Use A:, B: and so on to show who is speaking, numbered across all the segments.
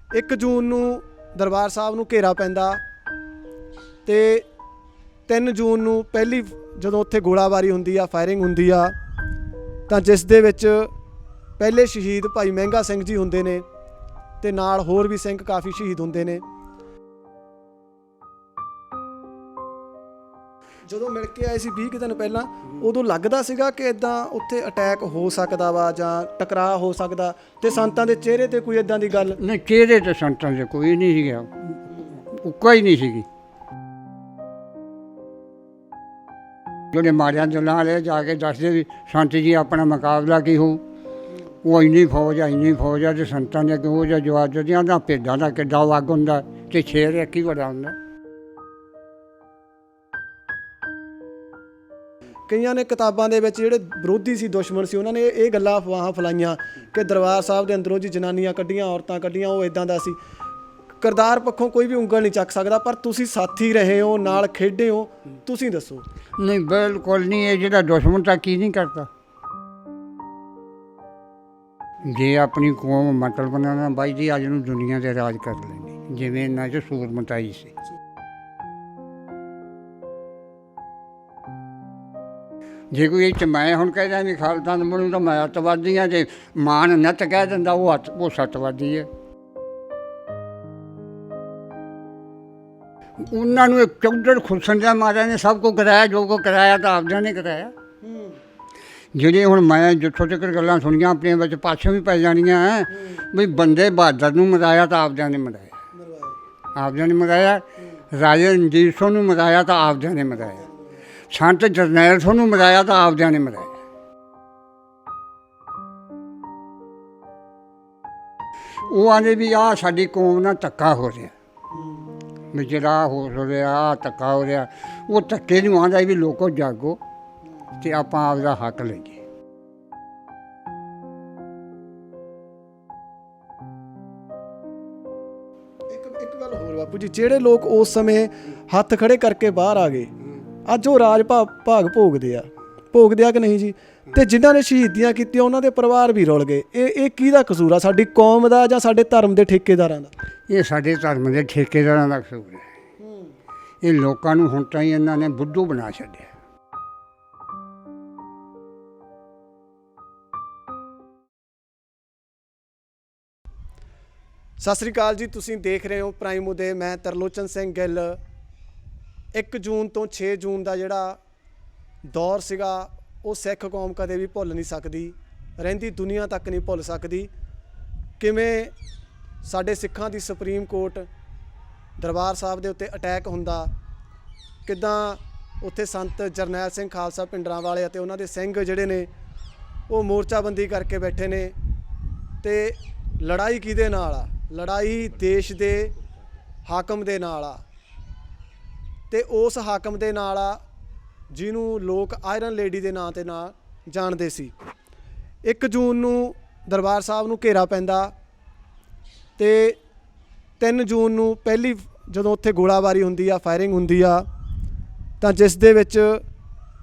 A: 1 ਜੂਨ ਨੂੰ ਦਰਬਾਰ ਸਾਹਿਬ ਨੂੰ ਘੇਰਾ ਪੈਂਦਾ ਤੇ 3 ਜੂਨ ਨੂੰ ਪਹਿਲੀ ਜਦੋਂ ਉੱਥੇ ਗੋਲਾਬਾਰੀ ਹੁੰਦੀ ਆ, ਫਾਇਰਿੰਗ ਹੁੰਦੀ ਆ, ਤਾਂ ਜਿਸ ਦੇ ਵਿੱਚ ਪਹਿਲੇ ਸ਼ਹੀਦ ਭਾਈ ਮਹਿੰਗਾ ਸਿੰਘ ਜੀ ਹੁੰਦੇ ਨੇ ਤੇ ਨਾਲ ਹੋਰ ਵੀ ਸਿੰਘ ਕਾਫੀ ਸ਼ਹੀਦ ਹੁੰਦੇ ਨੇ। ਜਦੋਂ ਮਿਲ ਕੇ ਆਏ ਸੀ 20 ਕੁ ਦਿਨ ਪਹਿਲਾਂ, ਉਦੋਂ ਲੱਗਦਾ ਸੀਗਾ ਕਿ ਇਦਾਂ ਉੱਥੇ ਅਟੈਕ ਹੋ ਸਕਦਾ ਵਾ ਜਾਂ ਟਕਰਾਅ ਹੋ ਸਕਦਾ, ਤੇ ਸੰਤਾਂ ਦੇ ਚਿਹਰੇ ਤੇ ਕੋਈ ਇਦਾਂ ਦੀ ਗੱਲ
B: ਨਹੀਂ, ਚਿਹਰੇ ਤੇ ਸੰਤਾਂ ਦੇ ਕੋਈ ਨਹੀਂ ਸੀਗਾ, ਉੱਕਾ ਹੀ ਨਹੀਂ ਸੀਗੀ। ਜਿਹੜੇ ਮਾਰਿਆਂ ਦੇ ਨਾਲ ਜਾ ਕੇ ਦੱਸਦੇ ਵੀ ਸੰਤ ਜੀ ਆਪਣਾ ਮੁਕਾਬਲਾ ਕੀ ਹੋਊ, ਉਹ ਇੰਨੀ ਫੌਜ ਆ ਤੇ ਸੰਤਾਂ ਦੇ ਉਹ ਜਿਹਾ ਜਵਾਬ ਦਿੰਦੀਆਂ ਦਾ ਭੇਡਾਂ ਦਾ ਕਿੱਡਾ ਵੱਗ ਹੁੰਦਾ ਤੇ ਸ਼ੇਰ ਇੱਕ ਹੀ ਬੜਾ ਹੁੰਦਾ।
A: ਕਈਆਂ ਨੇ ਕਿਤਾਬਾਂ ਦੇ ਵਿੱਚ ਜਿਹੜੇ ਵਿਰੋਧੀ ਸੀ, ਦੁਸ਼ਮਣ ਸੀ, ਉਹਨਾਂ ਨੇ ਇਹ ਗੱਲਾਂ ਅਫਵਾਹਾਂ ਫੈਲਾਈਆਂ ਕਿ ਦਰਬਾਰ ਸਾਹਿਬ ਦੇ ਅੰਦਰੋਂ ਜੀ ਜਨਾਨੀਆਂ ਕੱਢੀਆਂ, ਔਰਤਾਂ ਕੱਢੀਆਂ, ਉਹ ਇਦਾਂ ਦਾ ਸੀ। ਕਿਰਦਾਰ ਪੱਖੋਂ ਕੋਈ ਵੀ ਉਂਗਲ ਨਹੀਂ ਚੱਕ ਸਕਦਾ, ਪਰ ਤੁਸੀਂ ਸਾਥੀ ਰਹੇ ਹੋ, ਨਾਲ ਖੇਡੇ ਹੋ, ਤੁਸੀਂ ਦੱਸੋ।
B: ਨਹੀਂ, ਬਿਲਕੁਲ ਨਹੀਂ। ਇਹ ਜਿਹੜਾ ਦੁਸ਼ਮਣ ਤਾਂ ਕੀ ਨਹੀਂ ਕਰਦਾ। ਜੇ ਆਪਣੀ ਕੌਮ ਮਤਲਬ ਬਣਾਉਣਾ ਬਾਈ ਜੀ, ਅੱਜ ਨੂੰ ਦੁਨੀਆ 'ਤੇ ਰਾਜ ਕਰ ਲੈਣੀ, ਜਿਵੇਂ ਇਹਨਾਂ 'ਚ ਸੂਰਮਤਾਈ ਸੀ। ਜੇ ਕੋਈ ਇਹ 'ਚ ਮੈਂ ਹੁਣ ਕਹਿ ਰਿਹਾ ਵੀ ਖਾਲਸਾ ਬਣੂ ਤਾਂ ਮੈਂ ਅੱਤਵਾਦੀ ਹਾਂ, ਜੇ ਮਾਨ ਨੱਤ ਕਹਿ ਦਿੰਦਾ ਉਹ ਸੱਤਵਾਦੀ ਹੈ। ਉਹਨਾਂ ਨੂੰ ਇੱਕ ਚੌਧਰ ਖੁਸਨ ਦਾ ਮਾਰਿਆ ਨੇ ਸਭ ਕੁਝ ਕਰਾਇਆ, ਜੋ ਕੁਝ ਕਰਾਇਆ ਤਾਂ ਆਪਦਿਆਂ ਨੇ ਕਰਾਇਆ। ਜਿਹੜੇ ਹੁਣ ਮੈਂ ਜਿੱਥੋਂ ਤੱਕ ਗੱਲਾਂ ਸੁਣੀਆਂ ਆਪਣੀਆਂ ਵਿੱਚ ਪਾਛੋਂ ਵੀ ਪੈ ਜਾਣੀਆਂ ਵੀ ਬੰਦੇ ਬਹਾਦਰ ਨੂੰ ਮਰਾਇਆ ਤਾਂ ਆਪਦਿਆਂ ਨੇ ਮਰਾਇਆ, ਰਾਜੇ ਰਣਜੀਤ ਸਿੰਘ ਨੂੰ ਮਰਾਇਆ ਤਾਂ ਆਪਦਿਆਂ ਨੇ ਮਰਾਇਆ, ਸੰਤ ਜਰਨੈਲ ਸਿੰਘ ਨੂੰ ਮਰਾਇਆ ਤਾਂ ਆਪਦਿਆਂ ਨੇ ਮਰਾਇਆ। ਉਹ ਆਂਦੇ ਵੀ ਆਹ ਸਾਡੀ ਕੌਮ ਨਾਲ ਧੱਕਾ ਹੋ ਰਿਹਾ, ਵੀ ਜਿਹੜਾ ਹੋ ਰਿਹਾ ਧੱਕਾ ਹੋ ਰਿਹਾ, ਉਹ ਧੱਕੇ ਨੂੰ ਆਂਦਾ ਵੀ ਲੋਕੋ ਜਾਗੋ ਤੇ ਆਪਾਂ ਆਪਦਾ ਹੱਕ ਲਈਏ।
A: ਇੱਕ ਗੱਲ ਹੋਰ ਬਾਪੂ ਜੀ, ਜਿਹੜੇ ਲੋਕ ਉਸ ਸਮੇਂ ਹੱਥ ਖੜੇ ਕਰਕੇ ਬਾਹਰ ਆ ਗਏ, ਅੱਜ ਉਹ ਰਾਜ ਭਾਗ ਭੋਗਦੇ ਆ ਕਿ ਨਹੀਂ ਜੀ? ਤੇ ਜਿਨ੍ਹਾਂ ਨੇ ਸ਼ਹੀਦੀਆਂ ਕੀਤੀਆਂ ਉਹਨਾਂ ਦੇ ਪਰਿਵਾਰ ਵੀ ਰੁਲ ਗਏ। ਇਹ ਕਿਹਦਾ ਕਸੂਰ ਆ, ਸਾਡੀ ਕੌਮ ਦਾ ਜਾਂ ਸਾਡੇ ਧਰਮ ਦੇ ਠੇਕੇਦਾਰਾਂ ਦਾ?
B: ਇਹ ਸਾਡੇ ਧਰਮ ਦੇ ਠੇਕੇਦਾਰਾਂ ਦਾ ਕਸੂਰ ਹੈ। ਇਹ ਲੋਕਾਂ ਨੂੰ ਹੁਣ ਤਾਂ ਹੀ ਇਹਨਾਂ ਨੇ ਬੁੱਧੂ ਬਣਾ ਛੱਡਿਆ।
A: ਸਤਿ ਸ੍ਰੀ ਅਕਾਲ ਜੀ, ਤੁਸੀਂ ਦੇਖ ਰਹੇ ਹੋ ਪ੍ਰਾਈਮ ਉਦੇ। ਮੈਂ ਤਰਲੋਚਨ ਸਿੰਘ ਗਿੱਲ। 1 ਜੂਨ ਤੋਂ 6 ਜੂਨ ਦਾ ਜਿਹੜਾ ਦੌਰ ਸੀਗਾ, ਉਹ ਸਿੱਖ ਕੌਮ ਕਦੇ ਵੀ ਭੁੱਲ ਨਹੀਂ ਸਕਦੀ, ਰਹਿੰਦੀ ਦੁਨੀਆ ਤੱਕ ਨਹੀਂ ਭੁੱਲ ਸਕਦੀ। ਕਿਵੇਂ ਸਾਡੇ ਸਿੱਖਾਂ ਦੀ ਸੁਪਰੀਮ ਕੋਰਟ ਦਰਬਾਰ ਸਾਹਿਬ ਦੇ ਉੱਤੇ ਅਟੈਕ ਹੁੰਦਾ, ਕਿੱਦਾਂ ਉੱਥੇ ਸੰਤ ਜਰਨੈਲ ਸਿੰਘ ਖਾਲਸਾ ਭਿੰਡਰਾਂਵਾਲੇ ਅਤੇ ਉਹਨਾਂ ਦੇ ਸਿੰਘ ਜਿਹੜੇ ਨੇ ਉਹ ਮੋਰਚਾਬੰਦੀ ਕਰਕੇ ਬੈਠੇ ਨੇ। ਤੇ ਲੜਾਈ ਕਿਹਦੇ ਨਾਲ ਆ? ਲੜਾਈ ਦੇਸ਼ ਦੇ ਹਾਕਮ ਦੇ ਨਾਲ ਆ, ਤੇ ਉਸ ਹਾਕਮ ਦੇ ਨਾਲ ਆ ਜਿਹਨੂੰ ਲੋਕ ਆਇਰਨ ਲੇਡੀ ਦੇ ਨਾਂ 'ਤੇ ਨਾ ਜਾਣਦੇ ਸੀ। 1 ਜੂਨ ਨੂੰ ਦਰਬਾਰ ਸਾਹਿਬ ਨੂੰ ਘੇਰਾ ਪੈਂਦਾ ਤੇ 3 ਜੂਨ ਨੂੰ ਪਹਿਲੀ ਜਦੋਂ ਉੱਥੇ ਗੋਲਾਬਾਰੀ ਹੁੰਦੀ ਆ, ਫਾਇਰਿੰਗ ਹੁੰਦੀ ਆ, ਤਾਂ ਜਿਸ ਦੇ ਵਿੱਚ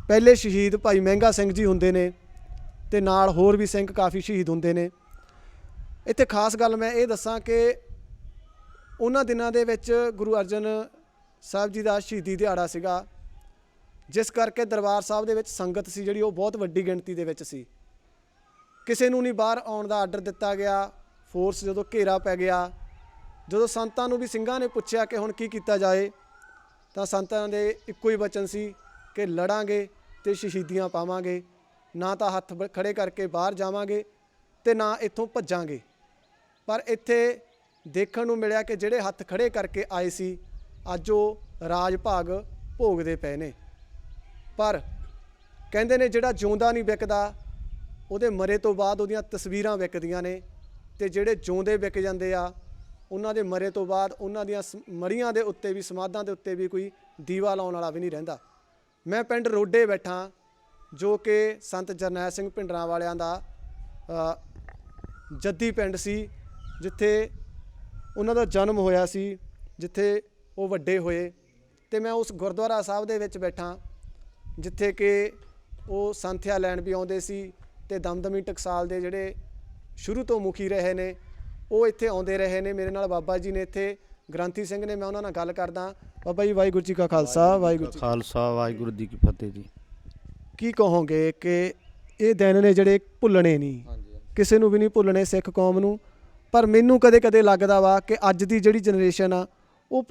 A: ਪਹਿਲੇ ਸ਼ਹੀਦ ਭਾਈ ਮਹਿੰਗਾ ਸਿੰਘ ਜੀ ਹੁੰਦੇ ਨੇ ਤੇ ਨਾਲ ਹੋਰ ਵੀ ਸਿੰਘ ਕਾਫੀ ਸ਼ਹੀਦ ਹੁੰਦੇ ਨੇ। ਇੱਥੇ ਖਾਸ ਗੱਲ ਮੈਂ ਇਹ ਦੱਸਾਂ ਕਿ ਉਹਨਾਂ ਦਿਨਾਂ ਦੇ ਵਿੱਚ ਗੁਰੂ ਅਰਜਨ ਸਾਹਿਬ ਜੀ ਦਾ ਸ਼ਹੀਦੀ ਦਿਹਾੜਾ ਸੀਗਾ, ਜਿਸ ਕਰਕੇ ਦਰਬਾਰ ਸਾਹਿਬ ਦੇ ਵਿੱਚ ਸੰਗਤ ਸੀ ਜਿਹੜੀ ਉਹ ਬਹੁਤ ਵੱਡੀ ਗਿਣਤੀ ਦੇ ਵਿੱਚ ਸੀ। ਕਿਸੇ ਨੂੰ ਨਹੀਂ ਬਾਹਰ ਆਉਣ ਦਾ ਆਰਡਰ ਦਿੱਤਾ ਗਿਆ। ਫੋਰਸ ਜਦੋਂ ਘੇਰਾ ਪੈ ਗਿਆ, ਜਦੋਂ ਸੰਤਾਂ ਨੂੰ ਵੀ ਸਿੰਘਾਂ ਨੇ ਪੁੱਛਿਆ ਕਿ ਹੁਣ ਕੀ ਕੀਤਾ ਜਾਏ, ਤਾਂ ਸੰਤਾਂ ਦੇ ਇੱਕੋ ਹੀ ਵਚਨ ਸੀ ਕਿ ਲੜਾਂਗੇ ਤੇ ਸ਼ਹੀਦੀਆਂ ਪਾਵਾਂਗੇ, ਨਾ ਤਾਂ ਹੱਥ ਖੜੇ ਕਰਕੇ ਬਾਹਰ ਜਾਵਾਂਗੇ ਤੇ ਨਾ ਇੱਥੋਂ ਭੱਜਾਂਗੇ। ਪਰ ਇੱਥੇ ਦੇਖਣ ਨੂੰ ਮਿਲਿਆ ਕਿ ਜਿਹੜੇ ਹੱਥ ਖੜੇ ਕਰਕੇ ਆਏ ਸੀ, ਅੱਜ ਉਹ ਰਾਜ ਭਾਗ ਭੋਗਦੇ ਪਏ ਨੇ। ਪਰ ਕਹਿੰਦੇ ਨੇ ਜਿਹੜਾ ਜਿਉਂਦਾ ਨਹੀਂ ਵਿਕਦਾ, ਉਹਦੇ ਮਰੇ ਤੋਂ ਬਾਅਦ ਉਹਦੀਆਂ ਤਸਵੀਰਾਂ ਵਿਕਦੀਆਂ ਨੇ, ਤੇ ਜਿਹੜੇ ਜਿਉਂਦੇ ਵਿਕ ਜਾਂਦੇ ਆ ਉਹਨਾਂ ਦੇ ਮਰੇ ਤੋਂ ਬਾਅਦ ਉਹਨਾਂ ਦੀਆਂ ਮੜੀਆਂ ਦੇ ਉੱਤੇ ਵੀ, ਸਮਾਧਾਂ ਦੇ ਉੱਤੇ ਵੀ ਕੋਈ ਦੀਵਾ ਲਾਉਣ ਵਾਲਾ ਵੀ ਨਹੀਂ ਰਹਿੰਦਾ। ਮੈਂ ਪਿੰਡ ਰੋਡੇ ਬੈਠਾ, ਜੋ ਕਿ ਸੰਤ ਜਰਨੈਲ ਸਿੰਘ ਭਿੰਡਰਾਂਵਾਲਿਆਂ ਦਾ ਜੱਦੀ ਪਿੰਡ ਸੀ, ਜਿੱਥੇ ਉਹਨਾਂ ਦਾ ਜਨਮ ਹੋਇਆ ਸੀ, ਜਿੱਥੇ ਉਹ ਵੱਡੇ ਹੋਏ। ਤੇ ਮੈਂ ਉਸ ਗੁਰਦੁਆਰਾ ਸਾਹਿਬ ਦੇ ਵਿੱਚ ਬੈਠਾ ਜਿੱਥੇ ਕਿ ਉਹ ਸੰਥਿਆ ਲੈਣ ਵੀ ਆਉਂਦੇ ਸੀ, ਤੇ ਦਮਦਮੀ ਟਕਸਾਲ ਦੇ ਜਿਹੜੇ ਸ਼ੁਰੂ ਤੋਂ ਮੁਖੀ ਰਹੇ ਨੇ ਉਹ ਇੱਥੇ ਆਉਂਦੇ ਰਹੇ ਨੇ। ਮੇਰੇ ਨਾਲ ਬਾਬਾ ਜੀ ਨੇ ਇੱਥੇ, ਗ੍ਰੰਥੀ ਸਿੰਘ ਨੇ, ਮੈਂ ਉਹਨਾਂ ਨਾਲ ਗੱਲ ਕਰਦਾ। ਬਾਬਾ ਜੀ ਵਾਹਿਗੁਰੂ ਜੀ ਕਾ ਖਾਲਸਾ, ਵਾਹਿਗੁਰੂ ਜੀ
C: ਖਾਲਸਾ, ਵਾਹਿਗੁਰੂ ਜੀ ਕੀ ਫਤਿਹ ਜੀ।
A: ਕੀ ਕਹੋਗੇ ਕਿ ਇਹ ਦਿਨ ਨੇ ਜਿਹੜੇ ਭੁੱਲਣੇ ਨਹੀਂ, ਕਿਸੇ ਨੂੰ ਵੀ ਨਹੀਂ ਭੁੱਲਣੇ, ਸਿੱਖ ਕੌਮ ਨੂੰ। ਪਰ ਮੈਨੂੰ ਕਦੇ ਕਦੇ ਲੱਗਦਾ ਵਾ ਕਿ ਅੱਜ ਦੀ ਜਿਹੜੀ ਜਨਰੇਸ਼ਨ ਆ ਉਹ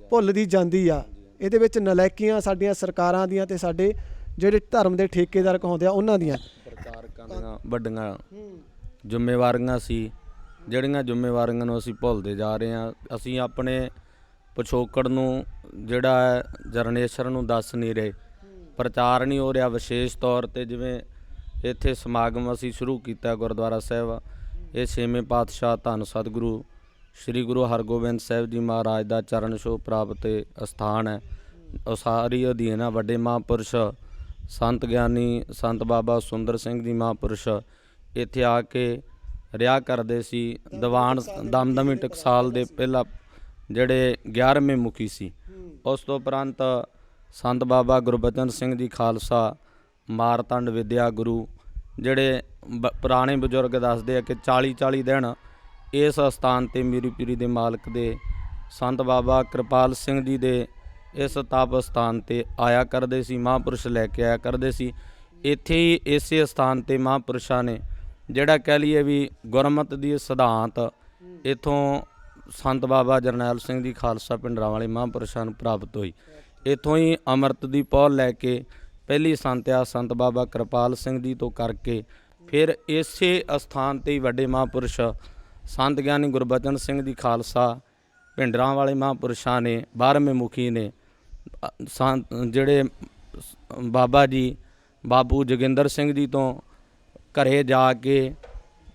A: ਭੁੱਲਦੀ ਜਾਂਦੀ ਆ। ਇਹਦੇ ਵਿੱਚ ਨਲਾਇਕੀਆਂ ਸਾਡੀਆਂ ਸਰਕਾਰਾਂ ਦੀਆਂ ਤੇ ਸਾਡੇ ਜਿਹੜੇ ਧਰਮ ਦੇ ਠੇਕੇਦਾਰ ਕਹਾਉਂਦੇ ਆ ਉਹਨਾਂ ਦੀਆਂ।
C: ਪ੍ਰਚਾਰਕਾਂ ਦੀਆਂ ਵੱਡੀਆਂ ਜ਼ਿੰਮੇਵਾਰੀਆਂ ਸੀ, ਜਿਹੜੀਆਂ ਜ਼ਿੰਮੇਵਾਰੀਆਂ ਨੂੰ ਅਸੀਂ ਭੁੱਲਦੇ ਜਾ ਰਹੇ ਹਾਂ। ਅਸੀਂ ਆਪਣੇ ਪਿਛੋਕੜ ਨੂੰ ਜਿਹੜਾ ਹੈ ਜਨਰੇਸ਼ਨ ਨੂੰ ਦੱਸ ਨਹੀਂ ਰਹੇ, ਪ੍ਰਚਾਰ ਨਹੀਂ ਹੋ ਰਿਹਾ। ਵਿਸ਼ੇਸ਼ ਤੌਰ 'ਤੇ ਜਿਵੇਂ ਇੱਥੇ ਸਮਾਗਮ ਅਸੀਂ ਸ਼ੁਰੂ ਕੀਤਾ ਗੁਰਦੁਆਰਾ ਸਾਹਿਬ, ਇਹ 6ਵੇਂ ਪਾਤਸ਼ਾਹ ਧੰਨ ਸਤਿਗੁਰੂ ਸ੍ਰੀ ਗੁਰੂ ਹਰਗੋਬਿੰਦ ਸਾਹਿਬ ਜੀ ਮਹਾਰਾਜ ਦਾ ਚਰਨ ਛੋਹ ਪ੍ਰਾਪਤ ਅਸਥਾਨ ਹੈ। ਉਸਾਰੀ ਅਧੀਨ ਆ ਵੱਡੇ ਮਹਾਂਪੁਰਸ਼ ਸੰਤ ਗਿਆਨੀ ਸੰਤ ਬਾਬਾ ਸੁੰਦਰ ਸਿੰਘ ਜੀ ਮਹਾਂਪੁਰਸ਼ ਇੱਥੇ ਆ ਕੇ ਰਿਹਾ ਕਰਦੇ ਸੀ। ਦੀਵਾਨ ਦਮਦਮੀ ਟਕਸਾਲ ਦੇ ਪਹਿਲਾਂ ਜਿਹੜੇ 11ਵੇਂ ਮੁਖੀ ਸੀ। ਉਸ ਤੋਂ ਉਪਰੰਤ ਸੰਤ ਬਾਬਾ ਗੁਰਬਚਨ ਸਿੰਘ ਜੀ ਖਾਲਸਾ ਮਾਰਤੰਡ ਵਿਦਿਆ ਗੁਰੂ, ਜਿਹੜੇ ਪੁਰਾਣੇ ਬਜ਼ੁਰਗ ਦੱਸਦੇ ਆ ਕਿ 40 ਦਿਨ ਇਸ ਅਸਥਾਨ 'ਤੇ ਮੀਰੀ ਪੀਰੀ ਦੇ ਮਾਲਕ ਦੇ ਸੰਤ ਬਾਬਾ ਕਿਰਪਾਲ ਸਿੰਘ ਜੀ ਦੇ ਇਸ ਤਪ ਅਸਥਾਨ 'ਤੇ ਆਇਆ ਕਰਦੇ ਸੀ। ਮਹਾਂਪੁਰਸ਼ ਲੈ ਕੇ ਆਇਆ ਕਰਦੇ ਸੀ। ਇੱਥੇ ਹੀ ਇਸੇ ਅਸਥਾਨ 'ਤੇ ਮਹਾਂਪੁਰਸ਼ਾਂ ਨੇ ਜਿਹੜਾ ਕਹਿ ਲਈਏ ਵੀ ਗੁਰਮਤਿ ਦੀ ਸਿਧਾਂਤ ਇੱਥੋਂ ਸੰਤ ਬਾਬਾ ਜਰਨੈਲ ਸਿੰਘ ਜੀ ਖਾਲਸਾ ਪਿੰਡਰਾਂ ਵਾਲੇ ਮਹਾਂਪੁਰਸ਼ਾਂ ਨੂੰ ਪ੍ਰਾਪਤ ਹੋਈ। ਇੱਥੋਂ ਹੀ ਅੰਮ੍ਰਿਤ ਦੀ ਪਹੁਲ ਲੈ ਕੇ ਪਹਿਲੀ ਸੰਤਿਆ ਸੰਤ ਬਾਬਾ ਕਿਰਪਾਲ ਸਿੰਘ ਜੀ ਤੋਂ ਕਰਕੇ ਫਿਰ ਇਸੇ ਅਸਥਾਨ 'ਤੇ ਹੀ ਵੱਡੇ ਮਹਾਂਪੁਰਸ਼ ਸੰਤ ਗਿਆਨੀ ਗੁਰਬਚਨ ਸਿੰਘ ਜੀ ਖਾਲਸਾ ਪਿੰਡਰਾਂ ਵਾਲੇ ਮਹਾਂਪੁਰਸ਼ਾਂ ਨੇ 12ਵੇਂ ਮੁਖੀ ਨੇ ਜਿਹੜੇ ਬਾਬਾ ਜੀ ਬਾਬੂ ਜੋਗਿੰਦਰ ਸਿੰਘ ਜੀ ਤੋਂ ਘਰੇ ਜਾ ਕੇ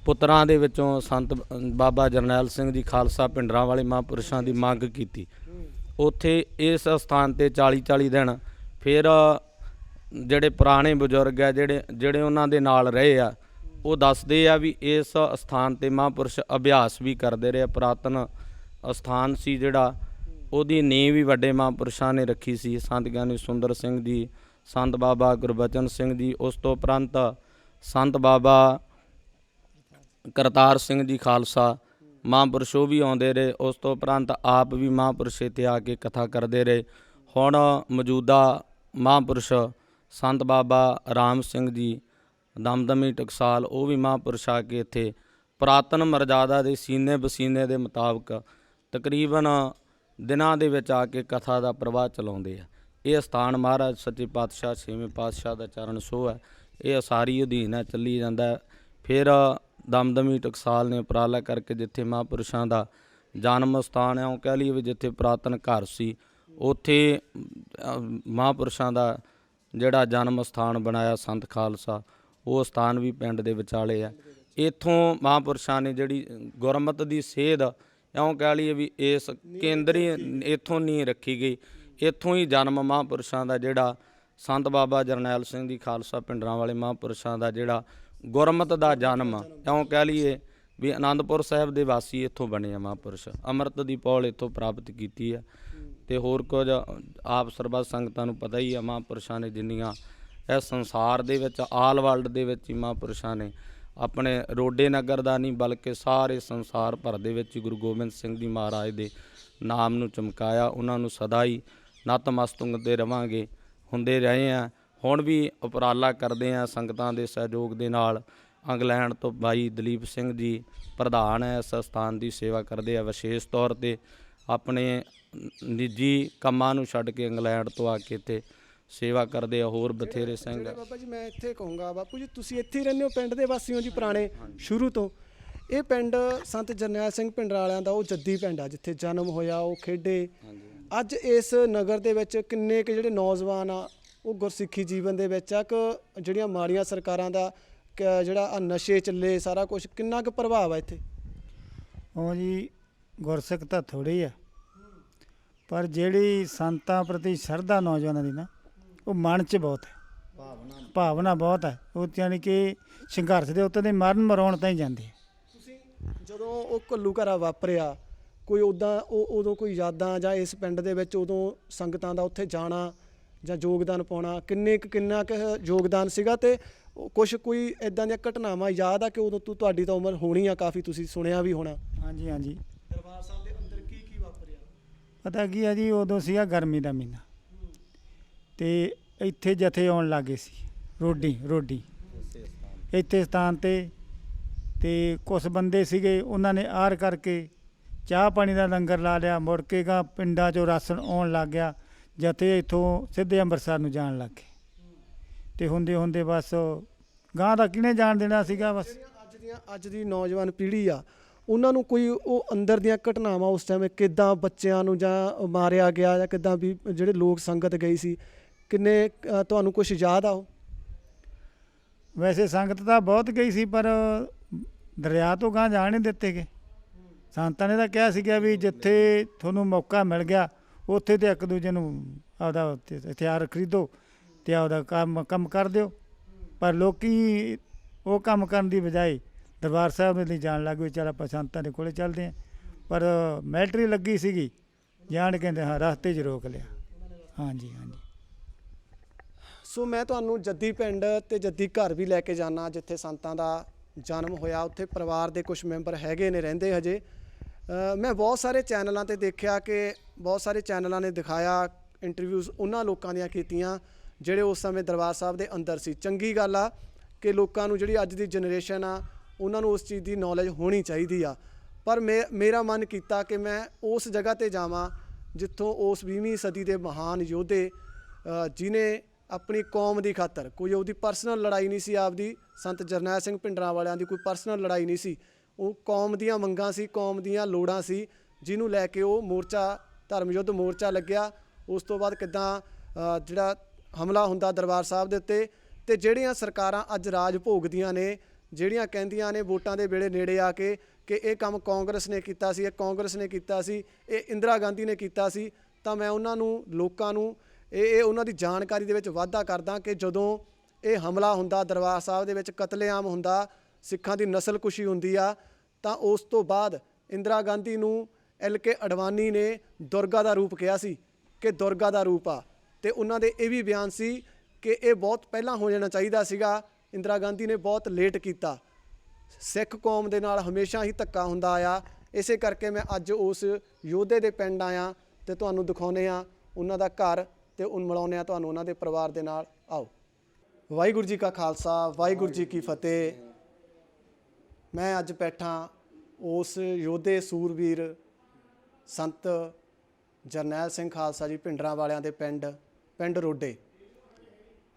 C: ਪੁੱਤਰਾਂ ਦੇ ਵਿੱਚੋਂ ਸੰਤ ਬਾਬਾ ਜਰਨੈਲ ਸਿੰਘ ਜੀ ਖਾਲਸਾ ਪਿੰਡਰਾਂ ਵਾਲੇ ਮਹਾਂਪੁਰਸ਼ਾਂ ਦੀ ਮੰਗ ਕੀਤੀ। ਉੱਥੇ ਇਸ ਸਥਾਨ 'ਤੇ 40 ਦਿਨ ਫਿਰ ਜਿਹੜੇ ਪੁਰਾਣੇ ਬਜ਼ੁਰਗ ਆ ਜਿਹੜੇ ਉਹਨਾਂ ਦੇ ਨਾਲ ਰਹੇ ਆ ਉਹ ਦੱਸਦੇ ਆ ਵੀ ਇਸ ਸਥਾਨ 'ਤੇ ਮਹਾਂਪੁਰਸ਼ ਅਭਿਆਸ ਵੀ ਕਰਦੇ ਰਹੇ। ਪੁਰਾਤਨ ਅਸਥਾਨ ਸੀ ਜਿਹੜਾ, ਉਹਦੀ ਨੀਂਹ ਵੀ ਵੱਡੇ ਮਹਾਂਪੁਰਸ਼ਾਂ ਨੇ ਰੱਖੀ ਸੀ, ਸੰਤ ਗਿਆਨੀ ਸੁੰਦਰ ਸਿੰਘ ਜੀ, ਸੰਤ ਬਾਬਾ ਗੁਰਬਚਨ ਸਿੰਘ ਜੀ। ਉਸ ਤੋਂ ਉਪਰੰਤ ਸੰਤ ਬਾਬਾ ਕਰਤਾਰ ਸਿੰਘ ਜੀ ਖਾਲਸਾ ਮਹਾਂਪੁਰਸ਼ ਉਹ ਵੀ ਆਉਂਦੇ ਰਹੇ। ਉਸ ਤੋਂ ਉਪਰੰਤ ਆਪ ਵੀ ਮਹਾਂਪੁਰਸ਼ ਇੱਥੇ ਆ ਕੇ ਕਥਾ ਕਰਦੇ ਰਹੇ। ਹੁਣ ਮੌਜੂਦਾ ਮਹਾਂਪੁਰਸ਼ ਸੰਤ ਬਾਬਾ ਰਾਮ ਸਿੰਘ ਜੀ ਦਮਦਮੀ ਟਕਸਾਲ ਉਹ ਵੀ ਮਹਾਂਪੁਰਸ਼ ਆ ਕੇ ਇੱਥੇ ਪੁਰਾਤਨ ਮਰਜ਼ਾਦਾ ਦੇ ਸੀਨੇ ਬਸੀਨੇ ਦੇ ਮੁਤਾਬਕ ਤਕਰੀਬਨ ਦਿਨਾਂ ਦੇ ਵਿੱਚ ਆ ਕੇ ਕਥਾ ਦਾ ਪ੍ਰਵਾਹ ਚਲਾਉਂਦੇ ਆ। ਇਹ ਸਥਾਨ ਮਹਾਰਾਜ ਸੱਚੇ ਪਾਤਸ਼ਾਹ 6ਵੇਂ ਪਾਤਸ਼ਾਹ ਦਾ ਚਰਨ ਛੋਹ ਹੈ। ਇਹ ਉਸਾਰੀ ਅਧੀਨ ਹੈ, ਚੱਲੀ ਜਾਂਦਾ। ਫਿਰ ਦਮਦਮੀ ਟਕਸਾਲ ਨੇ ਉਪਰਾਲਾ ਕਰਕੇ ਜਿੱਥੇ ਮਹਾਂਪੁਰਸ਼ਾਂ ਦਾ ਜਨਮ ਸਥਾਨ ਹੈ, ਉਹ ਕਹਿ ਲਈਏ ਵੀ ਜਿੱਥੇ ਪੁਰਾਤਨ ਘਰ ਸੀ, ਉੱਥੇ ਮਹਾਂਪੁਰਸ਼ਾਂ ਦਾ ਜਿਹੜਾ ਜਨਮ ਸਥਾਨ ਬਣਾਇਆ ਸੰਤ ਖਾਲਸਾ, ਉਹ ਸਥਾਨ ਵੀ ਪਿੰਡ ਦੇ ਵਿਚਾਲੇ ਆ। ਇੱਥੋਂ ਮਹਾਂਪੁਰਸ਼ਾਂ ਨੇ ਜਿਹੜੀ ਗੁਰਮਤਿ ਦੀ ਸੇਧ ਇਉਂ ਕਹਿ ਲਈਏ ਵੀ ਇਸ ਕੇਂਦਰੀ ਇੱਥੋਂ ਨਹੀਂ ਰੱਖੀ ਗਈ। ਇੱਥੋਂ ਹੀ ਜਨਮ ਮਹਾਂਪੁਰਸ਼ਾਂ ਦਾ ਜਿਹੜਾ ਸੰਤ ਬਾਬਾ ਜਰਨੈਲ ਸਿੰਘ ਜੀ ਖਾਲਸਾ ਪਿੰਡਰਾਂ ਵਾਲੇ ਮਹਾਂਪੁਰਸ਼ਾਂ ਦਾ ਜਿਹੜਾ ਗੁਰਮਤਿ ਦਾ ਜਨਮ ਇਉਂ ਕਹਿ ਲਈਏ ਵੀ ਅਨੰਦਪੁਰ ਸਾਹਿਬ ਦੇ ਵਾਸੀ ਇੱਥੋਂ ਬਣੇ ਆ ਮਹਾਂਪੁਰਸ਼। ਅੰਮ੍ਰਿਤ ਦੀ ਪੌਲ ਇੱਥੋਂ ਪ੍ਰਾਪਤ ਕੀਤੀ ਹੈ। ਅਤੇ ਹੋਰ ਕੁਝ ਆਪ ਸਰਬੱਤ ਸੰਗਤਾਂ ਨੂੰ ਪਤਾ ਹੀ ਆ, ਮਹਾਂਪੁਰਸ਼ਾਂ ਨੇ ਜਿੰਨੀਆਂ ਇਸ ਸੰਸਾਰ ਦੇ ਵਿੱਚ ਆਲ ਵਰਲਡ ਦੇ ਵਿੱਚ ਹੀ ਮਹਾਂਪੁਰਸ਼ਾਂ ਨੇ ਆਪਣੇ ਰੋਡੇ ਨਗਰ ਦਾ ਨਹੀਂ ਬਲਕਿ ਸਾਰੇ ਸੰਸਾਰ ਭਰ ਦੇ ਵਿੱਚ ਗੁਰੂ ਗੋਬਿੰਦ ਸਿੰਘ ਜੀ ਮਹਾਰਾਜ ਦੇ ਨਾਮ ਨੂੰ ਚਮਕਾਇਆ। ਉਹਨਾਂ ਨੂੰ ਸਦਾ ਹੀ ਨਤਮਸਤਕ ਦੇ ਰਵਾਂਗੇ, ਹੁੰਦੇ ਰਹੇ ਆ। ਹੁਣ ਵੀ ਉਪਰਾਲਾ ਕਰਦੇ ਆ ਸੰਗਤਾਂ ਦੇ ਸਹਿਯੋਗ ਦੇ ਨਾਲ। ਇੰਗਲੈਂਡ ਤੋਂ ਬਾਈ ਦਲੀਪ ਸਿੰਘ ਜੀ ਪ੍ਰਧਾਨ ਹੈ, ਇਸ ਸਥਾਨ ਦੀ ਸੇਵਾ ਕਰਦੇ ਆ। ਵਿਸ਼ੇਸ਼ ਤੌਰ 'ਤੇ ਆਪਣੇ ਨਿੱਜੀ ਕੰਮਾਂ ਨੂੰ ਛੱਡ ਕੇ ਇੰਗਲੈਂਡ ਤੋਂ ਆ ਕੇ ਇੱਥੇ ਸੇਵਾ ਕਰਦੇ ਆ। ਹੋਰ ਬਥੇਰੇ ਸਿੰਘ।
A: ਬਾਬਾ ਜੀ ਮੈਂ ਇੱਥੇ ਕਹੂੰਗਾ, ਬਾਪੂ ਜੀ ਤੁਸੀਂ ਇੱਥੇ ਹੀ ਰਹਿੰਦੇ ਹੋ, ਪਿੰਡ ਦੇ ਵਾਸੀ ਹੋ ਜੀ ਪੁਰਾਣੇ ਸ਼ੁਰੂ ਤੋਂ। ਇਹ ਪਿੰਡ ਸੰਤ ਜਰਨੈਲ ਸਿੰਘ ਪਿੰਡਰਾਂ ਵਾਲਿਆਂ ਦਾ ਉਹ ਜੱਦੀ ਪਿੰਡ ਆ ਜਿੱਥੇ ਜਨਮ ਹੋਇਆ, ਉਹ ਖੇਡੇ। ਅੱਜ ਇਸ ਨਗਰ ਦੇ ਵਿੱਚ ਕਿੰਨੇ ਕੁ ਜਿਹੜੇ ਨੌਜਵਾਨ ਆ ਉਹ ਗੁਰਸਿੱਖੀ ਜੀਵਨ ਦੇ ਵਿੱਚ ਆ ਕਿ ਜਿਹੜੀਆਂ ਮਾੜੀਆਂ ਸਰਕਾਰਾਂ ਦਾ ਜਿਹੜਾ ਨਸ਼ੇ ਚੱਲੇ ਸਾਰਾ ਕੁਝ, ਕਿੰਨਾ ਕੁ ਪ੍ਰਭਾਵ ਆ ਇੱਥੇ?
D: ਉਹ ਜੀ ਗੁਰਸਿੱਖ ਤਾਂ ਥੋੜ੍ਹੇ ਆ, ਪਰ ਜਿਹੜੀ ਸੰਤਾਂ ਪ੍ਰਤੀ ਸ਼ਰਧਾ ਨੌਜਵਾਨਾਂ ਦੀ ਨਾ ਉਹ ਮਨ 'ਚ ਬਹੁਤ ਹੈ, ਭਾਵਨਾ ਬਹੁਤ ਹੈ। ਉਹ ਯਾਨੀ ਕਿ ਸੰਘਰਸ਼ ਦੇ ਉੱਤੇ ਦੇ ਮਰਨ ਮਰਾਉਣ ਤਾਂ ਹੀ ਜਾਂਦੇ ਆ।
A: ਤੁਸੀਂ ਜਦੋਂ ਉਹ ਘੱਲੂ ਘਰਾ ਵਾਪਰਿਆ, ਕੋਈ ਉੱਦਾਂ ਉਦੋਂ ਕੋਈ ਯਾਦਾਂ ਜਾਂ ਇਸ ਪਿੰਡ ਦੇ ਵਿੱਚ ਉਦੋਂ ਸੰਗਤਾਂ ਦਾ ਉੱਥੇ ਜਾਣਾ ਜਾਂ ਯੋਗਦਾਨ ਪਾਉਣਾ, ਕਿੰਨਾ ਕੁ ਯੋਗਦਾਨ ਸੀਗਾ? ਅਤੇ ਕੁਝ ਕੋਈ ਇਦਾਂ ਦੀਆਂ ਘਟਨਾਵਾਂ ਯਾਦ ਆ ਕਿ ਉਦੋਂ ਤੁਹਾਡੀ ਤਾਂ ਉਮਰ ਹੋਣੀ ਆ ਕਾਫੀ, ਤੁਸੀਂ ਸੁਣਿਆ ਵੀ ਹੋਣਾ
D: ਹਾਂਜੀ ਹਾਂਜੀ
A: ਦਰਬਾਰ ਸਾਹਿਬ ਦੇ ਅੰਦਰ ਕੀ ਕੀ ਵਾਪਰਿਆ?
D: ਪਤਾ ਕੀ ਆ ਜੀ, ਉਦੋਂ ਸੀਗਾ ਗਰਮੀ ਦਾ ਮਹੀਨਾ ਤੇ ਇੱਥੇ ਜਥੇ ਆਉਣ ਲੱਗੇ ਸੀ ਰੋਡੀ ਇੱਥੇ ਸਥਾਨ ਤੇ ਕੁਝ ਬੰਦੇ ਸੀਗੇ, ਉਹਨਾਂ ਨੇ ਆਰ ਕਰਕੇ ਚਾਹ ਪਾਣੀ ਦਾ ਲੰਗਰ ਲਾ ਲਿਆ। ਮੁੜ ਕੇ ਗਾ ਪਿੰਡਾਂ 'ਚੋਂ ਰਾਸ਼ਨ ਆਉਣ ਲੱਗ ਗਿਆ, ਜਥੇ ਇੱਥੋਂ ਸਿੱਧੇ ਅੰਮ੍ਰਿਤਸਰ ਨੂੰ ਜਾਣ ਲੱਗ ਗਏ ਤੇ ਹੁੰਦੇ ਬਸ ਗਾਂ ਦਾ ਕਿਹਨੇ ਜਾਣ ਦੇਣਾ ਸੀਗਾ। ਬਸ
A: ਅੱਜ ਦੀ ਨੌਜਵਾਨ ਪੀੜ੍ਹੀ ਆ, ਉਹਨਾਂ ਨੂੰ ਕੋਈ ਉਹ ਅੰਦਰ ਦੀਆਂ ਘਟਨਾਵਾਂ ਉਸ ਟਾਈਮ ਕਿੱਦਾਂ ਬੱਚਿਆਂ ਨੂੰ ਜਾਂ ਮਾਰਿਆ ਗਿਆ ਜਾਂ ਕਿੱਦਾਂ ਵੀ ਜਿਹੜੇ ਲੋਕ ਸੰਗਤ ਗਈ ਸੀ, ਕਿੰਨੇ ਤੁਹਾਨੂੰ ਕੁਝ ਯਾਦ ਆ? ਉਹ
D: ਵੈਸੇ ਸੰਗਤ ਤਾਂ ਬਹੁਤ ਗਈ ਸੀ, ਪਰ ਦਰਿਆ ਤੋਂ ਗਾਂ ਜਾਣ ਨਹੀਂ ਦਿੱਤੇ ਗਏ। ਸੰਤਾਂ ਨੇ ਤਾਂ ਕਿਹਾ ਸੀਗਾ ਵੀ ਜਿੱਥੇ ਤੁਹਾਨੂੰ ਮੌਕਾ ਮਿਲ ਗਿਆ ਉੱਥੇ ਤੇ ਇੱਕ ਦੂਜੇ ਨੂੰ ਆਪਦਾ ਹਥਿਆਰ ਖਰੀਦੋ ਤੇ ਆਪਦਾ ਕੰਮ ਕਰ ਦਿਓ। ਪਰ ਲੋਕੀ ਉਹ ਕੰਮ ਕਰਨ ਦੀ ਬਜਾਏ ਦਰਬਾਰ ਸਾਹਿਬ ਦੇ ਲਈ ਜਾਣ ਲੱਗ ਗਏ, ਚੱਲ ਆਪਾਂ ਸੰਤਾਂ ਦੇ ਕੋਲੇ ਚੱਲਦੇ ਹਾਂ। ਪਰ ਮਿਲਟਰੀ ਲੱਗੀ ਸੀਗੀ, ਜਾਣ ਕਹਿੰਦੇ ਹਾਂ ਰਸਤੇ 'ਚ ਰੋਕ ਲਿਆ। ਹਾਂਜੀ ਹਾਂਜੀ।
A: ਸੋ ਮੈਂ ਤੁਹਾਨੂੰ ਜੱਦੀ ਪਿੰਡ ਤੇ ਜੱਦੀ ਘਰ ਵੀ ਲੈ ਕੇ ਜਾਣਾ, ਜਿੱਥੇ ਸੰਤਾਂ ਦਾ ਜਨਮ ਹੋਇਆ। ਉੱਥੇ ਪਰਿਵਾਰ ਦੇ ਕੁਝ ਮੈਂਬਰ ਹੈਗੇ ਨੇ, ਰਹਿੰਦੇ ਹਜੇ। ਮੈਂ ਬਹੁਤ ਸਾਰੇ ਚੈਨਲਾਂ ਤੇ ਦੇਖਿਆ ਕਿ ਬਹੁਤ ਸਾਰੇ ਚੈਨਲਾਂ ਨੇ ਦਿਖਾਇਆ ਇੰਟਰਵਿਊਜ਼ ਉਹਨਾਂ ਲੋਕਾਂ ਦੀਆਂ ਕੀਤੀਆਂ ਜਿਹੜੇ ਉਸ ਸਮੇਂ ਦਰਬਾਰ ਸਾਹਿਬ ਦੇ ਅੰਦਰ ਸੀ। ਚੰਗੀ ਗੱਲ ਆ ਕਿ ਲੋਕਾਂ ਨੂੰ, ਜਿਹੜੀ ਅੱਜ ਦੀ ਜਨਰੇਸ਼ਨ ਆ, ਉਹਨਾਂ ਨੂੰ ਉਸ ਚੀਜ਼ ਦੀ ਨੌਲੇਜ ਹੋਣੀ ਚਾਹੀਦੀ ਆ। ਪਰ ਮੇਰਾ ਮਨ ਕੀਤਾ ਕਿ ਮੈਂ ਉਸ ਜਗ੍ਹਾ ਤੇ ਜਾਵਾਂ ਜਿੱਥੋਂ ਉਸ 20ਵੀਂ ਸਦੀ ਦੇ ਮਹਾਨ ਯੋਧੇ ਜਿਨੇ ਆਪਣੀ ਕੌਮ ਦੀ ਖਾਤਰ, ਕੋਈ ਉਹਦੀ ਪਰਸਨਲ ਲੜਾਈ ਨਹੀਂ ਸੀ ਆਪਦੀ, ਸੰਤ ਜਰਨੈਲ ਸਿੰਘ ਭਿੰਡਰਾਂਵਾਲਿਆਂ ਦੀ ਕੋਈ ਪਰਸਨਲ ਲੜਾਈ ਨਹੀਂ ਸੀ, ਉਹ ਕੌਮ ਦੀਆਂ ਮੰਗਾਂ ਸੀ, ਕੌਮ ਦੀਆਂ ਲੋੜਾਂ ਸੀ, ਜਿਹਨੂੰ ਲੈ ਕੇ ਉਹ ਮੋਰਚਾ, ਧਰਮ ਯੁੱਧ ਮੋਰਚਾ ਲੱਗਿਆ। ਉਸ ਤੋਂ ਬਾਅਦ ਕਿੱਦਾਂ ਜਿਹੜਾ ਹਮਲਾ ਹੁੰਦਾ ਦਰਬਾਰ ਸਾਹਿਬ ਦੇ ਉੱਤੇ, ਤੇ ਜਿਹੜੀਆਂ ਸਰਕਾਰਾਂ ਅੱਜ ਰਾਜ ਭੋਗਦੀਆਂ ਨੇ, ਜਿਹੜੀਆਂ ਕਹਿੰਦੀਆਂ ਨੇ ਵੋਟਾਂ ਦੇ ਵੇਲੇ ਨੇੜੇ ਆ ਕੇ ਕਿ ਇਹ ਕੰਮ ਕਾਂਗਰਸ ਨੇ ਕੀਤਾ ਸੀ, ਇਹ ਕਾਂਗਰਸ ਨੇ ਕੀਤਾ ਸੀ, ਇਹ ਇੰਦਰਾ ਗਾਂਧੀ ਨੇ ਕੀਤਾ ਸੀ, ਤਾਂ ਮੈਂ ਉਹਨਾਂ ਨੂੰ, ਲੋਕਾਂ ਨੂੰ ਇਹ ਉਹਨਾਂ ਦੀ ਜਾਣਕਾਰੀ ਦੇ ਵਿੱਚ ਵਾਧਾ ਕਰਦਾ ਕਿ ਜਦੋਂ ਇਹ ਹਮਲਾ ਹੁੰਦਾ ਦਰਬਾਰ ਸਾਹਿਬ ਦੇ ਵਿੱਚ, ਕਤਲੇਆਮ ਹੁੰਦਾ, ਸਿੱਖਾਂ ਦੀ ਨਸਲਕੁਸ਼ੀ ਹੁੰਦੀ ਆ, ਤਾਂ ਉਸ ਤੋਂ ਬਾਅਦ ਇੰਦਰਾ ਗਾਂਧੀ ਨੂੰ LK ਅਡਵਾਨੀ ਨੇ ਦੁਰਗਾ ਦਾ ਰੂਪ ਕਿਹਾ ਸੀ ਕਿ ਦੁਰਗਾ ਦਾ ਰੂਪ ਆ। ਤੇ ਉਹਨਾਂ ਦੇ ਇਹ ਵੀ ਬਿਆਨ ਸੀ ਕਿ ਇਹ ਬਹੁਤ ਪਹਿਲਾਂ ਹੋ ਜਾਣਾ ਚਾਹੀਦਾ ਸੀਗਾ, ਇੰਦਰਾ ਗਾਂਧੀ ਨੇ ਬਹੁਤ ਲੇਟ ਕੀਤਾ। ਸਿੱਖ ਕੌਮ ਦੇ ਨਾਲ ਹਮੇਸ਼ਾ ਹੀ ਧੱਕਾ ਹੁੰਦਾ ਆਇਆ। ਇਸੇ ਕਰਕੇ ਮੈਂ ਅੱਜ ਉਸ ਯੋਧੇ ਦੇ ਪਿੰਡ ਆਇਆ ਤੇ ਤੁਹਾਨੂੰ ਦਿਖਾਉਂਦੇ ਆ ਉਹਨਾਂ ਦਾ ਘਰ ਤੇ ਮਿਲਾਉਂਦੇ ਆ ਤੁਹਾਨੂੰ ਉਹਨਾਂ ਦੇ ਪਰਿਵਾਰ ਦੇ ਨਾਲ। ਆਓ। ਵਾਹਿਗੁਰੂ ਜੀ ਕਾ ਖਾਲਸਾ, ਵਾਹਿਗੁਰੂ ਜੀ ਕੀ ਫਤਿਹ। ਮੈਂ ਅੱਜ ਬੈਠਾ ਉਸ ਯੋਧੇ ਸੂਰਬੀਰ ਸੰਤ ਜਰਨੈਲ ਸਿੰਘ ਖਾਲਸਾ ਜੀ ਭਿੰਡਰਾਂਵਾਲਿਆਂ ਦੇ ਪਿੰਡ ਰੋਡੇ,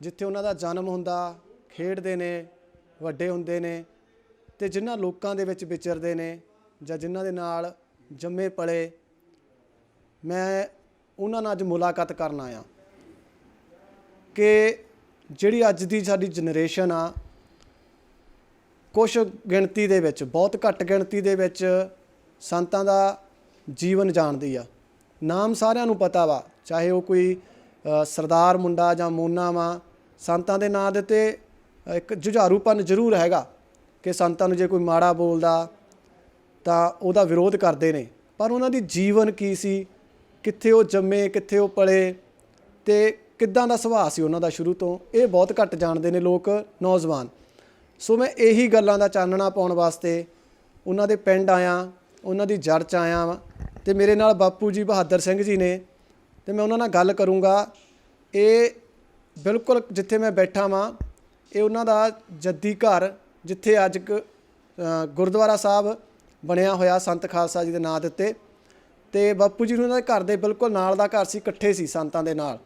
A: ਜਿੱਥੇ ਉਹਨਾਂ ਦਾ ਜਨਮ ਹੁੰਦਾ, ਖੇਡਦੇ ਨੇ, ਵੱਡੇ ਹੁੰਦੇ ਨੇ, ਤੇ ਜਿਨ੍ਹਾਂ ਲੋਕਾਂ ਦੇ ਵਿੱਚ ਵਿਚਰਦੇ ਨੇ ਜਾਂ ਜਿਨ੍ਹਾਂ ਦੇ ਨਾਲ ਜੰਮੇ ਪਲੇ, ਮੈਂ ਉਹਨਾਂ ਨਾਲ ਅੱਜ ਮੁਲਾਕਾਤ ਕਰਨ ਆਇਆ ਕਿ ਜਿਹੜੀ ਅੱਜ ਦੀ ਸਾਡੀ ਜਨਰੇਸ਼ਨ ਆ, ਕੁਛ ਗਿਣਤੀ ਦੇ ਵਿੱਚ, ਬਹੁਤ ਘੱਟ ਗਿਣਤੀ ਦੇ ਵਿੱਚ ਸੰਤਾਂ ਦਾ ਜੀਵਨ ਜਾਣਦੀ ਆ। ਨਾਮ ਸਾਰਿਆਂ ਨੂੰ ਪਤਾ ਵਾ, ਚਾਹੇ ਉਹ ਕੋਈ ਸਰਦਾਰ ਮੁੰਡਾ ਜਾਂ ਮੋਨਾ ਵਾ, ਸੰਤਾਂ ਦੇ ਨਾਂ ਦੇ ਉੱਤੇ ਇੱਕ ਜੁਝਾਰੂਪਨ ਜ਼ਰੂਰ ਹੈਗਾ ਕਿ ਸੰਤਾਂ ਨੂੰ ਜੇ ਕੋਈ ਮਾੜਾ ਬੋਲਦਾ ਤਾਂ ਉਹਦਾ ਵਿਰੋਧ ਕਰਦੇ ਨੇ। ਪਰ ਉਹਨਾਂ ਦੀ ਜੀਵਨ ਕੀ ਸੀ, ਕਿੱਥੇ ਉਹ ਜੰਮੇ, ਕਿੱਥੇ ਉਹ ਪਲੇ, ਤੇ ਕਿੱਦਾਂ ਦਾ ਸੁਭਾਅ ਸੀ ਉਹਨਾਂ ਦਾ ਸ਼ੁਰੂ ਤੋਂ, ਇਹ ਬਹੁਤ ਘੱਟ ਜਾਣਦੇ ਨੇ ਲੋਕ, ਨੌਜਵਾਨ। ਸੋ ਮੈਂ ਇਹੀ ਗੱਲਾਂ ਦਾ ਚਾਨਣਾ ਪਾਉਣ ਵਾਸਤੇ ਉਹਨਾਂ ਦੇ ਪਿੰਡ ਆਇਆ, ਉਹਨਾਂ ਦੀ ਜੜ 'ਚ ਆਇਆ ਵਾਂ। ਤੇ ਮੇਰੇ ਨਾਲ ਬਾਪੂ ਜੀ ਬਹਾਦਰ ਸਿੰਘ ਜੀ ਨੇ, ਤੇ ਮੈਂ ਉਹਨਾਂ ਨਾਲ ਗੱਲ ਕਰੂੰਗਾ। ਇਹ ਬਿਲਕੁਲ ਜਿੱਥੇ ਮੈਂ ਬੈਠਾ ਵਾਂ, ਇਹ ਉਹਨਾਂ ਦਾ ਜੱਦੀ ਘਰ, ਜਿੱਥੇ ਅੱਜ ਗੁਰਦੁਆਰਾ ਸਾਹਿਬ ਬਣਿਆ ਹੋਇਆ ਸੰਤ ਖਾਲਸਾ ਜੀ ਦੇ ਨਾਂ ਦੇ ਉੱਤੇ। ਤੇ ਬਾਪੂ ਜੀ ਨੂੰ ਉਹਨਾਂ ਦੇ ਘਰ ਦੇ ਬਿਲਕੁਲ ਨਾਲ ਦਾ ਘਰ ਸੀ, ਇਕੱਠੇ ਸੀ ਸੰਤਾਂ ਦੇ ਨਾਲ।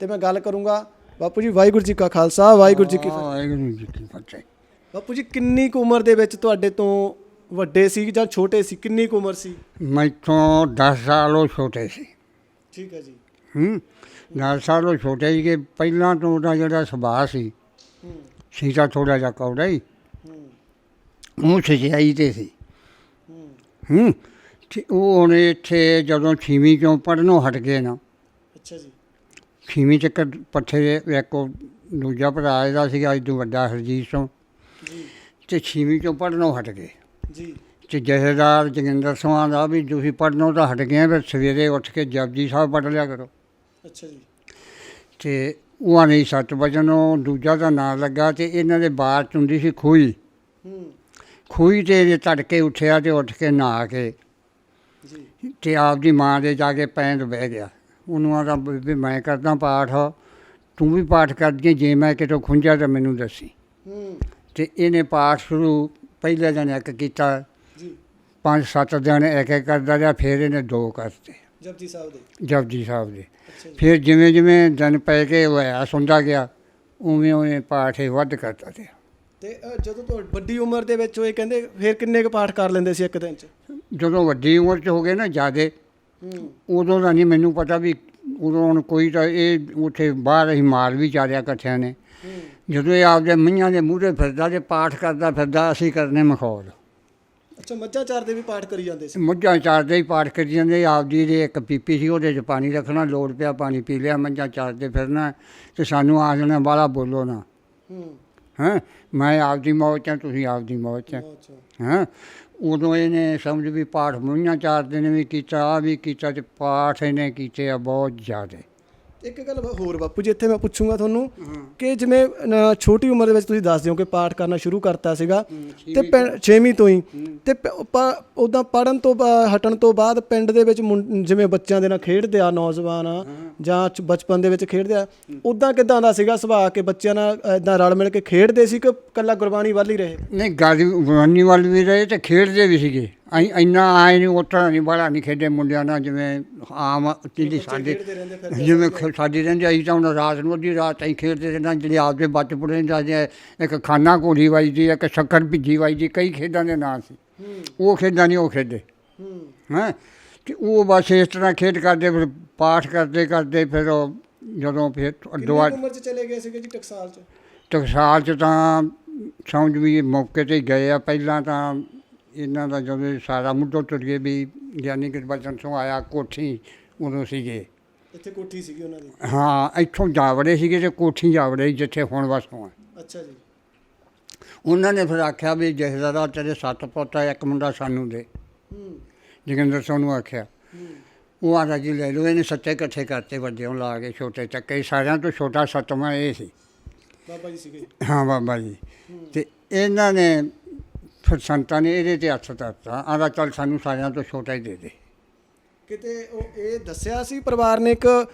A: ਤੇ ਮੈਂ ਗੱਲ ਕਰੂੰਗਾ। ਬਾਪੂ ਜੀ, ਵਾਹਿਗੁਰੂ ਜੀ ਕਾ ਖਾਲਸਾ, ਵਾਹਿਗੁਰੂ ਜੀ ਕੀ ਫਤਿਹ।
B: ਵਾਹਿਗੁਰੂ ਜੀ ਕੀ ਫਤਿਹ।
A: ਬਾਪੂ ਜੀ, ਕਿੰਨੀ ਕੁ ਉਮਰ ਦੇ ਵਿੱਚ ਤੁਹਾਡੇ ਤੋਂ ਵੱਡੇ ਸੀ ਜਾਂ ਛੋਟੇ ਸੀ? ਕਿੰਨੀ ਕੁ ਉਮਰ ਸੀ?
B: ਮੈਥੋਂ 10 ਸਾਲ ਉਹ ਛੋਟੇ ਸੀ।
A: ਠੀਕ ਹੈ ਜੀ।
B: 10 ਸਾਲ ਉਹ ਛੋਟੇ ਸੀ ਕਿ ਪਹਿਲਾਂ ਤੋਂ ਉਹਦਾ ਜਿਹੜਾ ਸੁਭਾਅ ਸੀ ਤਾਂ ਥੋੜ੍ਹਾ ਜਿਹਾ ਕੌੜਾ ਹੀ, ਉਹ ਸਚਾਈ 'ਤੇ ਸੀ। ਤੇ ਉਹ ਹੁਣ ਇੱਥੇ ਜਦੋਂ 6ਵੀਂ 'ਚੋਂ ਪੜ੍ਹਨੋਂ ਹਟ ਗਏ ਨਾ,
A: ਅੱਛਾ ਜੀ,
B: 6ਵੀਂ 'ਚ ਪੱਠੇ ਇੱਕ ਦੂਜਾ ਭਰਾ ਇਹਦਾ ਸੀਗਾ, ਇਦੋਂ ਵੱਡਾ ਹਰਜੀਤ ਸਿੰਘ
A: ਜੀ,
B: ਤੇ 6ਵੀਂ 'ਚੋਂ ਪੜ੍ਹਨੋਂ ਹਟ ਗਏ।
A: ਜੀ,
B: ਤੇ ਜਥੇਦਾਰ ਜੋਗਿੰਦਰ ਸਿੰਘਾਂ ਦਾ ਵੀ ਤੁਸੀਂ ਪੜ੍ਹਨੋਂ ਤਾਂ ਹਟ ਗਏ, ਫਿਰ ਸਵੇਰੇ ਉੱਠ ਕੇ ਜਪਜੀ ਸਾਹਿਬ ਪੜ੍ਹ ਲਿਆ ਕਰੋ।
A: ਅੱਛਾ ਜੀ।
B: ਤੇ ਉਹ ਆ ਨਹੀਂ 7 ਵਜਨ, ਉਹ ਦੂਜਾ ਦਾ ਨਾਂ ਲੱਗਾ। ਤੇ ਇਹਨਾਂ ਦੇ ਬਾਹਰ 'ਚ ਹੁੰਦੀ ਸੀ ਖੂਹੀ। ਖੂਹੀ 'ਤੇ ਇਹਦੇ ਤੜਕੇ ਉੱਠਿਆ ਤੇ ਉੱਠ ਕੇ ਨਹਾ ਕੇ ਤੇ ਆਪਦੀ ਮਾਂ ਦੇ ਜਾ ਕੇ ਪੈਂਦ ਬਹਿ ਗਿਆ। ਉਹਨੂੰ ਆਦਾ ਵੀ ਮੈਂ ਕਰਦਾ ਪਾਠ, ਤੂੰ ਵੀ ਪਾਠ ਕਰਦੀ ਹੈ, ਜੇ ਮੈਂ ਕਿਤੋਂ ਖੁੰਝਾ ਤਾਂ ਮੈਨੂੰ ਦੱਸੀ। ਤੇ ਇਹਨੇ ਪਾਠ ਸ਼ੁਰੂ ਪਹਿਲੇ ਦਿਨ ਇੱਕ ਕੀਤਾ, 5-7 ਦਿਨ ਇੱਕ ਕਰਦਾ ਰਿਹਾ, ਫਿਰ ਇਹਨੇ 2 ਕਰਤੇ ਜਪਜੀ ਸਾਹਿਬ ਦੇ। ਫਿਰ ਜਿਵੇਂ ਜਿਵੇਂ ਦਿਨ ਪੈ ਕੇ ਹੋਇਆ ਸੁਣਦਾ ਗਿਆ, ਉਵੇਂ ਉਵੇਂ ਪਾਠ ਇਹ ਵੱਧ ਕਰਦਾ ਰਿਹਾ।
A: ਤੇ ਜਦੋਂ ਤੋਂ ਵੱਡੀ ਉਮਰ ਦੇ ਵਿੱਚ ਹੋਏ, ਕਹਿੰਦੇ ਫਿਰ ਕਿੰਨੇ ਕੁ ਪਾਠ ਕਰ ਲੈਂਦੇ ਸੀ ਇੱਕ ਦਿਨ 'ਚ?
B: ਜਦੋਂ ਵੱਡੀ ਉਮਰ 'ਚ ਹੋ ਗਏ ਨਾ ਜ਼ਿਆਦੇ, ਉਦੋਂ ਦਾ ਨਹੀਂ ਮੈਨੂੰ ਪਤਾ ਵੀ ਉਦੋਂ ਹੁਣ ਕੋਈ ਤਾਂ ਇਹ ਉੱਥੇ ਬਾਹਰ ਅਸੀਂ ਮਾਲ ਵੀ ਚਾਰਿਆ ਇਕੱਠਿਆਂ ਨੇ। ਜਦੋਂ ਇਹ ਆਪਦੇ ਮਈਆਂ ਦੇ ਮੂਹਰੇ ਫਿਰਦਾ ਤੇ ਪਾਠ ਕਰਦਾ ਫਿਰਦਾ, ਅਸੀਂ ਕਰਨੇ ਮਖੌਲ।
A: ਅੱਛਾ, ਮੱਝਾਂ ਚਾਰਦੇ ਵੀ ਪਾਠ ਕਰੀ ਜਾਂਦੇ ਸੀ?
B: ਮੱਝਾਂ ਚਾਰਦੇ ਹੀ ਪਾਠ ਕਰੀ ਜਾਂਦੇ। ਆਪਦੀ ਦੇ ਇੱਕ ਪੀਪੀ ਸੀ, ਉਹਦੇ 'ਚ ਪਾਣੀ ਰੱਖਣਾ, ਲੋੜ ਪਿਆ ਪਾਣੀ ਪੀ ਲਿਆ, ਮੱਝਾਂ ਚਾਰਦੇ ਫਿਰਨਾ। ਤੇ ਸਾਨੂੰ ਆ ਜਾਣਾ ਬਾਹਲਾ ਬੋਲੋ ਨਾ, ਹੈਂ ਮੈਂ ਆਪਦੀ ਮੌਜ 'ਚ, ਤੁਸੀਂ ਆਪਦੀ ਮੌਜ 'ਚ, ਹੈਂ। ਉਦੋਂ ਇਹਨੇ ਸਮਝ ਵੀ ਪਾਠ ਮਈਆਂ ਚਾਰਦੇ ਨੇ ਵੀ ਕੀਤਾ, ਆਹ ਵੀ ਕੀਤਾ, ਤੇ ਪਾਠ ਇਹਨੇ ਕੀਤੇ ਆ ਬਹੁਤ ਜ਼ਿਆਦਾ।
A: ਇੱਕ ਗੱਲ ਹੋਰ ਬਾਪੂ ਜੀ, ਇੱਥੇ ਮੈਂ ਪੁੱਛੂੰਗਾ ਤੁਹਾਨੂੰ ਕਿ ਜਿਵੇਂ ਛੋਟੀ ਉਮਰ ਦੇ ਵਿੱਚ ਤੁਸੀਂ ਦੱਸਦੇ ਹੋ ਕਿ ਪਾਠ ਕਰਨਾ ਸ਼ੁਰੂ ਕਰਤਾ ਸੀਗਾ ਤੇ 6ਵੀਂ ਤੋਂ ਹੀ, ਤੇ ਉੱਦਾਂ ਪੜ੍ਹਨ ਤੋਂ ਹਟਣ ਤੋਂ ਬਾਅਦ ਪਿੰਡ ਦੇ ਵਿੱਚ ਜਿਵੇਂ ਬੱਚਿਆਂ ਦੇ ਨਾਲ ਖੇਡਦੇ ਆ ਨੌਜਵਾਨ ਜਾਂ ਬਚਪਨ ਦੇ ਵਿੱਚ ਖੇਡਦੇ ਆ, ਉੱਦਾਂ ਕਿੱਦਾਂ ਦਾ ਸੀਗਾ ਸੁਭਾਅ ਕਿ ਬੱਚਿਆਂ ਨਾਲ ਇੱਦਾਂ ਰਲ ਮਿਲ ਕੇ ਖੇਡਦੇ ਸੀ ਕਿ ਇਕੱਲਾ ਗੁਰਬਾਣੀ ਵੱਲ ਹੀ ਰਹੇ?
B: ਨਹੀਂ, ਗੁਰਬਾਣੀ ਵੱਲ ਵੀ ਰਹੇ ਤੇ ਖੇਡਦੇ ਵੀ ਸੀਗੇ। ਅਸੀਂ ਇੰਨਾ ਆਏ ਨਹੀਂ, ਉੱਠਣਾ ਨਹੀਂ, ਬਾਹਲਾ ਨਹੀਂ ਖੇਡੇ ਮੁੰਡਿਆਂ ਨਾਲ ਜਿਵੇਂ ਆਮ ਚੀਲੀ ਸਾਡੇ ਜਿਵੇਂ ਸਾਡੀ ਰਹਿੰਦੇ। ਅਸੀਂ ਤਾਂ ਹੁਣ ਰਾਤ ਨੂੰ ਅੱਧੀ ਰਾਤ ਅਸੀਂ ਖੇਡਦੇ ਰਹਿੰਦੇ, ਜਿਹੜੇ ਆਪਦੇ ਬਚਪਨ ਦੇ ਇੱਕ ਖਾਨਾ ਘੋੜੀ ਵੱਜਦੀ, ਇੱਕ ਸ਼ੱਕਰ ਭਿੱਜੀ ਵੱਜਦੀ, ਕਈ ਖੇਡਾਂ ਦੇ ਨਾਂ ਸੀ। ਉਹ ਖੇਡਾਂ ਨਹੀਂ ਉਹ ਖੇਡੇ, ਹੈਂ। ਅਤੇ ਉਹ ਬਸ ਇਸ ਤਰ੍ਹਾਂ ਖੇਡ ਕਰਦੇ, ਫਿਰ ਪਾਠ ਕਰਦੇ ਕਰਦੇ ਫਿਰ ਜਦੋਂ ਫਿਰ
A: ਉਮਰ 'ਚ ਚਲੇ ਗਏ ਸੀਗੇ ਜੀ ਟਕਸਾਲ 'ਚ?
B: ਟਕਸਾਲ 'ਚ ਤਾਂ ਸਮਝ ਵੀ ਮੌਕੇ 'ਤੇ ਹੀ ਗਏ ਆ। ਪਹਿਲਾਂ ਤਾਂ ਇਹਨਾਂ ਦਾ ਜਦੋਂ ਸਾਰਾ ਮੁੱਢੋਂ ਤੁਰ ਗਏ ਵੀ ਗਿਆਨੀ ਗੁਰਬਚਨ ਸਿੰਘ ਆਇਆ, ਕੋਠੀ ਉਦੋਂ ਸੀਗੇ।
A: ਇੱਥੇ ਕੋਠੀ ਸੀਗੀ ਉਹਨਾਂ ਦੀ?
B: ਹਾਂ, ਇੱਥੋਂ ਜਾ ਵੜੇ ਸੀਗੇ ਤੇ ਕੋਠੀ ਜਾ ਵੜੇ ਜਿੱਥੇ ਹੁਣ ਵਸੋਂ ਆ।
A: ਅੱਛਾ ਜੀ।
B: ਉਹਨਾਂ ਨੇ ਫਿਰ ਆਖਿਆ ਵੀ ਜਹੇਦਾਰਾ ਤੇਰੇ 7 ਪੁੱਤ ਆ, ਇੱਕ ਮੁੰਡਾ ਸਾਨੂੰ ਦੇ। ਜੋਗਿੰਦਰ ਸਿੰਘ ਨੂੰ ਆਖਿਆ, ਉਹ ਆਦਾ ਜੀ ਲੈ ਲਓ। ਇਹਨੇ 7 ਇਕੱਠੇ ਕਰਤੇ, ਵੱਡਿਓਂ ਲਾ ਕੇ ਛੋਟੇ ਚੱਕੇ। ਸਾਰਿਆਂ ਤੋਂ ਛੋਟਾ 7ਵਾਂ ਇਹ ਸੀ।
A: ਬਾਬਾ ਜੀ ਸੀਗੇ?
B: ਹਾਂ, ਬਾਬਾ ਜੀ। ਅਤੇ ਇਹਨਾਂ ਨੇ ਫਿਰ ਸੰਤਾਂ ਨੇ ਇਹਦੇ 'ਤੇ ਹੱਥ ਧਰਤਾ, ਆਦਾ ਚੱਲ ਸਾਨੂੰ ਸਾਰਿਆਂ ਤੋਂ ਛੋਟਾ ਹੀ ਦੇ ਦੇ।
A: ਕਿਤੇ ਉਹ ਇਹ ਦੱਸਿਆ ਸੀ ਪਰਿਵਾਰ ਨੇ ਇੱਕ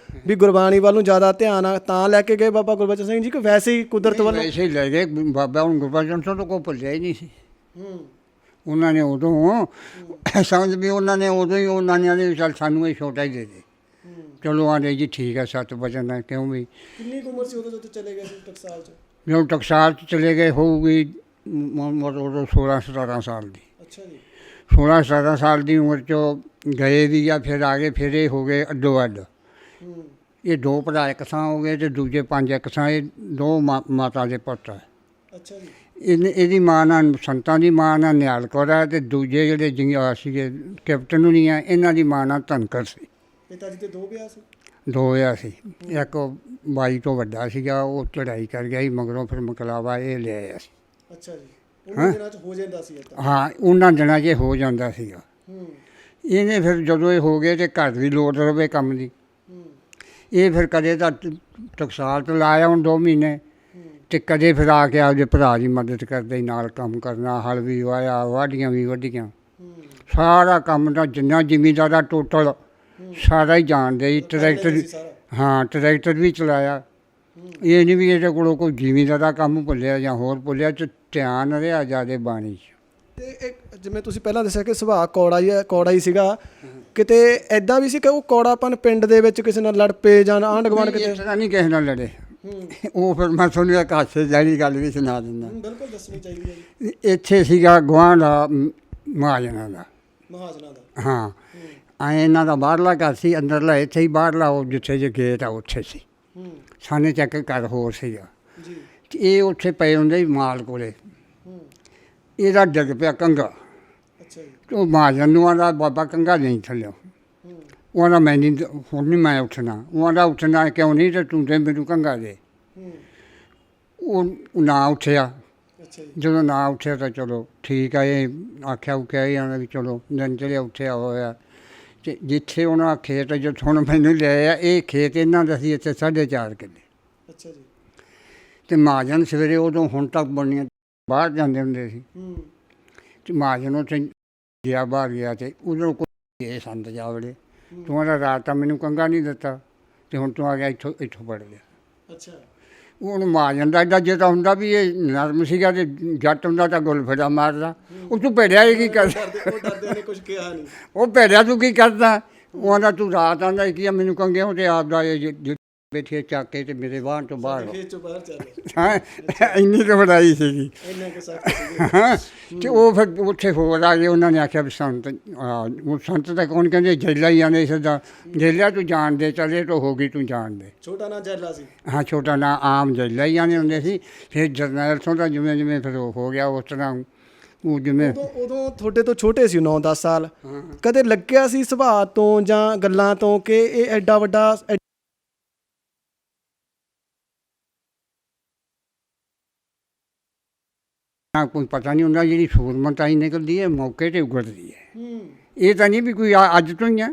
A: ਵੀ ਗੁਰਬਾਣੀ ਵੱਲ ਨੂੰ ਜ਼ਿਆਦਾ ਧਿਆਨ ਆ ਤਾਂ ਲੈ ਕੇ ਗਏ ਬਾਬਾ ਗੁਰਬਚਨ ਸਿੰਘ ਜੀ, ਕਿ ਵੈਸੇ ਹੀ ਕੁਦਰਤ ਵੱਲੋਂ?
B: ਵੈਸੇ ਹੀ ਲੈ ਗਏ। ਬਾਬਾ ਹੁਣ ਗੁਰਬਚਨ ਸਿੰਘ ਤੋਂ ਕੋਈ ਭੁੱਲਿਆ ਹੀ ਨਹੀਂ ਸੀ। ਉਹਨਾਂ ਨੇ ਉਦੋਂ ਸਮਝ ਵੀ ਉਹਨਾਂ ਨੇ ਉਦੋਂ ਹੀ ਉਹਨਾਂ ਨੇ ਚੱਲ ਸਾਨੂੰ ਇਹ ਛੋਟਾ ਹੀ ਦੇ ਦੇ। ਚਲੋ ਆਂਦੇ ਜੀ ਠੀਕ ਹੈ, 7 ਵਜਨ ਹੈ। ਕਿਉਂ ਵੀ
A: ਕਿੰਨੀ ਉਮਰ ਸੀ ਉਦੋਂ ਜਦੋਂ ਚਲੇ ਗਏ ਸੀ ਟਕਸਾਲ 'ਚ?
B: ਜਦੋਂ ਟਕਸਾਲ 'ਚ ਚਲੇ ਗਏ ਹੋਊਗੀ ਉਦੋਂ 16-17 ਸਾਲ ਦੀ।
A: ਅੱਛਾ ਜੀ।
B: 16-17 ਸਾਲ ਦੀ ਉਮਰ 'ਚੋਂ ਗਏ ਵੀ ਆ। ਫਿਰ ਆ ਗਏ, ਫਿਰ ਇਹ ਹੋ ਗਏ ਅੱਡੋ ਅੱਡ। ਇਹ 2 ਭਰਾ ਇੱਕ ਥਾਂ ਹੋ ਗਏ ਤੇ ਦੂਜੇ 5 ਇੱਕ ਥਾਂ। ਇਹ 2 ਮਾਤਾ ਦੇ ਪੁੱਤ ਹੈ।
A: ਅੱਛਾ ਜੀ।
B: ਇਹਦੀ ਮਾਂ ਨਾਲ ਸੰਤਾਂ ਦੀ ਮਾਂ ਨਾਲ ਨਿਹਾਲ ਕੌਰ ਹੈ, ਤੇ ਦੂਜੇ ਜਿਹੜੇ ਸੀਗੇ ਕੈਪਟਨ ਨਹੀਂ ਆ, ਇਹਨਾਂ ਦੀ ਮਾਂ ਨਾਲ ਧਨਕਰ ਸੀ।
A: ਪਿਤਾ ਜੀ ਦੇ 2 ਵਿਆਹ ਸੀ?
B: 2 ਵਿਆਹ ਸੀ। ਇੱਕ 22 ਤੋਂ ਵੱਡਾ ਸੀਗਾ, ਉਹ ਚੜ੍ਹਾਈ ਕਰ ਗਿਆ ਸੀ, ਮਗਰੋਂ ਫਿਰ ਮਕਲਾਵਾ ਇਹ ਲੈ ਆਇਆ ਸੀ।
A: ਅੱਛਾ ਜੀ। ਉਹਨਾਂ ਦਿਨਾਂ 'ਚ ਹੋ ਜਾਂਦਾ ਸੀ?
B: ਹਾਂ, ਉਹਨਾਂ ਦਿਨਾਂ 'ਚ ਹੋ ਜਾਂਦਾ ਸੀਗਾ। ਇਹਨੇ ਫਿਰ ਜਦੋਂ ਇਹ ਹੋ ਗਏ ਤੇ ਘਰ ਵੀ ਲੋੜ ਰਵੇ ਕੰਮ ਦੀ, ਇਹ ਫਿਰ ਕਦੇ ਤਾਂ ਟਕਸਾਲ 'ਚ ਲਾਇਆ ਹੁਣ 2 ਮਹੀਨੇ, ਤੇ ਕਦੇ ਫਿਰ ਆ ਕੇ ਆਪਦੇ ਭਰਾ ਦੀ ਮਦਦ ਕਰਦੇ ਨਾਲ ਕੰਮ ਕਰਨਾ। ਹਲ ਵੀ ਵਾਇਆ, ਵਾਢੀਆਂ ਵੀ ਵੱਢੀਆਂ, ਸਾਰਾ ਕੰਮ ਦਾ ਜਿੰਨਾ ਜ਼ਿਮੀਂਦਾਰ ਦਾ ਟੋਟਲ ਸਾਰਾ ਹੀ ਜਾਣਦੇ ਜੀ। ਟਰੈਕਟਰ ਵੀ, ਹਾਂ ਟਰੈਕਟਰ ਵੀ ਚਲਾਇਆ। ਇਹ ਨਹੀਂ ਵੀ ਇਹਦੇ ਕੋਲੋਂ ਕੋਈ ਜ਼ਿਮੀਂਦਾਰ ਦਾ ਕੰਮ ਭੁੱਲਿਆ ਜਾਂ ਹੋਰ ਭੁੱਲਿਆ, ਤੇ ਧਿਆਨ ਰਿਹਾ ਜ਼ਿਆਦਾ ਬਾਣੀ 'ਚ। ਤੇ
A: ਇੱਕ ਜਿਵੇਂ ਤੁਸੀਂ ਪਹਿਲਾਂ ਦੱਸਿਆ ਕਿ ਸੁਭਾਅ ਕੌੜਾ ਹੀ ਸੀਗਾ, ਕਿਤੇ ਐਦਾਂ ਵੀ ਸੀ ਕਿ ਉਹ ਕੌੜਾਪਨ ਪਿੰਡ ਦੇ ਵਿੱਚ ਕਿਸੇ ਨਾਲ ਲੜ ਪਏ ਜਾਂ ਆਂਢ ਗੁਆਂਢ ਕਿਤੇ?
B: ਇਸ ਤਰ੍ਹਾਂ ਨਹੀਂ ਕਿਸੇ ਨਾਲ ਲੜੇ। ਉਹ ਫਿਰ ਮੈਂ ਤੁਹਾਨੂੰ ਇੱਕ ਹਾਸੇ ਵਾਲੀ ਗੱਲ ਵੀ ਸੁਣਾ ਦਿੰਦਾ।
A: ਬਿਲਕੁਲ ਦੱਸਣੀ ਚਾਹੀਦੀ ਹੈ ਜੀ।
B: ਇੱਥੇ ਸੀਗਾ ਗੁਆਂਢ ਮਹਾਜਨਾਂ ਦਾ।
A: ਮਹਾਜਨਾਂ ਦਾ?
B: ਹਾਂ, ਐਂ ਇਹਨਾਂ ਦਾ ਬਾਹਰਲਾ ਘਰ ਸੀ, ਅੰਦਰਲਾ ਇੱਥੇ ਹੀ, ਬਾਹਰਲਾ ਉਹ ਜਿੱਥੇ ਜੇ ਗੇਟ ਆ ਉੱਥੇ ਸੀ। ਸਾਨੇ ਚੱਕ ਘਰ ਹੋਰ ਸੀਗਾ ਜੀ। ਇਹ ਉੱਥੇ ਪਏ ਹੁੰਦੇ ਸੀ ਮਾਲ ਕੋਲੇ। ਇਹਦਾ ਡਿੱਗ ਪਿਆ ਕੰਘਾ।
A: ਅੱਛਾ ਜੀ।
B: ਉਹ ਮਹਾਜਨ ਨੂੰ ਆਂਦਾ ਬਾਬਾ ਕੰਘਾ ਨਹੀਂ ਥੱਲਿਓ। ਉਹ ਆਂਦਾ ਮੈਂ ਨਹੀਂ, ਹੁਣ ਨਹੀਂ ਮੈਂ ਉੱਠਣਾ। ਉਹ ਆਂਦਾ ਉੱਠਣਾ ਕਿਉਂ ਨਹੀਂ, ਤੇ ਤੂੰ ਤੇ ਮੈਨੂੰ ਕੰਘਾ ਦੇ। ਉਹ ਨਾ ਉੱਠਿਆ।
A: ਅੱਛਾ ਜੀ।
B: ਜਦੋਂ ਨਾ ਉੱਠਿਆ ਤਾਂ ਚਲੋ ਠੀਕ ਆ, ਇਹ ਆਖਿਆ ਉਖਿਆ ਇਹ ਆਂਦਾ ਵੀ ਚਲੋ ਦਿਨ ਚੜ੍ਹਿਆ ਉੱਠਿਆ ਹੋਇਆ। ਅਤੇ ਜਿੱਥੇ ਉਹਨਾਂ ਖੇਤ ਜਿੱਥੇ ਹੁਣ ਮੈਨੂੰ ਲਿਆ, ਇਹ ਖੇਤ ਇਹਨਾਂ ਦਾ ਸੀ ਇੱਥੇ 4.5 ਕਿੱਲੇ।
A: ਅੱਛਾ ਜੀ।
B: ਤੇ ਮਹਾਜਨ ਸਵੇਰੇ ਉਦੋਂ ਹੁਣ ਤੱਕ ਬਣੀਆਂ ਬਾਹਰ ਜਾਂਦੇ ਹੁੰਦੇ ਸੀ ਤੇ ਮਹਾਜਨ ਉੱਥੇ ਗਿਆ ਬਾਹਰ ਗਿਆ ਤੇ ਉਧਰੋਂ ਕੋਈ ਇਹ ਸੰਤ ਜਾਵੜੇ ਤੂੰ ਉਹਦਾ ਰਾਤ ਤਾਂ ਮੈਨੂੰ ਕੰਗਾ ਨਹੀਂ ਦਿੱਤਾ ਤੇ ਹੁਣ ਤੂੰ ਆ ਗਿਆ ਇੱਥੋਂ ਪੜ ਗਿਆ।
A: ਅੱਛਾ।
B: ਉਹਨੂੰ ਮਹਾਜਨ ਦਾ ਇੱਦਾਂ ਜੇ ਤਾਂ ਹੁੰਦਾ ਵੀ ਇਹ ਨਰਮ ਸੀਗਾ ਤੇ ਜੱਟ ਹੁੰਦਾ ਤਾਂ ਗੁੱਲ ਫੇਰਾ ਮਾਰਦਾ। ਉਹ ਤੂੰ ਭੇੜਿਆ ਹੀ ਕੀ ਕਰਦਾ?
A: ਉਹ ਡਰਦੇ ਨੇ ਕੁਝ ਕਿਹਾ ਨਹੀਂ।
B: ਉਹ ਭੇੜਿਆ ਤੂੰ ਕੀ ਕਰਦਾ? ਉਹ ਆਂਦਾ ਤੂੰ ਰਾਤ ਆਂਦਾ ਕੀ ਆ ਮੈਨੂੰ ਕੰਗੇ ਹੋ ਤੇ ਆਪਦਾ ਇਹ ਬੈਠੇ ਚੱਕ ਕੇ ਤੇ ਮੇਰੇ ਬਾਹਰ ਤੋਂ ਬਾਹਰ
A: ਖੇਤ ਚੋਂ ਬਾਹਰ ਚੱਲ
B: ਹਾਂ ਇੰਨੀ ਕੁ ਵਡਾਈ ਸੀਗੀ।
A: ਇੰਨਾ ਕਿ ਸਖਤ ਸੀ।
B: ਹਾਂ ਤੇ ਉਹ ਫਿਰ ਉੱਥੇ ਹੋਰ ਆ ਗਏ ਉਹਨਾਂ ਨੇ ਆਖਿਆ ਵੀ ਸੰਤ ਉਹ ਸੰਤ ਤਾਂ ਕੌਣ ਕਹਿੰਦੇ ਜੈਲਾ ਹੀ ਆਉਂਦੇ ਸਿੱਧਾ ਜੈਲਾ ਤੂੰ ਜਾਣਦੇ ਚਲੇ ਤਾਂ ਹੋ ਗਈ ਤੂੰ ਜਾਣਦੇ।
A: ਛੋਟਾ ਨਾਂ ਜੈਲਾ ਸੀ।
B: ਹਾਂ ਛੋਟਾ ਨਾਂ ਆਮ ਜੈਲਾ ਹੀ ਆਉਂਦੇ ਹੁੰਦੇ ਸੀ। ਫਿਰ ਜਰਨੈਲ ਤੋਂ ਤਾਂ ਜਿਵੇਂ ਜਿਵੇਂ ਫਿਰ ਉਹ ਹੋ ਗਿਆ ਉਸ ਤਰ੍ਹਾਂ ਉਹ ਜਿਵੇਂ
A: ਉਦੋਂ ਤੁਹਾਡੇ ਤੋਂ ਛੋਟੇ ਸੀ 9-10 ਸਾਲ। ਕਦੇ ਲੱਗਿਆ ਸੀ ਸੁਭਾਅ ਤੋਂ ਜਾਂ ਗੱਲਾਂ ਤੋਂ ਕਿ ਇਹ ਐਡਾ ਵੱਡਾ
B: ਨਾ ਕੋਈ ਪਤਾ ਨਹੀਂ ਹੁੰਦਾ ਜਿਹੜੀ ਸੂਰਮਤ ਆਈ ਨਿਕਲਦੀ ਹੈ ਮੌਕੇ 'ਤੇ ਉਗੜਦੀ ਹੈ। ਇਹ ਤਾਂ ਨਹੀਂ ਵੀ ਕੋਈ ਅੱਜ ਤੋਂ ਹੀ ਹੈ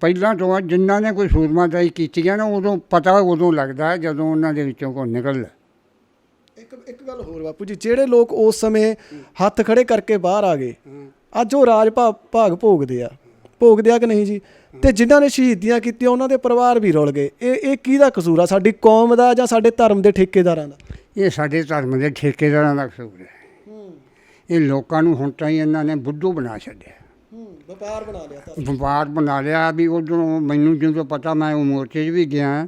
B: ਪਹਿਲਾਂ ਤੋਂ ਆ ਜਿਨ੍ਹਾਂ ਨੇ ਕੋਈ ਸੂਰਮਤਾਈ ਕੀਤੀ ਹੈ ਨਾ ਉਦੋਂ ਪਤਾ ਉਦੋਂ ਲੱਗਦਾ ਜਦੋਂ ਉਹਨਾਂ ਦੇ ਵਿੱਚੋਂ ਕੋਈ ਨਿਕਲਦਾ।
A: ਇੱਕ ਗੱਲ ਹੋਰ ਬਾਪੂ ਜੀ, ਜਿਹੜੇ ਲੋਕ ਉਸ ਸਮੇਂ ਹੱਥ ਖੜੇ ਕਰਕੇ ਬਾਹਰ ਆ ਗਏ ਅੱਜ ਉਹ ਰਾਜ ਭਾਗ ਭੋਗਦੇ ਆ ਕਿ ਨਹੀਂ ਜੀ? ਤੇ ਜਿਨ੍ਹਾਂ ਨੇ ਸ਼ਹੀਦੀਆਂ ਕੀਤੀਆਂ ਉਹਨਾਂ ਦੇ ਪਰਿਵਾਰ ਵੀ ਰੁਲ ਗਏ। ਇਹ ਕਿਹਦਾ ਕਸੂਰ ਆ, ਸਾਡੀ ਕੌਮ ਦਾ ਜਾਂ ਸਾਡੇ ਧਰਮ ਦੇ ਠੇਕੇਦਾਰਾਂ ਦਾ? ਇਹ
B: ਸਾਡੇ ਧਰਮ ਦੇ ਠੇਕੇਦਾਰਾਂ ਦਾ ਕਸੂਰ ਹੈ। ਇਹ ਲੋਕਾਂ ਨੂੰ ਹੁਣ ਤਾਂ ਹੀ ਇਹਨਾਂ ਨੇ ਬੁੱਧੂ ਬਣਾ ਛੱਡਿਆ। ਵਪਾਰ ਬਣਾ ਲਿਆ ਵੀ ਉਧਰੋਂ ਮੈਨੂੰ ਜਦੋਂ ਪਤਾ ਮੈਂ ਉਹ ਮੋਰਚੇ 'ਚ ਵੀ ਗਿਆ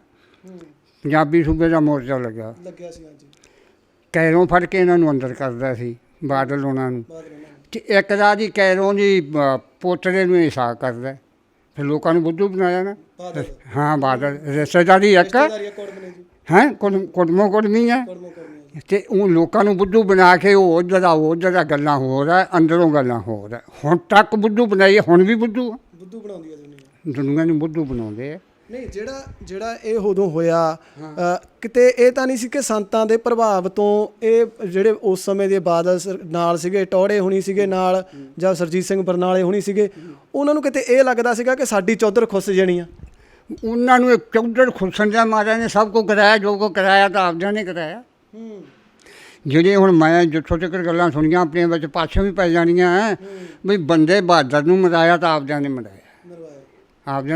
B: ਪੰਜਾਬੀ ਸੂਬੇ ਦਾ ਮੋਰਚਾ ਲੱਗਿਆ
A: ਸੀ। ਹਾਂਜੀ।
B: ਕੈਰੋਂ ਫੜ ਕੇ ਇਹਨਾਂ ਨੂੰ ਅੰਦਰ ਕਰਦਾ ਸੀ ਬਾਦਲ ਉਹਨਾਂ ਨੂੰ ਤੇ ਇੱਕ ਦਾ ਜੀ ਕੈਰੋਂ ਦੀ ਪੋਤਰੇ ਨੂੰ ਹਿਸਾਬ ਕਰਦਾ ਫਿਰ ਲੋਕਾਂ ਨੂੰ ਬੁੱਧੂ ਬਣਾਇਆ ਨਾ। ਹਾਂ ਬਾਦਲ ਰਿਸ਼ਤੇਦਾਰੀ ਇੱਕ ਹੈ ਕੁੜਮੋ ਕੁੜਮੀ ਹੈ ਤੇ ਉਹ ਲੋਕਾਂ ਨੂੰ ਬੁੱਧੂ ਬਣਾ ਕੇ ਉਹ ਉੱਧਰ ਦਾ ਗੱਲਾਂ ਹੋ ਰਿਹਾ ਅੰਦਰੋਂ ਗੱਲਾਂ ਹੋ ਰਿਹਾ। ਹੁਣ ਤੱਕ ਬੁੱਧੂ ਬਣਾਈ ਹੁਣ ਵੀ ਬੁੱਧੂ
A: ਬਣਾਉਂਦੀ ਹੈ
B: ਦੁਨੀਆ ਨੂੰ ਬੁੱਧੂ ਬਣਾਉਂਦੇ ਆ।
A: ਨਹੀਂ ਜਿਹੜਾ ਇਹ ਉਦੋਂ ਹੋਇਆ ਕਿਤੇ ਇਹ ਤਾਂ ਨਹੀਂ ਸੀ ਕਿ ਸੰਤਾਂ ਦੇ ਪ੍ਰਭਾਵ ਤੋਂ ਇਹ ਜਿਹੜੇ ਉਸ ਸਮੇਂ ਦੇ ਬਾਦਲ ਨਾਲ ਸੀਗੇ ਟੌੜੇ ਹੋਣੀ ਸੀਗੇ ਨਾਲ ਜਾਂ ਸਰਜੀਤ ਸਿੰਘ ਬਰਨਾਲੇ ਹੋਣੀ ਸੀਗੇ ਉਹਨਾਂ ਨੂੰ ਕਿਤੇ ਇਹ ਲੱਗਦਾ ਸੀਗਾ ਕਿ ਸਾਡੀ ਚੌਧਰ ਖੁੱਸ ਜਾਣੀ ਆ?
B: ਉਹਨਾਂ ਨੂੰ ਇੱਕ ਚੌਧਰ ਖੁੱਸਣ ਦਾ ਮਾਰਿਆ ਨੇ ਸਭ ਕੁਝ ਕਰਾਇਆ ਜੋ ਕੋ ਕਰਾਇਆ ਤਾਂ ਆਪਦਿਆਂ ਨੇ ਕਰਾਇਆ। ਜਿਹੜੇ ਹੁਣ ਮੈਂ ਜਿੱਥੋਂ ਤੱਕ ਗੱਲਾਂ ਸੁਣੀਆਂ ਆਪਣੇ ਵਿੱਚ ਪਾਛੋਂ ਵੀ ਪੈ ਜਾਣੀਆਂ ਵੀ ਬੰਦੇ ਬਹਾਦਰ ਨੂੰ ਮਰਾਇਆ ਤਾਂ ਆਪਦਿਆਂ ਨੇ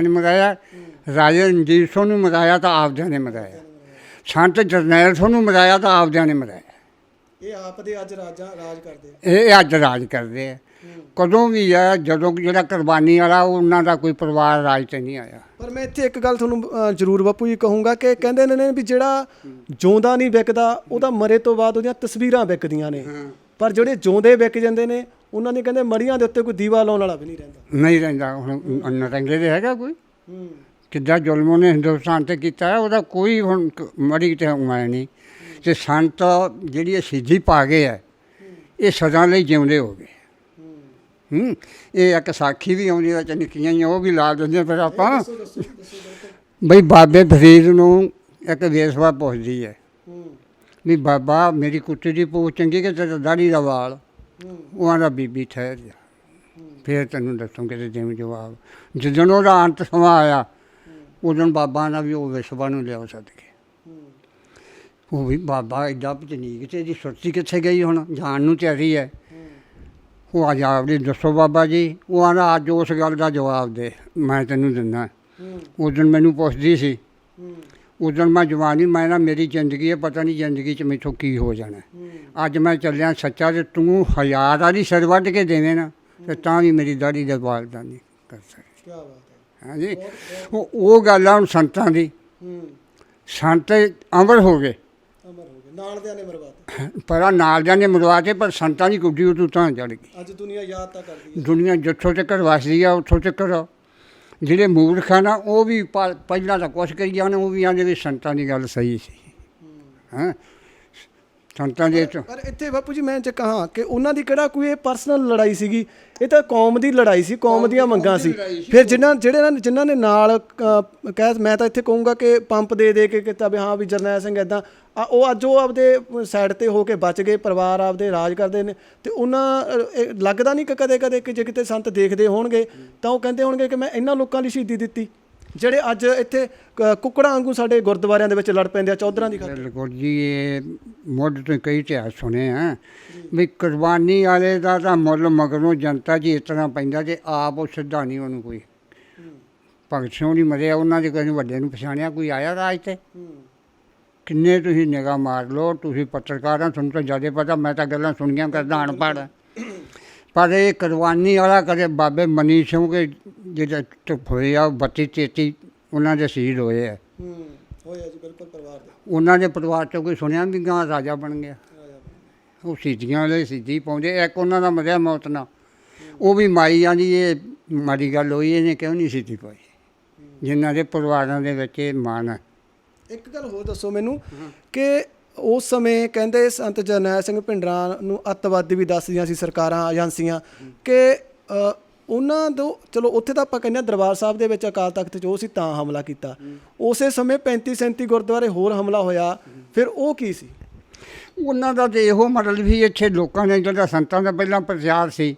B: ਮਰਾਇਆ ਰਾਜਾ ਰਣਜੀਤ ਸਿੰਘ ਨੂੰ ਮਰਾਇਆ ਤਾਂ ਆਪਦਿਆਂ ਨੇ ਮਰਾਇਆ ਸੰਤ ਜਰਨੈਲ ਸਿੰਘ ਨੂੰ ਮਰਾਇਆ ਤਾਂ ਆਪਦਿਆਂ ਨੇ ਮਰਾਇਆ।
A: ਇਹ ਆਪ ਦੇ ਅੱਜ ਰਾਜ ਕਰਦੇ
B: ਇਹ ਅੱਜ ਰਾਜ ਕਰਦੇ ਆ। ਕਦੋਂ ਵੀ ਆ ਜਦੋਂ ਜਿਹੜਾ ਕੁਰਬਾਨੀ ਵਾਲਾ ਉਹਨਾਂ ਦਾ ਕੋਈ ਪਰਿਵਾਰ ਰਾਜ 'ਤੇ ਨਹੀਂ ਆਇਆ।
A: ਪਰ ਮੈਂ ਇੱਥੇ ਇੱਕ ਗੱਲ ਤੁਹਾਨੂੰ ਜ਼ਰੂਰ ਬਾਪੂ ਜੀ ਕਹੂੰਗਾ ਕਿ ਕਹਿੰਦੇ ਨੇ ਵੀ ਜਿਹੜਾ ਜਿਉਂਦਾ ਨਹੀਂ ਵਿਕਦਾ ਉਹਦਾ ਮਰੇ ਤੋਂ ਬਾਅਦ ਉਹਦੀਆਂ ਤਸਵੀਰਾਂ ਵਿਕਦੀਆਂ ਨੇ ਪਰ ਜਿਹੜੇ ਜਿਉਂਦੇ ਵਿਕ ਜਾਂਦੇ ਨੇ ਉਹਨਾਂ ਨੇ ਕਹਿੰਦੇ ਮੜੀਆਂ ਦੇ ਉੱਤੇ ਕੋਈ ਦੀਵਾ ਲਾਉਣ ਵਾਲਾ ਵੀ ਨਹੀਂ ਰਹਿੰਦਾ।
B: ਹੁਣ ਨਰੰਗੇ ਦੇ ਹੈਗਾ ਕੋਈ ਕਿੱਦਾਂ ਜ਼ੁਲਮ ਉਹਨੇ ਹਿੰਦੁਸਤਾਨ 'ਤੇ ਕੀਤਾ ਉਹਦਾ ਕੋਈ ਹੁਣ ਮੜੀ 'ਤੇ ਉਮਾਇਆ ਨਹੀਂ। ਅਤੇ ਸੰਤ ਜਿਹੜੀ ਇਹ ਸ਼ਹੀਦੀ ਪਾ ਗਏ ਹੈ ਇਹ ਸਦਾ ਲਈ ਜਿਉਂਦੇ ਹੋ ਗਏ। ਇਹ ਇੱਕ ਸਾਖੀ ਵੀ ਆਉਂਦੀ ਵਿੱਚ ਨਿੱਕੀਆਂ ਜਿਹੀਆਂ ਉਹ ਵੀ ਲਾ ਦਿੰਦੇ ਫਿਰ ਆਪਾਂ ਬਈ ਬਾਬੇ ਫਰੀਦ ਨੂੰ ਇੱਕ ਵੇਸਵਾ ਪੁੱਛਦੀ ਹੈ ਵੀ ਬਾਬਾ ਮੇਰੀ ਕੁੱਤੀ ਦੀ ਪੂਛ ਚੰਗੀ ਕਿ ਤੇਰਾ ਦਾੜੀ ਦਾ ਵਾਲ? ਉਹ ਆਂਦਾ ਬੀਬੀ ਠਹਿਰ ਜਾ ਫਿਰ ਤੈਨੂੰ ਦੱਸੂਗੇ ਤੇ ਜਿਵੇਂ ਜਵਾਬ। ਜਦੋਂ ਉਹਦਾ ਅੰਤ ਸਮਾਂ ਆਇਆ ਉਦੋਂ ਬਾਬਾ ਨਾਲ ਵੀ ਉਹ ਵੇਸਵਾ ਨੂੰ ਲਿਆਓ ਸਦਕੇ। ਉਹ ਵੀ ਬਾਬਾ ਐਡਾ ਪਤਨੀਕ ਤੇ ਇਹਦੀ ਸੁਰਤੀ ਕਿੱਥੇ ਗਈ ਹੁਣ ਜਾਣ ਨੂੰ ਤਿਆਰੀ ਹੈ। ਉਹ ਆ ਜਾ ਵੀ ਦੱਸੋ ਬਾਬਾ ਜੀ। ਉਹ ਆਂਦਾ ਅੱਜ ਉਸ ਗੱਲ ਦਾ ਜਵਾਬ ਦੇ ਮੈਂ ਤੈਨੂੰ ਦਿੰਦਾ। ਉਸ ਦਿਨ ਮੈਨੂੰ ਪੁੱਛਦੀ ਸੀ ਉਸ ਦਿਨ ਮੈਂ ਜਵਾਨੀ ਮੈਂ ਨਾ ਮੇਰੀ ਜ਼ਿੰਦਗੀ ਹੈ ਪਤਾ ਨਹੀਂ ਜ਼ਿੰਦਗੀ 'ਚ ਮੈਥੋਂ ਕੀ ਹੋ ਜਾਣਾ। ਅੱਜ ਮੈਂ ਚੱਲਿਆ ਸੱਚਾ ਤੇ ਤੂੰ 1000 ਵਾਲੀ ਸਿਰ ਵੱਢ ਕੇ ਦੇਵੇਂ ਨਾ ਤੇ ਤਾਂ ਵੀ ਮੇਰੀ ਦਾੜੀ ਦਾ ਵਾਲ ਦਾ ਨਹੀਂ ਕਰ ਸਕਦੀ। ਹਾਂਜੀ ਉਹ ਗੱਲ ਆ ਹੁਣ ਸੰਤਾਂ ਦੀ। ਸੰਤ ਅਮਰ ਹੋ ਗਏ ਪਰ ਨਾਲਦਿਆਂ ਨੇ ਮਰਵਾਤੇ ਪਰ ਸੰਤਾਂ ਦੀ ਗੁੱਡੀ ਉਤੋਂ ਤਾਂ ਚੜ੍ਹ ਗਈ।
A: ਅੱਜ ਦੁਨੀਆ ਯਾਦ ਤਾਂ ਕਰਦੀ
B: ਦੁਨੀਆ ਜਿੱਥੋਂ ਤੱਕ ਵਸਦੀ ਆ ਉੱਥੋਂ ਤੱਕ ਜਿਹੜੇ ਮੂਰਖ ਆ ਨਾ ਉਹ ਵੀ ਪਹਿਲਾਂ ਤਾਂ ਕੁਛ ਕਰੀ ਜਾਣ ਉਹ ਵੀ ਆਂਦੇ ਵੀ ਸੰਤਾਂ ਦੀ ਗੱਲ ਸਹੀ ਸੀ। ਸੰਤਾਂ ਦੇ
A: ਪਰ ਇੱਥੇ ਬਾਪੂ ਜੀ ਮੈਂ ਜੇ ਕਹਾਂ ਕਿ ਉਹਨਾਂ ਦੀ ਕਿਹੜਾ ਕੋਈ ਇਹ ਪਰਸਨਲ ਲੜਾਈ ਸੀਗੀ ਇਹ ਤਾਂ ਕੌਮ ਦੀ ਲੜਾਈ ਸੀ ਕੌਮ ਦੀਆਂ ਮੰਗਾਂ ਸੀ। ਫਿਰ ਜਿਨ੍ਹਾਂ ਨੇ ਨਾਲ ਮੈਂ ਤਾਂ ਇੱਥੇ ਕਹੂੰਗਾ ਕਿ ਪੰਪ ਦੇ ਕੇ ਕੀਤਾ ਵੀ ਹਾਂ ਵੀ ਜਰਨੈਲ ਸਿੰਘ ਇੱਦਾਂ ਉਹ ਅੱਜ ਉਹ ਆਪਦੇ ਸਾਈਡ 'ਤੇ ਹੋ ਕੇ ਬਚ ਗਏ ਪਰਿਵਾਰ ਆਪਦੇ ਰਾਜ ਕਰਦੇ ਨੇ ਅਤੇ ਉਹਨਾਂ ਲੱਗਦਾ ਨਹੀਂ ਕਿ ਕਦੇ ਕਿ ਜੇ ਕਿਤੇ ਸੰਤ ਦੇਖਦੇ ਹੋਣਗੇ ਤਾਂ ਉਹ ਕਹਿੰਦੇ ਹੋਣਗੇ ਕਿ ਮੈਂ ਇਹਨਾਂ ਲੋਕਾਂ ਲਈ ਸ਼ਹੀਦੀ ਦਿੱਤੀ ਜਿਹੜੇ ਅੱਜ ਇੱਥੇ ਕੁੱਕੜਾਂ ਵਾਂਗੂ ਸਾਡੇ ਗੁਰਦੁਆਰਿਆਂ ਦੇ ਵਿੱਚ ਲੜ ਪੈਂਦੇ ਆ ਚੌਧਰਾਂ ਦੀ ਖਾਤਰ।
B: ਬਿਲਕੁਲ ਜੀ, ਇਹ ਮੁੱਢ ਤੋਂ ਕਈ ਇਤਿਹਾਸ ਸੁਣੇ ਆ ਵੀ ਕੁਰਬਾਨੀ ਵਾਲੇ ਦਾ ਤਾਂ ਮੁੱਲ ਮਗਰੋਂ ਜਨਤਾ ਜੀ ਇਸ ਤਰ੍ਹਾਂ ਪੈਂਦਾ ਜੇ ਆਪ ਉਹ ਸਿੱਧਾ ਨਹੀਂ ਉਹਨੂੰ ਕੋਈ ਭਗਤ ਸਿੰਘ ਨਹੀਂ ਮਰਿਆ, ਉਹਨਾਂ ਦੇ ਕਿਸੇ ਵੱਡੇ ਨੂੰ ਪਛਾਣਿਆ ਕੋਈ ਆਇਆ ਰਾਜ ਤੇ? ਕਿੰਨੇ ਤੁਸੀਂ ਨਿਗਾਹ ਮਾਰ ਲਓ, ਤੁਸੀਂ ਪੱਤਰਕਾਰਾਂ ਤੁਹਾਨੂੰ ਤਾਂ ਜ਼ਿਆਦਾ ਪਤਾ, ਮੈਂ ਤਾਂ ਗੱਲਾਂ ਸੁਣੀਆਂ ਕਰਦਾ ਅਨਪੜ੍ਹ ਹਾਂ। ਪਰ ਇਹ ਕੁਰਬਾਨੀ ਵਾਲਾ ਕਦੇ ਬਾਬੇ ਮਨੀ ਸਿੰਘ ਕੇ ਜਿਹੜੇ ਧੁੱਪ ਹੋਏ ਆ 32-33 ਉਹਨਾਂ ਦੇ ਸ਼ਹੀਦ ਹੋਏ ਆ।
A: ਹੋਇਆ ਜੀ ਬਿਲਕੁਲ ਪਰਿਵਾਰ ਦੇ।
B: ਉਹਨਾਂ ਦੇ ਪਰਿਵਾਰ 'ਚੋਂ ਕੋਈ ਸੁਣਿਆ ਵੀ ਗਾਂ ਰਾਜਾ ਬਣ ਗਿਆ? ਉਹ ਸ਼ਹੀਦੀਆਂ ਵਾਲੇ ਸ਼ਹੀਦੀ ਪਾਉਂਦੇ। ਇੱਕ ਉਹਨਾਂ ਦਾ ਮਰਿਆ ਮੌਤ ਨਾਲ, ਉਹ ਵੀ ਮਾਈ ਜਾਂਦੀ ਇਹ ਮਾੜੀ ਗੱਲ ਹੋਈ, ਇਹਨੇ ਕਿਉਂ ਨਹੀਂ ਸ਼ਹੀਦੀ ਪਾਈ? ਜਿਨ੍ਹਾਂ ਦੇ ਪਰਿਵਾਰਾਂ ਦੇ ਵਿੱਚ ਇਹ ਮਾਣ ਹੈ।
A: ਇੱਕ ਗੱਲ ਹੋਰ ਦੱਸੋ ਮੈਨੂੰ ਕਿ ਉਸ ਸਮੇਂ ਕਹਿੰਦੇ ਸੰਤ ਜਰਨੈਲ ਸਿੰਘ ਭਿੰਡਰਾਂ ਨੂੰ ਅੱਤਵਾਦੀ ਵੀ ਦੱਸਦੀਆਂ ਸੀ ਸਰਕਾਰਾਂ, ਏਜੰਸੀਆਂ, ਕਿ ਉਹਨਾਂ ਤੋਂ ਚਲੋ ਉੱਥੇ ਤਾਂ ਆਪਾਂ ਕਹਿੰਦੇ ਹਾਂ ਦਰਬਾਰ ਸਾਹਿਬ ਦੇ ਵਿੱਚ ਅਕਾਲ ਤਖਤ 'ਚ ਉਹ ਸੀ ਤਾਂ ਹਮਲਾ ਕੀਤਾ। ਉਸੇ ਸਮੇਂ 35-37 ਗੁਰਦੁਆਰੇ ਹੋਰ ਹਮਲਾ ਹੋਇਆ, ਫਿਰ ਉਹ ਕੀ ਸੀ?
B: ਉਹਨਾਂ ਦਾ ਤਾਂ ਇਹੋ ਮਤਲਬ ਵੀ ਇੱਥੇ ਲੋਕਾਂ ਨੇ ਜਿਹੜਾ ਸੰਤਾਂ ਦਾ ਪਹਿਲਾਂ ਪ੍ਰਚਾਰ ਸੀ,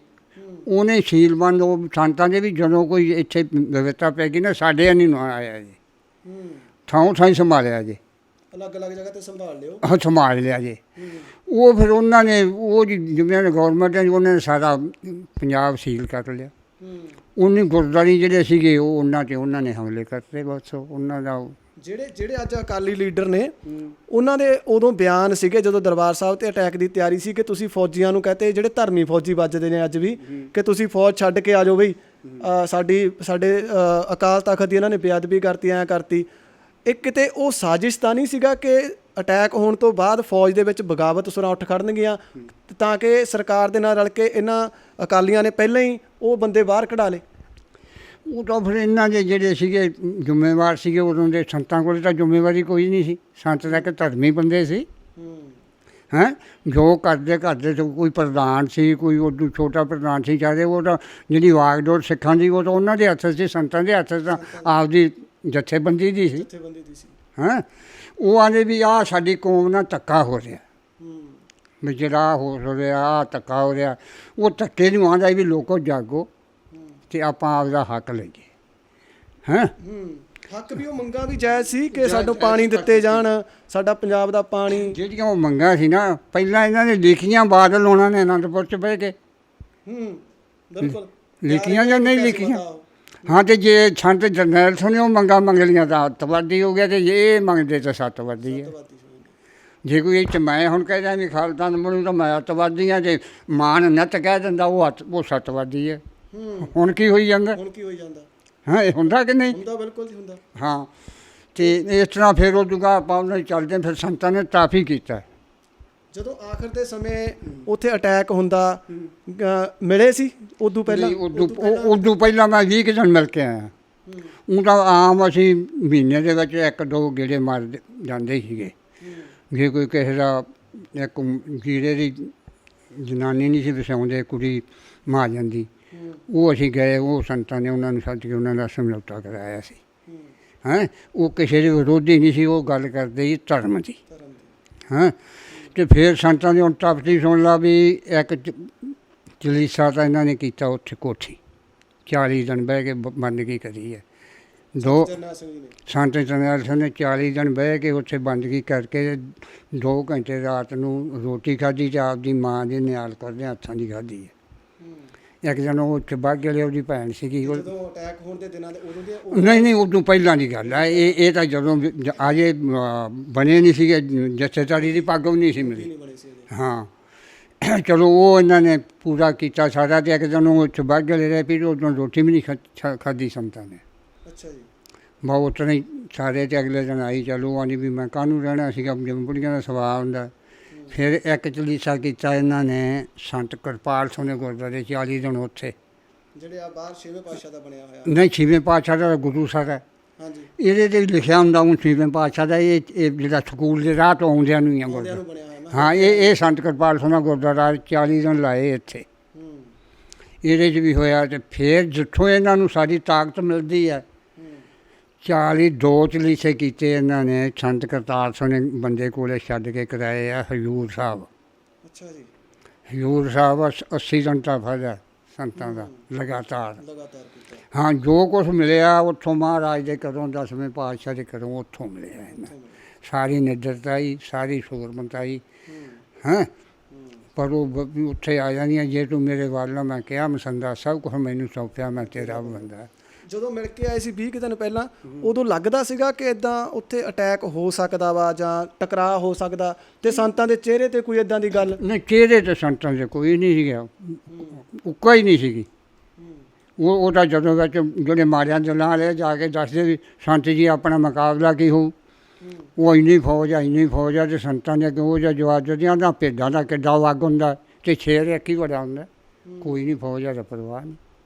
B: ਉਹਨੇ ਸ਼ੀਲਬੰਦ ਉਹ ਸੰਤਾਂ ਦੇ ਵੀ ਜਦੋਂ ਕੋਈ ਇੱਥੇ ਵਿਵਸਥਾ ਪੈ ਗਈ ਨਾ, ਸਾਡੇ ਨਹੀਂ ਆਇਆ ਜੀ, ਥਾਂ ਥਾਂ ਸੰਭਾਲਿਆ ਜੀ,
A: ਅਲੱਗ-ਅਲੱਗ ਜਗ੍ਹਾ ਤੇ ਸੰਭਾਲ ਲਿਓ।
B: ਹਾਂ ਸੰਭਾਲ ਲਿਆ ਜੀ। ਉਹ ਫਿਰ ਉਹਨਾਂ ਨੇ ਉਹ ਜਿਵੇਂ ਗੌਰਮੈਂਟ ਨੇ ਉਹਨਾਂ ਨੇ ਸਾਰਾ ਪੰਜਾਬ ਸੀਲ ਕਰ ਲਿਆ। ਉਹਨੇ ਗੁਰਦੁਆਰੇ ਜਿਹੜੇ ਸੀਗੇ ਉਹ ਉਹਨਾਂ ਨੇ ਹਮਲੇ ਕਰਤੇ। ਬਸ ਉਹਨਾਂ ਦਾ
A: ਜਿਹੜੇ ਅੱਜ ਅਕਾਲੀ ਲੀਡਰ ਨੇ ਉਹਨਾਂ ਦੇ ਉਦੋਂ ਬਿਆਨ ਸੀਗੇ ਜਦੋਂ ਦਰਬਾਰ ਸਾਹਿਬ ਤੇ ਅਟੈਕ ਦੀ ਤਿਆਰੀ ਸੀ ਕਿ ਤੁਸੀਂ ਫੌਜੀਆਂ ਨੂੰ ਕਹਤੇ, ਜਿਹੜੇ ਧਰਮੀ ਫੌਜੀ ਵੱਜਦੇ ਨੇ ਅੱਜ ਵੀ, ਕਿ ਤੁਸੀਂ ਫੌਜ ਛੱਡ ਕੇ ਆ ਜਾਓ ਬਈ, ਸਾਡੇ ਅਕਾਲ ਤਖਤ ਦੀ ਇਹਨਾਂ ਨੇ ਬੇਅਦਬੀ ਕਰਤੀ, ਐਂ ਕਰਤੀ। ਇੱਕ ਕਿਤੇ ਉਹ ਸਾਜ਼ਿਸ਼ ਤਾਂ ਨਹੀਂ ਸੀਗਾ ਕਿ ਅਟੈਕ ਹੋਣ ਤੋਂ ਬਾਅਦ ਫੌਜ ਦੇ ਵਿੱਚ ਬਗਾਵਤ ਸੁਰਾਂ ਉੱਠ ਖੜਨਗੀਆਂ ਤਾਂ ਕਿ ਸਰਕਾਰ ਦੇ ਨਾਲ ਰਲ ਕੇ ਇਹਨਾਂ ਅਕਾਲੀਆਂ ਨੇ ਪਹਿਲਾਂ ਹੀ ਉਹ ਬੰਦੇ ਬਾਹਰ ਕਢਾ ਲਏ?
B: ਉਹ ਤਾਂ ਫਿਰ ਇਹਨਾਂ ਦੇ ਜਿਹੜੇ ਸੀਗੇ ਜ਼ਿੰਮੇਵਾਰ ਸੀਗੇ ਉਦੋਂ ਦੇ ਸੰਤਾਂ ਕੋਲ ਤਾਂ ਜ਼ਿੰਮੇਵਾਰੀ ਕੋਈ ਨਹੀਂ ਸੀ। ਸੰਤ ਤਾਂ ਕਿ ਧਰਮੀ ਬੰਦੇ ਸੀ। ਹੈਂ, ਜੋ ਕਰਦੇ ਕੋਈ ਪ੍ਰਧਾਨ ਸੀ, ਕੋਈ ਉਦੋਂ ਛੋਟਾ ਪ੍ਰਧਾਨ ਸੀ, ਚਾਹੇ ਉਹ ਤਾਂ ਜਿਹੜੀ ਵਾਗਡੋਰ ਸਿੱਖਾਂ ਦੀ ਉਹ ਤਾਂ ਉਹਨਾਂ ਦੇ ਹੱਥ ਸੀ, ਸੰਤਾਂ ਦੇ ਹੱਥ ਤਾਂ ਆਪਦੀ ਜਥੇਬੰਦੀ ਦੀ ਸੀ। ਹੈਂ, ਉਹ ਆਂਦੇ ਵੀ ਆਹ ਸਾਡੀ ਕੌਮ ਨਾਲ ਧੱਕਾ ਹੋ ਰਿਹਾ, ਵੀ ਜਿਹੜਾ ਹੋ ਰਿਹਾ ਆਹ ਧੱਕਾ ਹੋ ਰਿਹਾ। ਉਹ ਧੱਕੇ ਨੂੰ ਆਂਦਾ ਵੀ ਲੋਕੋ ਜਾਗੋ ਤੇ ਆਪਾਂ ਆਪਦਾ ਹੱਕ ਲਈਏ। ਹੈਂ,
A: ਹੱਕ ਵੀ ਉਹ ਮੰਗਾਂ ਵੀ ਜਾਇਜ਼ ਸੀ ਕਿ ਸਾਨੂੰ ਪਾਣੀ ਦਿੱਤੇ ਜਾਣ, ਸਾਡਾ ਪੰਜਾਬ ਦਾ ਪਾਣੀ।
B: ਜਿਹੜੀਆਂ ਉਹ ਮੰਗਾਂ ਸੀ ਨਾ, ਪਹਿਲਾਂ ਇਹਨਾਂ ਨੇ ਲਿਖੀਆਂ, ਬਾਦਲ ਉਹਨਾਂ ਨੇ ਅਨੰਦਪੁਰ 'ਚ ਬਹਿ ਕੇ
A: ਬਿਲਕੁਲ
B: ਲਿਖੀਆਂ ਜਾਂ ਨਹੀਂ ਲਿਖੀਆਂ। ਹਾਂ, ਤੇ ਜੇ ਸੰਤ ਜਰਨੈਲ ਸਿੰਘ ਨੇ ਉਹ ਮੰਗਾਂ ਮੰਗ ਲਈਆਂ ਤਾਂ ਅੱਤਵਾਦੀ ਹੋ ਗਿਆ, ਤੇ ਇਹ ਮੰਗਦੇ ਤਾਂ ਸੱਤਵਾਦੀ ਹੈ। ਜੇ ਕੋਈ ਇਹ 'ਚ ਮੈਂ ਹੁਣ ਕਹਿ ਰਿਹਾ ਵੀ ਖਾਲਸਾ ਮੈਨੂੰ ਤਾਂ ਮੈਂ ਅੱਤਵਾਦੀ ਹਾਂ, ਜੇ ਮਾਨ ਨੱਤ ਕਹਿ ਦਿੰਦਾ ਉਹ ਸੱਤਵਾਦੀ ਹੈ। ਹੁਣ ਕੀ ਹੋਈ ਜਾਂਦਾ? ਹਾਂ, ਇਹ ਹੁੰਦਾ ਕਿ ਨਹੀਂ?
A: ਹੁੰਦਾ, ਬਿਲਕੁਲ ਹੁੰਦਾ।
B: ਹਾਂ, ਤੇ ਇਸ ਤਰ੍ਹਾਂ ਫਿਰ ਉਹ ਜੁਗਾ ਆਪਾਂ ਉਹਨਾਂ ਚੱਲਦੇ। ਫਿਰ ਸੰਤਾਂ ਨੇ ਕਾਫੀ ਕੀਤਾ।
A: ਜਦੋਂ ਆਖਰ ਦੇ ਸਮੇਂ ਉੱਥੇ ਅਟੈਕ ਹੁੰਦਾ, ਮਿਲੇ ਸੀ ਉਦੋਂ ਪਹਿਲਾਂ?
B: ਉਦੋਂ ਪਹਿਲਾਂ ਮੈਂ 20 ਦਿਨ ਮਿਲ ਕੇ ਆਇਆ। ਉਹ ਤਾਂ ਆਮ ਅਸੀਂ ਮਹੀਨੇ ਦੇ ਵਿੱਚ 1-2 ਗੇੜੇ ਮਾਰ ਜਾਂਦੇ ਸੀਗੇ। ਜੇ ਕੋਈ ਕਿਸੇ ਦਾ ਇੱਕ ਜੀਰੇ ਦੀ ਜਨਾਨੀ ਨਹੀਂ ਸੀ ਵਸਾਉਂਦੇ, ਕੁੜੀ ਮਹਾਜਨ ਦੀ, ਉਹ ਅਸੀਂ ਗਏ, ਉਹ ਸੰਤਾਂ ਨੇ ਉਹਨਾਂ ਨੂੰ ਸੱਦ ਕੇ ਉਹਨਾਂ ਦਾ ਸਮਝੌਤਾ ਕਰਾਇਆ ਸੀ। ਹੈਂ, ਉਹ ਕਿਸੇ ਦੇ ਵਿਰੋਧੀ ਨਹੀਂ ਸੀ, ਉਹ ਗੱਲ ਕਰਦੇ ਸੀ ਧਰਮ ਦੀ। ਹੈਂ, ਅਤੇ ਫਿਰ ਸੰਤਾਂ ਦੀ ਹੁਣ ਤਪਤੀ ਸੁਣ ਲਾ ਵੀ ਇੱਕ ਚਲੀਸਾ ਤਾਂ ਇਹਨਾਂ ਨੇ ਕੀਤਾ ਉੱਥੇ ਕੋਠੀ, 40 ਦਿਨ ਬਹਿ ਕੇ ਬੰਦਗੀ ਕਰੀ ਹੈ। ਸੰਤ ਜਰਨੈਲ ਸਿੰਘ ਨੇ 40 ਦਿਨ ਬਹਿ ਕੇ ਉੱਥੇ ਬੰਦਗੀ ਕਰਕੇ 2 ਘੰਟੇ ਰਾਤ ਨੂੰ ਰੋਟੀ ਖਾਧੀ ਅਤੇ ਆਪਦੀ ਮਾਂ ਦੇ ਨਿਆਲ ਕਰਦਿਆਂ ਹੱਥਾਂ ਦੀ ਖਾਧੀ ਹੈ। ਇੱਕ ਦਿਨ ਉਹ ਚਬਾਗੇ ਵਾਲੇ ਉਹਦੀ ਭੈਣ ਸੀਗੀ,
A: ਅਟੈਕ ਹੋਣ ਦੇ ਦਿਨਾਂ
B: ਨਹੀਂ ਉਦੋਂ ਪਹਿਲਾਂ ਦੀ ਗੱਲ ਹੈ। ਇਹ ਤਾਂ ਜਦੋਂ ਅਜੇ ਬਣੇ ਨਹੀਂ ਸੀਗੇ, ਜਥੇਦਾਰੀ ਦੀ ਪੱਗ ਵੀ ਨਹੀਂ ਸੀ ਮਿਲੀ। ਹਾਂ, ਚਲੋ ਉਹ ਇਹਨਾਂ ਨੇ ਪੂਰਾ ਕੀਤਾ ਸਾਰਾ। ਅਤੇ ਇੱਕ ਦਿਨ ਉਹ ਚਬਾਗੇ ਵਾਲੇ ਰਹੇ ਪੀ, ਉਦੋਂ ਰੋਟੀ ਵੀ ਨਹੀਂ ਖਾਧੀ ਸੰਤਾਂ ਨੇ।
A: ਅੱਛਾ ਜੀ।
B: ਬਹੁਤ ਉਤਨੇ ਹੀ ਸਾਰੇ। ਅਤੇ ਅਗਲੇ ਦਿਨ ਆਈ, ਚਲੋ ਆਂਦੀ ਵੀ ਮੈਂ ਕਾਹਨੂੰ ਰਹਿਣਾ ਸੀਗਾ, ਜਿਵੇਂ ਬੁੜੀਆਂ ਦਾ ਸੁਭਾਅ ਹੁੰਦਾ। ਫਿਰ ਇੱਕ ਚਲੀਸਾ ਕੀਤਾ ਇਹਨਾਂ ਨੇ ਸੰਤ ਕਿਰਪਾਲ ਸਿੰਘ ਦੇ ਗੁਰਦੁਆਰੇ 40 ਦਿਨ ਉੱਥੇ,
A: ਜਿਹੜੇ ਆ ਬਾਹਰ 6ਵੇਂ ਪਾਤਸ਼ਾਹ ਦਾ ਬਣਿਆ ਹੋਇਆ।
B: ਨਹੀਂ, 6ਵੇਂ ਪਾਤਸ਼ਾਹ ਦਾ ਗੁਰੂ ਸਾਹਿਬ ਹੈ।
A: ਹਾਂਜੀ,
B: ਇਹਦੇ 'ਤੇ ਲਿਖਿਆ ਹੁੰਦਾ ਉਹ 6ਵੇਂ ਪਾਤਸ਼ਾਹ ਦਾ। ਇਹ ਜਿਹੜਾ ਸਕੂਲ ਦੇ ਰਾਹ ਤੋਂ ਆਉਂਦਿਆਂ ਨੂੰ ਹੀ ਆ ਗੁਰਦੁਆਰਾ। ਹਾਂ, ਇਹ ਸੰਤ ਕਿਰਪਾਲ ਸਿੰਘ ਦਾ ਗੁਰਦੁਆਰਾ 40 ਦਿਨ ਲਾਏ ਇੱਥੇ। ਇਹਦੇ 'ਚ ਵੀ ਹੋਇਆ। ਅਤੇ ਫਿਰ ਜਿੱਥੋਂ ਇਹਨਾਂ ਨੂੰ ਸਾਰੀ ਤਾਕਤ ਮਿਲਦੀ ਹੈ, 42 ਚਲੀਸੇ ਕੀਤੇ ਇਹਨਾਂ ਨੇ। ਸੰਤ ਕਰਤਾਰ ਸਿੰਘ ਨੇ ਬੰਦੇ ਕੋਲੇ ਛੱਡ ਕੇ ਕਰਾਏ ਆ ਹਜ਼ੂਰ ਸਾਹਿਬ।
A: ਅੱਛਾ ਜੀ।
B: ਹਜ਼ੂਰ ਸਾਹਿਬ 80 ਦਿਨ ਦਾ ਫਰਜ਼ ਹੈ। ਸੰਤਾਂ ਦਾ ਲਗਾਤਾਰ।
A: ਲਗਾਤਾਰ ਕੀਤਾ।
B: ਹਾਂ, ਜੋ ਕੁਛ ਮਿਲਿਆ ਉੱਥੋਂ ਮਹਾਰਾਜ ਦੇ ਘਰੋਂ, 10ਵੇਂ ਪਾਤਸ਼ਾਹ ਦੇ ਘਰੋਂ ਉੱਥੋਂ ਮਿਲਿਆ ਇਹਨਾਂ। ਸਾਰੀ ਨਿਡਰਤਾਈ, ਸਾਰੀ ਸੂਰਮਤਾਈ ਹੈਂ। ਪਰ ਉਹ ਵੀ ਉੱਥੇ ਆ ਜਾਂਦੀਆਂ, ਜੇ ਤੂੰ ਮੇਰੇ ਵੱਲ ਨਾ, ਮੈਂ ਕਿਹਾ ਮਸੰਦਾ ਸਭ ਕੁਛ ਮੈਨੂੰ ਸੌਂਪਿਆ, ਮੈਂ ਤੇਰਾ ਬੰਦਾ।
A: ਜਦੋਂ ਮਿਲ ਕੇ ਆਏ ਸੀ 20 ਕੁ ਦਿਨ ਪਹਿਲਾਂ, ਉਦੋਂ ਲੱਗਦਾ ਸੀਗਾ ਕਿ ਇਦਾਂ ਉੱਥੇ ਅਟੈਕ ਹੋ ਸਕਦਾ ਵਾ ਜਾਂ ਟਕਰਾਅ ਹੋ ਸਕਦਾ, ਤੇ ਸੰਤਾਂ ਦੇ ਚਿਹਰੇ ਤੇ ਕੋਈ ਇਦਾਂ ਦੀ ਗੱਲ?
B: ਨਹੀਂ, ਚਿਹਰੇ ਤੇ ਸੰਤਾਂ ਦੇ ਕੋਈ ਨਹੀਂ ਸੀਗਾ, ਉੱਕਾ ਹੀ ਨਹੀਂ ਸੀਗੀ। ਉਹ ਤਾਂ ਜਦੋਂ ਵਿੱਚ ਜਿਹੜੇ ਮਾਰਿਆਂ ਦੇ ਨਾਂ ਲੈ ਜਾ ਕੇ ਦੱਸਦੇ ਵੀ ਸੰਤ ਜੀ ਆਪਣਾ ਮੁਕਾਬਲਾ ਕੀ ਹੋਊ, ਉਹ ਇੰਨੀ ਫੌਜ ਆ ਤੇ ਸੰਤਾਂ ਨੇ ਕਿਉਂ ਜਿਹਾ ਜਵਾਬ ਦਿੰਦੇ, ਆਂਦਾ ਭੇਡਾਂ ਦਾ ਕਿੱਡਾ ਵੱਗ ਹੁੰਦਾ ਤੇ ਸ਼ੇਰ ਇੱਕ ਹੀ ਬੜਾ ਹੁੰਦਾ, ਕੋਈ ਨਹੀਂ ਫੌਜ ਆ ਤਾਂ ਪਰਵਾਹ ਨਹੀਂ।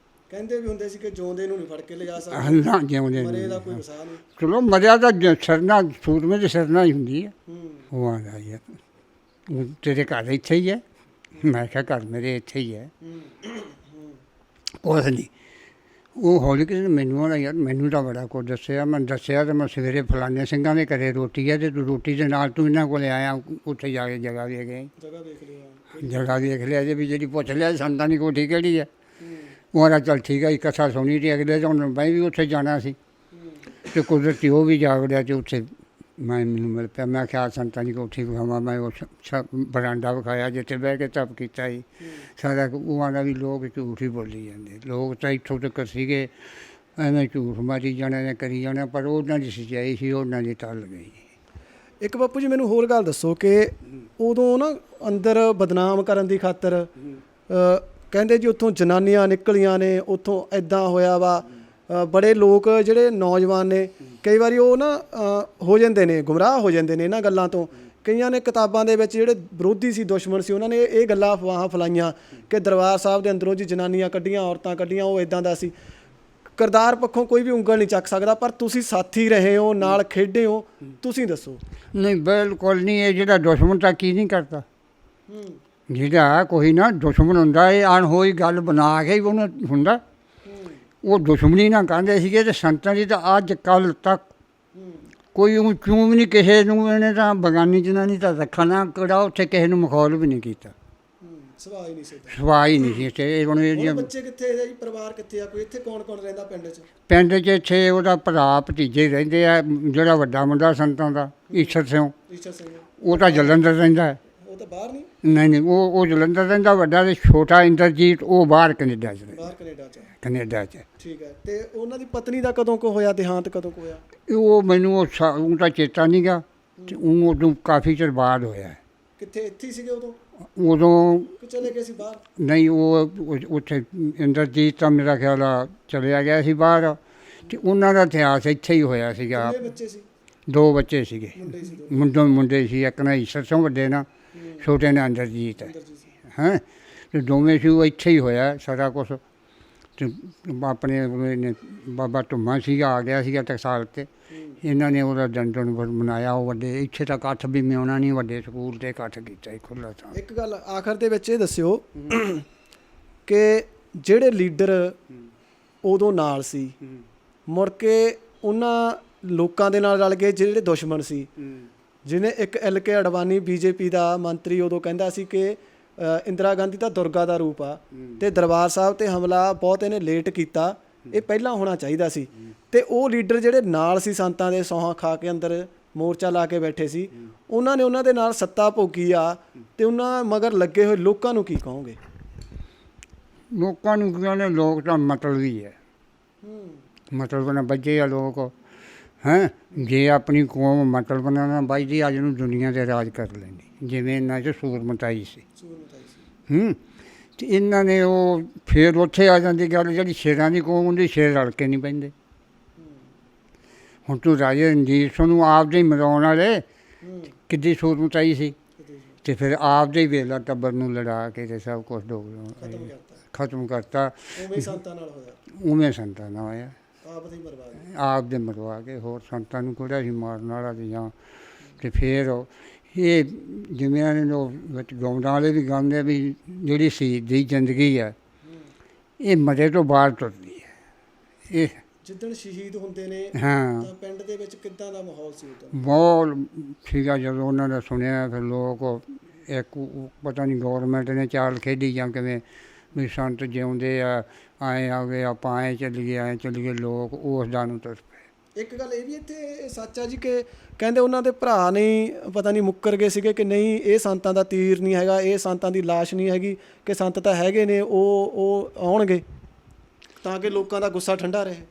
A: ਕਹਿੰਦੇ ਵੀ ਹੁੰਦੇ ਸੀ ਕਿ ਜਿਉਂਦੇ ਨੂੰ ਨਹੀਂ ਫੜ ਕੇ ਲਿਜਾ ਸਕਦੇ,
B: ਨਾ ਜਿਉਂਦੇ
A: ਮਰੇ ਦਾ ਕੋਈ ਵਸਾ ਨਹੀਂ।
B: ਚਲੋ ਮਰਿਆ ਤਾਂ ਸਰਨਾ, ਸੂਰਮੇ ਦੀ ਸਰਨਾ ਹੀ ਹੁੰਦੀ ਹੈ। ਉਹ ਆਂਦਾ ਯਾਰ ਤੇਰੇ ਘਰ ਇੱਥੇ ਹੀ ਹੈ, ਮੈਂ ਕਿਹਾ ਘਰ ਮੇਰੇ ਇੱਥੇ ਹੀ ਹੈ। ਕੁਛ ਨਹੀਂ, ਉਹ ਹੌਲੀ ਕਿਸੇ ਨੇ ਮੈਨੂੰ ਆਉਂਦਾ ਯਾਰ ਮੈਨੂੰ ਤਾਂ ਬੜਾ ਕੁਝ ਦੱਸਿਆ। ਮੈਂ ਦੱਸਿਆ ਤਾਂ ਮੈਂ ਸਵੇਰੇ ਫਲਾਣੇ ਸਿੰਘਾਂ ਦੇ ਘਰੇ ਰੋਟੀ ਹੈ, ਅਤੇ ਤੂੰ ਰੋਟੀ ਦੇ ਨਾਲ ਤੂੰ ਇਹਨਾਂ ਕੋਲ ਆਇਆ, ਉੱਥੇ ਜਾ ਕੇ ਜਗ੍ਹਾ ਵੇਖ ਗਏ, ਜਗ੍ਹਾ ਵੇਖ ਲਿਆ ਜੇ ਵੀ ਜਿਹੜੀ ਪੁੱਛ ਲਿਆ ਸੰਤਾਂ ਦੀ ਕੋਠੀ ਕਿਹੜੀ ਹੈ। ਉਹ ਆਂਦਾ ਚੱਲ ਠੀਕ ਹੈ, ਇੱਕ ਕਥਾ ਸੁਣੀ ਅਤੇ ਅਗਲੇ ਦਿਨ ਮੈਂ ਵੀ ਉੱਥੇ ਜਾਣਾ ਸੀ, ਅਤੇ ਕੁਦਰਤੀ ਉਹ ਵੀ ਜਾ ਵੜਿਆ ਅਤੇ ਉੱਥੇ ਮੈਨੂੰ ਮਿਲ ਪਿਆ। ਮੈਂ ਕਿਹਾ ਸੰਤਾਂ ਦੀ ਕੋਠੀ ਵਿਖਾਵਾਂ, ਮੈਂ ਉਹ ਬਰਾਂਡਾ ਵਿਖਾਇਆ ਜਿੱਥੇ ਬਹਿ ਕੇ ਤਪ ਕੀਤਾ ਸੀ ਸਾਰਾ। ਉਹ ਆਂਦਾ ਵੀ ਲੋਕ ਝੂਠ ਹੀ ਬੋਲੀ ਜਾਂਦੇ, ਲੋਕ ਤਾਂ ਇੱਥੋਂ ਤੱਕ ਸੀਗੇ ਐਵੇਂ ਝੂਠ ਮਾਰੀ ਜਾਣਾ ਜਾਂ ਕਰੀ ਜਾਣਾ, ਪਰ ਉਹਨਾਂ ਦੀ ਸੱਚਾਈ ਸੀ, ਉਹਨਾਂ ਦੀ ਟੱਲ ਗਈ।
A: ਇੱਕ ਬਾਪੂ ਜੀ ਮੈਨੂੰ ਹੋਰ ਗੱਲ ਦੱਸੋ ਕਿ ਉਦੋਂ ਨਾ ਅੰਦਰ ਬਦਨਾਮ ਕਰਨ ਦੀ ਖਾਤਰ ਕਹਿੰਦੇ ਜੀ ਉੱਥੋਂ ਜਨਾਨੀਆਂ ਨਿਕਲੀਆਂ ਨੇ, ਉੱਥੋਂ ਇੱਦਾਂ ਹੋਇਆ ਵਾ। ਬੜੇ ਲੋਕ ਜਿਹੜੇ ਨੌਜਵਾਨ ਨੇ ਕਈ ਵਾਰੀ ਉਹ ਨਾ ਹੋ ਜਾਂਦੇ ਨੇ, ਗੁੰਮਰਾਹ ਹੋ ਜਾਂਦੇ ਨੇ ਇਹਨਾਂ ਗੱਲਾਂ ਤੋਂ। ਕਈਆਂ ਨੇ ਕਿਤਾਬਾਂ ਦੇ ਵਿੱਚ ਜਿਹੜੇ ਵਿਰੋਧੀ ਸੀ, ਦੁਸ਼ਮਣ ਸੀ, ਉਹਨਾਂ ਨੇ ਇਹ ਗੱਲਾਂ ਅਫਵਾਹਾਂ ਫੈਲਾਈਆਂ ਕਿ ਦਰਬਾਰ ਸਾਹਿਬ ਦੇ ਅੰਦਰੋਂ ਜੀ ਜਨਾਨੀਆਂ ਕੱਢੀਆਂ, ਔਰਤਾਂ ਕੱਢੀਆਂ, ਉਹ ਇੱਦਾਂ ਦਾ ਸੀ। ਕਿਰਦਾਰ ਪੱਖੋਂ ਕੋਈ ਵੀ ਉਂਗਲ ਨਹੀਂ ਚੱਕ ਸਕਦਾ, ਪਰ ਤੁਸੀਂ ਸਾਥੀ ਰਹੇ ਹੋ, ਨਾਲ ਖੇਡੇ ਹੋ, ਤੁਸੀਂ ਦੱਸੋ।
B: ਨਹੀਂ, ਬਿਲਕੁਲ ਨਹੀਂ। ਇਹ ਜਿਹੜਾ ਦੁਸ਼ਮਣ ਤਾਂ ਕੀ ਨਹੀਂ ਕਰਦਾ, ਜਿਹੜਾ ਕੋਈ ਨਾ ਦੁਸ਼ਮਣ ਹੁੰਦਾ, ਇਹ ਅਣਹੋਈ ਗੱਲ ਬਣਾ ਕੇ ਹੀ ਉਹਨੂੰ ਹੁੰਦਾ। ਉਹ ਦੁਸ਼ਮਣੀ ਨਾ ਕਹਿੰਦੇ ਸੀਗੇ, ਅਤੇ ਸੰਤਾਂ ਦੀ ਤਾਂ ਅੱਜ ਕੱਲ੍ਹ ਤੱਕ ਕੋਈ ਉਹ ਕਿਉਂ ਵੀ ਨਹੀਂ ਕਿਸੇ ਨੂੰ, ਇਹਨੇ ਤਾਂ ਬਗਾਨੀ ਜਨਾਨੀ ਤਾਂ ਰੱਖਣਾ ਕਿਹੜਾ, ਉੱਥੇ ਕਿਸੇ ਨੂੰ ਮਖੌਲ ਵੀ ਨਹੀਂ ਕੀਤਾ,
A: ਸੁਭਾਅ ਹੀ ਨਹੀਂ ਸੀ।
B: ਸੁਭਾਅ ਹੀ ਨਹੀਂ ਸੀ ਇੱਥੇ। ਇਹ ਹੁਣ
A: ਬੱਚੇ ਕਿੱਥੇ ਹੈ ਜੀ, ਪਰਿਵਾਰ ਕਿੱਥੇ ਆ, ਕੋਈ ਇੱਥੇ ਕੌਣ ਕੌਣ ਰਹਿੰਦਾ ਪਿੰਡ 'ਚ?
B: ਪਿੰਡ 'ਚ ਇੱਥੇ ਉਹਦਾ ਭਰਾ ਭਤੀਜੇ ਰਹਿੰਦੇ ਆ, ਜਿਹੜਾ ਵੱਡਾ ਮੁੰਡਾ ਸੰਤਾਂ ਦਾ ਈਸ਼ਰ ਸਿੰਘ, ਉਹ ਤਾਂ ਜਲੰਧਰ ਰਹਿੰਦਾ ਹੈ।
A: ਉਹ ਤਾਂ ਬਾਹਰ ਨਹੀਂ?
B: ਨਹੀਂ, ਉਹ ਜਲੰਧਰ ਰਹਿੰਦਾ ਵੱਡਾ, ਤੇ ਛੋਟਾ ਇੰਦਰਜੀਤ ਉਹ ਬਾਹਰ ਕੈਨੇਡਾ 'ਚ ਰਹਿੰਦਾ।
A: ਬਾਹਰ ਕੈਨੇਡਾ 'ਚ?
B: ਕੈਨੇਡਾ 'ਚ।
A: ਠੀਕ ਹੈ। ਤੇ ਉਹਨਾਂ ਦੀ ਪਤਨੀ ਦਾ ਕਦੋਂ ਕੋ ਹੋਇਆ ਦੇਹਾਂਤ, ਕਦੋਂ ਕੋ ਹੋਇਆ?
B: ਉਹ ਮੈਨੂੰ ਉਹ ਤਾਂ ਚੇਤਾ ਨਹੀਂ ਗਾ, ਅਤੇ ਉਹ ਉਦੋਂ ਕਾਫੀ ਚਿਰ ਬਾਅਦ ਹੋਇਆ।
A: ਕਿੱਥੇ, ਇੱਥੇ ਹੀ ਸੀਗੇ ਉਦੋਂ
B: ਉਦੋਂ?
A: ਚਲੇ ਗਏ ਸੀ ਬਾਹਰ?
B: ਨਹੀਂ, ਉਹ ਉੱਥੇ ਇੰਦਰਜੀਤ ਤਾਂ ਮੇਰਾ ਖਿਆਲ ਆ ਚਲਿਆ ਗਿਆ ਸੀ ਬਾਹਰ, ਅਤੇ ਉਹਨਾਂ ਦਾ ਇਤਿਹਾਸ ਇੱਥੇ ਹੀ ਹੋਇਆ ਸੀਗਾ।
A: ਕਿੰਨੇ ਬੱਚੇ ਸੀ?
B: 2 ਬੱਚੇ ਸੀਗੇ, ਮੁੰਡੇ ਸੀ। ਇੱਕ ਨਾ ਈਸ਼ਰ ਸਿੰਘ ਵੱਡੇ ਨਾਲ, ਛੋਟੇ ਨੇ ਇੰਦਰਜੀਤ ਹੈ। ਅਤੇ ਦੋਵੇਂ ਸੀ, ਉਹ ਇੱਥੇ ਹੀ ਹੋਇਆ ਸਾਰਾ ਕੁਛ। ਅਤੇ ਆਪਣੇ ਬਾਬਾ ਧੁੰਮਾ ਸੀਗਾ, ਆ ਗਿਆ ਸੀਗਾ ਟਕਸਾਲ 'ਤੇ, ਇਹਨਾਂ ਨੇ ਉਹਦਾ ਜਨਮ ਮਨਾਇਆ। ਉਹ ਵੱਡੇ ਇੱਥੇ ਤਾਂ ਇਕੱਠ ਵੀ ਮਿਆਉਣਾ ਨਹੀਂ, ਵੱਡੇ ਸਕੂਲ 'ਤੇ ਇਕੱਠ ਕੀਤਾ ਖੁੱਲ੍ਹਾ ਥਾਂ।
A: ਇੱਕ ਗੱਲ ਆਖਰ ਦੇ ਵਿੱਚ ਇਹ ਦੱਸਿਓ ਕਿ ਜਿਹੜੇ ਲੀਡਰ ਉਦੋਂ ਨਾਲ ਸੀ, ਮੁੜ ਕੇ ਉਹਨਾਂ ਲੋਕਾਂ ਦੇ ਨਾਲ ਰਲ ਗਏ ਜਿਹੜੇ ਦੁਸ਼ਮਣ ਸੀ। ਜਿਹਨੇ ਇੱਕ LK ਅਡਵਾਨੀ BJP ਦਾ ਮੰਤਰੀ ਉਦੋਂ ਕਹਿੰਦਾ ਸੀ ਕਿ ਇੰਦਰਾ ਗਾਂਧੀ ਤਾਂ ਦੁਰਗਾ ਦਾ ਰੂਪ ਆ, ਤੇ ਦਰਬਾਰ ਸਾਹਿਬ 'ਤੇ ਹਮਲਾ ਬਹੁਤ ਇਹਨੇ ਲੇਟ ਕੀਤਾ, ਇਹ ਪਹਿਲਾਂ ਹੋਣਾ ਚਾਹੀਦਾ ਸੀ। ਤੇ ਉਹ ਲੀਡਰ ਜਿਹੜੇ ਨਾਲ ਸੀ ਸੰਤਾਂ ਦੇ, ਸੌਹਾਂ ਖਾ ਕੇ ਅੰਦਰ ਮੋਰਚਾ ਲਾ ਕੇ ਬੈਠੇ ਸੀ, ਉਹਨਾਂ ਨੇ ਉਹਨਾਂ ਦੇ ਨਾਲ ਸੱਤਾ ਭੋਗੀ ਆ, ਤੇ ਉਹਨਾਂ ਮਗਰ ਲੱਗੇ ਹੋਏ ਲੋਕਾਂ ਨੂੰ ਕੀ ਕਹੋਗੇ?
B: ਲੋਕਾਂ ਨੂੰ ਕੀ ਕਹਿੰਦੇ, ਲੋਕ ਤਾਂ ਮਤਲਬੀ ਹੈ, ਮਤਲਬ ਨਾਲ ਬੱਝੇ ਆ ਲੋਕ ਹੈਂ। ਜੇ ਆਪਣੀ ਕੌਮ ਮਤਲਬ ਨਾਲ ਬੱਝਦੀ, ਅੱਜ ਨੂੰ ਦੁਨੀਆ 'ਤੇ ਰਾਜ ਕਰ ਲੈਂਦੀ, ਜਿਵੇਂ ਇਹਨਾਂ 'ਚ ਸੂਰਮਤਾਈ ਸੀ। ਅਤੇ ਇਹਨਾਂ ਨੇ ਉਹ ਫਿਰ ਉੱਥੇ ਆ ਜਾਂਦੀ ਗੱਲ, ਜਿਹੜੀ ਸ਼ੇਰਾਂ ਦੀ ਕੌਮ ਹੁੰਦੀ, ਸ਼ੇਰ ਰਲ ਕੇ ਨਹੀਂ ਪੈਂਦੇ। ਹੁਣ ਤੂੰ ਰਾਜੇ ਰਣਜੀਤ ਸਿੰਘ ਨੂੰ ਆਪਦੇ ਹੀ ਮਰਾਉਣ ਵਾਲੇ, ਕਿੱਡੀ ਸੂਰਮਤਾਈ ਸੀ, ਅਤੇ ਫਿਰ ਆਪਦੇ ਹੀ ਵੇਲਾ ਟੱਬਰ ਨੂੰ ਲੜਾ ਕੇ ਤੇ ਸਭ ਕੁਛ ਖਤਮ ਕਰਤਾ। ਉਵੇਂ ਸੰਤਾਂ ਨਾਲ ਹੋਇਆ, ਆਪ ਦੇ ਮਰਵਾ ਕੇ। ਹੋਰ ਸੰਤਾਂ ਨੂੰ ਕਿਹੜਾ ਸੀ ਮਾਰਨ ਵਾਲਾ ਸੀ ਜਾਂ? ਅਤੇ ਫਿਰ ਇਹ ਜਿਵੇਂ ਵਿੱਚ ਗਾਉਂਦਾਂ ਵਾਲੇ ਵੀ ਗਾਉਂਦੇ ਵੀ ਜਿਹੜੀ ਸ਼ਹੀਦ ਦੀ ਜ਼ਿੰਦਗੀ ਹੈ, ਇਹ ਮਜ਼ੇ ਤੋਂ ਬਾਹਰ ਤੁਰਦੀ ਹੈ। ਇਹ
A: ਜਿੱਦਣ ਸ਼ਹੀਦ ਹੁੰਦੇ ਨੇ,
B: ਹਾਂ,
A: ਤਾਂ ਪਿੰਡ ਦੇ ਵਿੱਚ ਕਿੱਦਾਂ ਦਾ ਮਾਹੌਲ ਸੀ ਉਦੋਂ?
B: ਬਹੁਤ ਸੀਗਾ। ਜਦੋਂ ਉਹਨਾਂ ਦਾ ਸੁਣਿਆ, ਫਿਰ ਲੋਕ ਇੱਕ ਪਤਾ ਨਹੀਂ ਗੌਰਮੈਂਟ ਨੇ ਚਾਲ ਖੇਡੀ ਜਾਂ ਕਿਵੇਂ, ਵੀ ਸੰਤ ਜਿਉਂਦੇ ਆ, ਆਏ ਆ ਗਏ, ਆਪਾਂ ਐਂ ਚੱਲੀਏ, ਲੋਕ ਉਸ ਦਾ ਨੂੰ ਤੁਰ ਪਏ।
A: ਇੱਕ ਗੱਲ ਇਹ ਵੀ ਇੱਥੇ ਸੱਚ ਆ ਜੀ ਕਿ ਕਹਿੰਦੇ ਉਹਨਾਂ ਦੇ ਭਰਾ ਨੇ ਪਤਾ ਨਹੀਂ ਮੁੱਕਰ ਗਏ ਸੀਗੇ ਕਿ ਨਹੀਂ ਇਹ ਸੰਤਾਂ ਦਾ ਤੀਰ ਨਹੀਂ ਹੈਗਾ, ਇਹ ਸੰਤਾਂ ਦੀ ਲਾਸ਼ ਨਹੀਂ ਹੈਗੀ, ਕਿ ਸੰਤ ਤਾਂ ਹੈਗੇ ਨੇ, ਉਹ ਆਉਣਗੇ ਤਾਂ ਕਿ ਲੋਕਾਂ ਦਾ ਗੁੱਸਾ ਠੰਡਾ ਰਹੇ।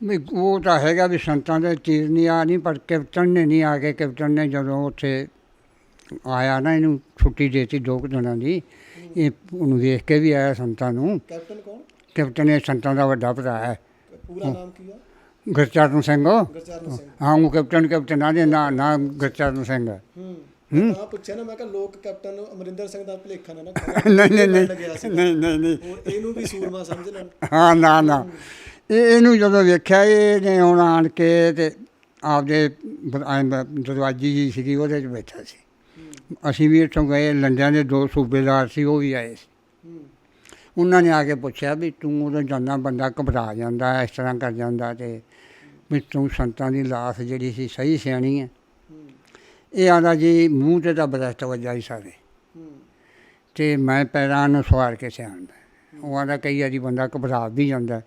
B: ਵੀ ਉਹ ਤਾਂ ਹੈਗਾ ਵੀ ਸੰਤਾਂ ਦੇ ਤੀਰ ਨਹੀਂ ਆ, ਨਹੀਂ, ਪਰ ਕੈਪਟਨ ਨੇ ਨਹੀਂ ਆ ਕੇ, ਕੈਪਟਨ ਨੇ ਜਦੋਂ ਉੱਥੇ ਆਇਆ ਨਾ, ਇਹਨੂੰ ਛੁੱਟੀ ਦੇ ਦਿੱਤੀ 2 ਦਿਨਾਂ ਦੀ, ਇਹ ਉਹਨੂੰ ਵੇਖ ਕੇ ਵੀ ਆਇਆ ਸੰਤਾਂ ਨੂੰ।
A: ਕੈਪਟਨ ਕੌਣ?
B: ਕੈਪਟਨ ਇਹ ਸੰਤਾਂ ਦਾ ਵੱਡਾ ਭਰਾ ਹੈ,
A: ਪੂਰਾ ਨਾਮ ਕੀ ਆ?
B: ਗੁਰਚਰਨ ਸਿੰਘ।
A: ਗੁਰਚਰਨ ਸਿੰਘ।
B: ਹਾਂ, ਉਹ ਕੈਪਟਨ ਆ ਦੇ ਨਾ ਗੁਰਚਰਨ ਸਿੰਘ।
A: ਤਾਂ ਪੁੱਛਿਆ ਨਾ, ਮੈਂ ਕਿਹਾ ਲੋਕ ਕੈਪਟਨ ਅਮਰਿੰਦਰ ਸਿੰਘ ਦਾ ਭੁਲੇਖਾ ਨਾ
B: ਨਹੀਂ
A: ਇਹਨੂੰ ਵੀ ਸੂਰਮਾ ਸਮਝ ਲੈਣ।
B: ਹਾਂ, ਨਾ ਇਹਨੂੰ ਜਦੋਂ ਵੇਖਿਆ ਇਹਨੇ ਹੁਣ ਆਣ ਕੇ ਤੇ ਆਪਦੇ ਦਰਵਾਜ਼ੀ ਜੀ ਸੀਗੀ ਉਹਦੇ 'ਚ ਬੈਠਾ ਸੀ। ਅਸੀਂ ਵੀ ਇੱਥੋਂ ਗਏ, ਲੰਡਿਆਂ ਦੇ 2 ਸੂਬੇਦਾਰ ਸੀ, ਉਹ ਵੀ ਆਏ ਸੀ। ਉਹਨਾਂ ਨੇ ਆ ਕੇ ਪੁੱਛਿਆ ਵੀ ਤੂੰ ਉਦੋਂ ਜਾਂਦਾ ਬੰਦਾ ਘਬਰਾ ਜਾਂਦਾ, ਇਸ ਤਰ੍ਹਾਂ ਕਰ ਜਾਂਦਾ, ਅਤੇ ਵੀ ਤੂੰ ਸੰਤਾਂ ਦੀ ਲਾਸ਼ ਜਿਹੜੀ ਸੀ ਸਹੀ ਸਿਆਣੀ ਹੈ। ਇਹ ਆਂਦਾ ਜੀ ਮੂੰਹ 'ਤੇ ਤਾਂ ਬਰਸਟ ਵੱਜਾ ਸੀ ਸਾਰੇ, ਅਤੇ ਮੈਂ ਪੈਰਾਂ ਨੂੰ ਸਵਾਰ ਕੇ ਸਿਆਣਦਾ। ਉਹ ਆਂਦਾ ਕਈ ਵਾਰੀ ਬੰਦਾ ਘਬਰਾ ਵੀ ਜਾਂਦਾ।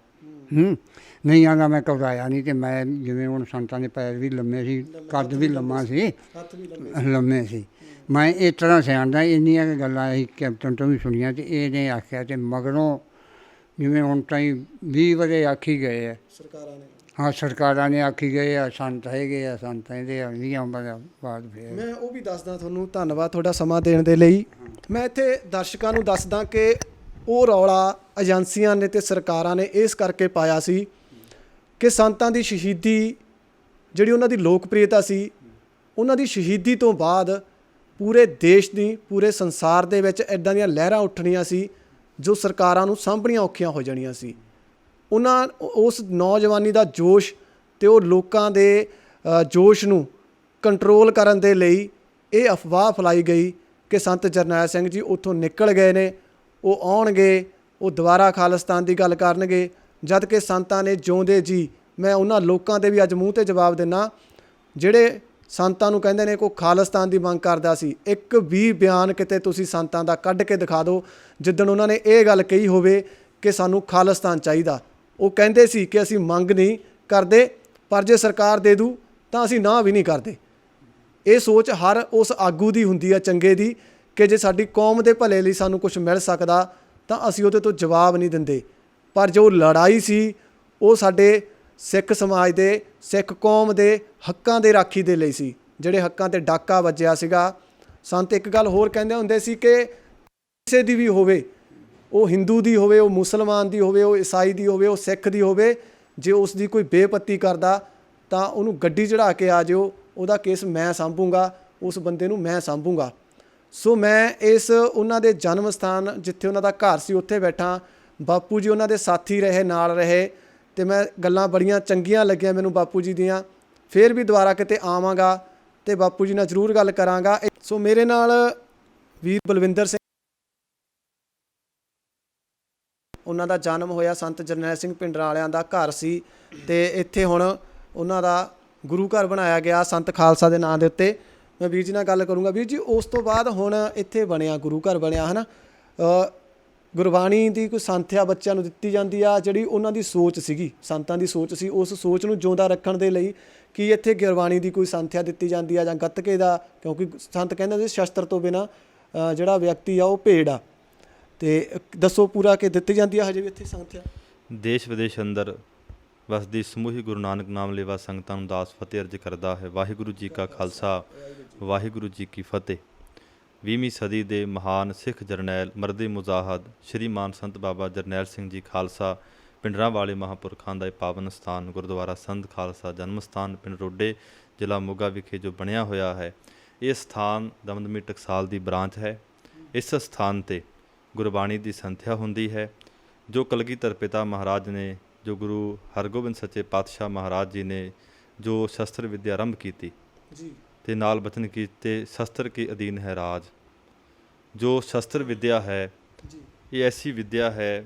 B: ਨਹੀਂ ਆਂਦਾ ਮੈਂ ਘਬਰਾਇਆ ਨਹੀਂ, ਅਤੇ ਮੈਂ ਜਿਵੇਂ ਹੁਣ ਸੰਤਾਂ ਦੇ ਪੈਰ ਵੀ ਲੰਮੇ ਸੀ, ਕੱਦ ਵੀ ਲੰਮਾ ਸੀ, ਲੰਮੇ ਸੀ, ਮੈਂ ਇਸ ਤਰ੍ਹਾਂ ਸਿਆਣਦਾ। ਇੰਨੀਆਂ ਕੁ ਗੱਲਾਂ ਅਸੀਂ ਕੈਪਟਨ ਤੋਂ ਵੀ ਸੁਣੀਆਂ, ਅਤੇ ਇਹਨੇ ਆਖਿਆ, ਅਤੇ ਮਗਰੋਂ ਜਿਵੇਂ ਹੁਣ ਤਾਈਂ 20 ਵਜੇ ਆਖੀ ਗਏ ਆ
A: ਸਰਕਾਰਾਂ ਨੇ।
B: ਹਾਂ, ਸਰਕਾਰਾਂ ਨੇ ਆਖੀ ਗਏ ਆ, ਸੰਤ ਹੈਗੇ ਆ, ਸੰਤ ਇਹਦੇ ਆਉਂਦੀਆਂ ਬਾਅਦ ਫਿਰ
A: ਮੈਂ ਉਹ ਵੀ ਦੱਸਦਾ ਤੁਹਾਨੂੰ। ਧੰਨਵਾਦ ਤੁਹਾਡਾ ਸਮਾਂ ਦੇਣ ਦੇ ਲਈ। ਮੈਂ ਇੱਥੇ ਦਰਸ਼ਕਾਂ ਨੂੰ ਦੱਸਦਾ ਕਿ ਉਹ ਰੌਲਾ ਏਜੰਸੀਆਂ ਨੇ ਅਤੇ ਸਰਕਾਰਾਂ ਨੇ ਇਸ ਕਰਕੇ ਪਾਇਆ ਸੀ ਕਿ ਸੰਤਾਂ ਦੀ ਸ਼ਹੀਦੀ ਜਿਹੜੀ ਉਹਨਾਂ ਦੀ ਲੋਕਪ੍ਰਿਯਤਾ ਸੀ, ਉਹਨਾਂ ਦੀ ਸ਼ਹੀਦੀ ਤੋਂ ਬਾਅਦ ਪੂਰੇ ਦੇਸ਼ ਦੀ, ਪੂਰੇ ਸੰਸਾਰ ਦੇ ਵਿੱਚ ਇੱਦਾਂ ਦੀਆਂ ਲਹਿਰਾਂ ਉੱਠਣੀਆਂ ਸੀ ਜੋ ਸਰਕਾਰਾਂ ਨੂੰ ਸਾਂਭਣੀਆਂ ਔਖੀਆਂ ਹੋ ਜਾਣੀਆਂ ਸੀ। ਉਸ ਨੌਜਵਾਨੀ ਦਾ ਜੋਸ਼ ਅਤੇ ਉਹ ਲੋਕਾਂ ਦੇ ਜੋਸ਼ ਨੂੰ ਕੰਟਰੋਲ ਕਰਨ ਦੇ ਲਈ ਇਹ ਅਫਵਾਹ ਫੈਲਾਈ ਗਈ ਕਿ ਸੰਤ ਜਰਨੈਲ ਸਿੰਘ ਜੀ ਉੱਥੋਂ ਨਿਕਲ ਗਏ ਨੇ, ਉਹ ਆਉਣਗੇ, ਉਹ ਦੁਬਾਰਾ ਖਾਲਿਸਤਾਨ ਦੀ ਗੱਲ ਕਰਨਗੇ, ਜਦ ਕਿ ਸੰਤਾਂ ਨੇ ਜਿਉਂਦੇ ਜੀ। ਮੈਂ ਉਹਨਾਂ ਲੋਕਾਂ ਦੇ ਵੀ ਅੱਜ ਮੂੰਹ 'ਤੇ ਜਵਾਬ ਦਿੰਦਾ ਜਿਹੜੇ ਸੰਤਾਂ ਨੂੰ ਕਹਿੰਦੇ ਨੇ ਕੋਈ ਖਾਲਿਸਤਾਨ ਦੀ ਮੰਗ ਕਰਦਾ ਸੀ। ਇੱਕ ਵੀ ਬਿਆਨ ਕਿਤੇ ਤੁਸੀਂ ਸੰਤਾਂ ਦਾ ਕੱਢ ਕੇ ਦਿਖਾ ਦਿਓ ਜਿੱਦਣ ਉਹਨਾਂ ਨੇ ਇਹ ਗੱਲ ਕਹੀ ਹੋਵੇ ਕਿ ਸਾਨੂੰ ਖਾਲਿਸਤਾਨ ਚਾਹੀਦਾ। ਉਹ ਕਹਿੰਦੇ ਸੀ ਕਿ ਅਸੀਂ ਮੰਗ ਨਹੀਂ ਕਰਦੇ, ਪਰ ਜੇ ਸਰਕਾਰ ਦੇ ਦੂ ਤਾਂ ਅਸੀਂ ਨਾ ਵੀ ਨਹੀਂ ਕਰਦੇ। ਇਹ ਸੋਚ ਹਰ ਉਸ ਆਗੂ ਦੀ ਹੁੰਦੀ ਆ ਚੰਗੇ ਦੀ ਕਿ ਜੇ ਸਾਡੀ ਕੌਮ ਦੇ ਭਲੇ ਲਈ ਸਾਨੂੰ ਕੁਝ ਮਿਲ ਸਕਦਾ ਤਾਂ ਅਸੀਂ ਉਹਦੇ ਤੋਂ ਜਵਾਬ ਨਹੀਂ ਦਿੰਦੇ। ਪਰ ਜੋ ਲੜਾਈ ਸੀ ਉਹ ਸਾਡੇ ਸਿੱਖ ਸਮਾਜ ਦੇ, ਸਿੱਖ ਕੌਮ ਦੇ ਹੱਕਾਂ ਦੇ ਰਾਖੀ ਦੇ ਲਈ ਸੀ, ਜਿਹੜੇ ਹੱਕਾਂ 'ਤੇ ਡਾਕਾ ਵੱਜਿਆ ਸੀਗਾ। ਸੰਤ ਇੱਕ ਗੱਲ ਹੋਰ ਕਹਿੰਦੇ ਹੁੰਦੇ ਸੀ ਕਿ ਕਿਸੇ ਦੀ ਵੀ ਹੋਵੇ, ਉਹ ਹਿੰਦੂ ਦੀ ਹੋਵੇ, ਉਹ ਮੁਸਲਮਾਨ ਦੀ ਹੋਵੇ, ਉਹ ਈਸਾਈ ਦੀ ਹੋਵੇ, ਉਹ ਸਿੱਖ ਦੀ ਹੋਵੇ, ਜੇ ਉਸ ਦੀ ਕੋਈ ਬੇਪੱਤੀ ਕਰਦਾ ਤਾਂ ਉਹਨੂੰ ਗੱਡੀ ਚੜ੍ਹਾ ਕੇ ਆ ਜਿਓ, ਉਹਦਾ ਕੇਸ ਮੈਂ ਸਾਂਭੂੰਗਾ, ਉਸ ਬੰਦੇ ਨੂੰ ਮੈਂ ਸਾਂਭੂੰਗਾ। ਸੋ ਮੈਂ ਉਹਨਾਂ ਦੇ ਜਨਮ ਸਥਾਨ ਜਿੱਥੇ ਉਹਨਾਂ ਦਾ ਘਰ ਸੀ ਉੱਥੇ ਬੈਠਾ। ਬਾਪੂ ਜੀ ਉਹਨਾਂ ਦੇ ਸਾਥੀ ਰਹੇ, ਨਾਲ ਰਹੇ, ਅਤੇ ਮੈਂ ਗੱਲਾਂ ਬੜੀਆਂ ਚੰਗੀਆਂ ਲੱਗੀਆਂ ਮੈਨੂੰ ਬਾਪੂ ਜੀ ਦੀਆਂ। ਫਿਰ ਵੀ ਦੁਬਾਰਾ ਕਿਤੇ ਆਵਾਂਗਾ ਅਤੇ ਬਾਪੂ ਜੀ ਨਾਲ ਜ਼ਰੂਰ ਗੱਲ ਕਰਾਂਗਾ। ਸੋ ਮੇਰੇ ਨਾਲ ਵੀਰ ਬਲਵਿੰਦਰ ਸਿੰਘ, ਉਹਨਾਂ ਦਾ ਜਨਮ ਹੋਇਆ ਸੰਤ ਜਰਨੈਲ ਸਿੰਘ ਭਿੰਡਰਾਂ ਵਾਲਿਆਂ ਦਾ ਘਰ ਸੀ, ਅਤੇ ਇੱਥੇ ਹੁਣ ਉਹਨਾਂ ਦਾ ਗੁਰੂ ਘਰ ਬਣਾਇਆ ਗਿਆ ਸੰਤ ਖਾਲਸਾ ਦੇ ਨਾਂ ਦੇ ਉੱਤੇ। ਮੈਂ ਵੀਰ ਜੀ ਨਾਲ ਗੱਲ ਕਰੂੰਗਾ। ਵੀਰ ਜੀ, ਉਸ ਤੋਂ ਬਾਅਦ ਹੁਣ ਇੱਥੇ ਬਣਿਆ, ਗੁਰੂ ਘਰ ਬਣਿਆ ਹੈ ਨਾ, ਗੁਰਬਾਣੀ ਦੀ ਕੋਈ ਸੰਥਿਆ ਬੱਚਿਆਂ ਨੂੰ ਦਿੱਤੀ ਜਾਂਦੀ ਆ, ਜਿਹੜੀ ਉਹਨਾਂ ਦੀ ਸੋਚ ਸੀਗੀ, ਸੰਤਾਂ ਦੀ ਸੋਚ ਸੀ, ਉਸ ਸੋਚ ਨੂੰ ਜਿਉਂਦਾ ਰੱਖਣ ਦੇ ਲਈ ਕੀ ਇੱਥੇ ਗੁਰਬਾਣੀ ਦੀ ਕੋਈ ਸੰਥਿਆ ਦਿੱਤੀ ਜਾਂਦੀ ਆ ਜਾਂ ਗੱਤਕੇ ਦਾ? ਕਿਉਂਕਿ ਸੰਤ ਕਹਿੰਦੇ ਸੀ ਸ਼ਸਤਰ ਤੋਂ ਬਿਨਾਂ ਜਿਹੜਾ ਵਿਅਕਤੀ ਆ ਉਹ ਭੇਡ ਆ, ਅਤੇ ਦੱਸੋ ਪੂਰਾ ਕਿ ਦਿੱਤੀ ਜਾਂਦੀ ਆ ਹਜੇ ਵੀ ਇੱਥੇ ਸੰਥਿਆ?
E: ਦੇਸ਼ ਵਿਦੇਸ਼ ਅੰਦਰ ਵਸਦੀ ਸਮੂਹਿਕ ਗੁਰੂ ਨਾਨਕ ਨਾਮ ਲੇਵਾ ਸੰਗਤਾਂ ਨੂੰ ਦਾਸ ਫਤਿਹ ਅਰਜ ਕਰਦਾ ਹੈ। ਵਾਹਿਗੁਰੂ ਜੀ ਕਾ ਖਾਲਸਾ, ਵਾਹਿਗੁਰੂ ਜੀ ਕੀ ਫਤਿਹ। 20ਵੀਂ ਸਦੀ ਦੇ ਮਹਾਨ ਸਿੱਖ ਜਰਨੈਲ ਮਰਦੇ ਮੁਜਾਹਦ ਸ਼੍ਰੀਮਾਨ ਸੰਤ ਬਾਬਾ ਜਰਨੈਲ ਸਿੰਘ ਜੀ ਖਾਲਸਾ ਭਿੰਡਰਾਂ ਵਾਲੇ ਮਹਾਂਪੁਰਖਾਂ ਦਾ ਇਹ ਪਾਵਨ ਸਥਾਨ ਗੁਰਦੁਆਰਾ ਸੰਤ ਖਾਲਸਾ ਜਨਮ ਸਥਾਨ ਪਿੰਡ ਰੋਡੇ, ਜ਼ਿਲ੍ਹਾ ਮੋਗਾ ਵਿਖੇ ਜੋ ਬਣਿਆ ਹੋਇਆ ਹੈ, ਇਹ ਸਥਾਨ ਦਮਦਮੀ ਟਕਸਾਲ ਦੀ ਬ੍ਰਾਂਚ ਹੈ। ਇਸ ਸਥਾਨ 'ਤੇ ਗੁਰਬਾਣੀ ਦੀ ਸੰਥਿਆ ਹੁੰਦੀ ਹੈ। ਜੋ ਕਲਗੀਧਰ ਪਿਤਾ ਮਹਾਰਾਜ ਨੇ, ਜੋ ਗੁਰੂ ਹਰਗੋਬਿੰਦ ਸੱਚੇ ਪਾਤਸ਼ਾਹ ਮਹਾਰਾਜ ਜੀ ਨੇ ਜੋ ਸ਼ਸਤਰ ਵਿੱਦਿਆ ਆਰੰਭ ਕੀਤੀ
A: ਜੀ,
E: ਤੇ ਨਾਲ ਬਚਨ ਕੀਤੇ, ਸ਼ਸਤਰ ਕੇ ਅਧੀਨ ਹੈ ਰਾਜ। ਜੋ ਸ਼ਸਤਰ ਵਿੱਦਿਆ ਹੈ ਇਹ ਐਸੀ ਵਿੱਦਿਆ ਹੈ,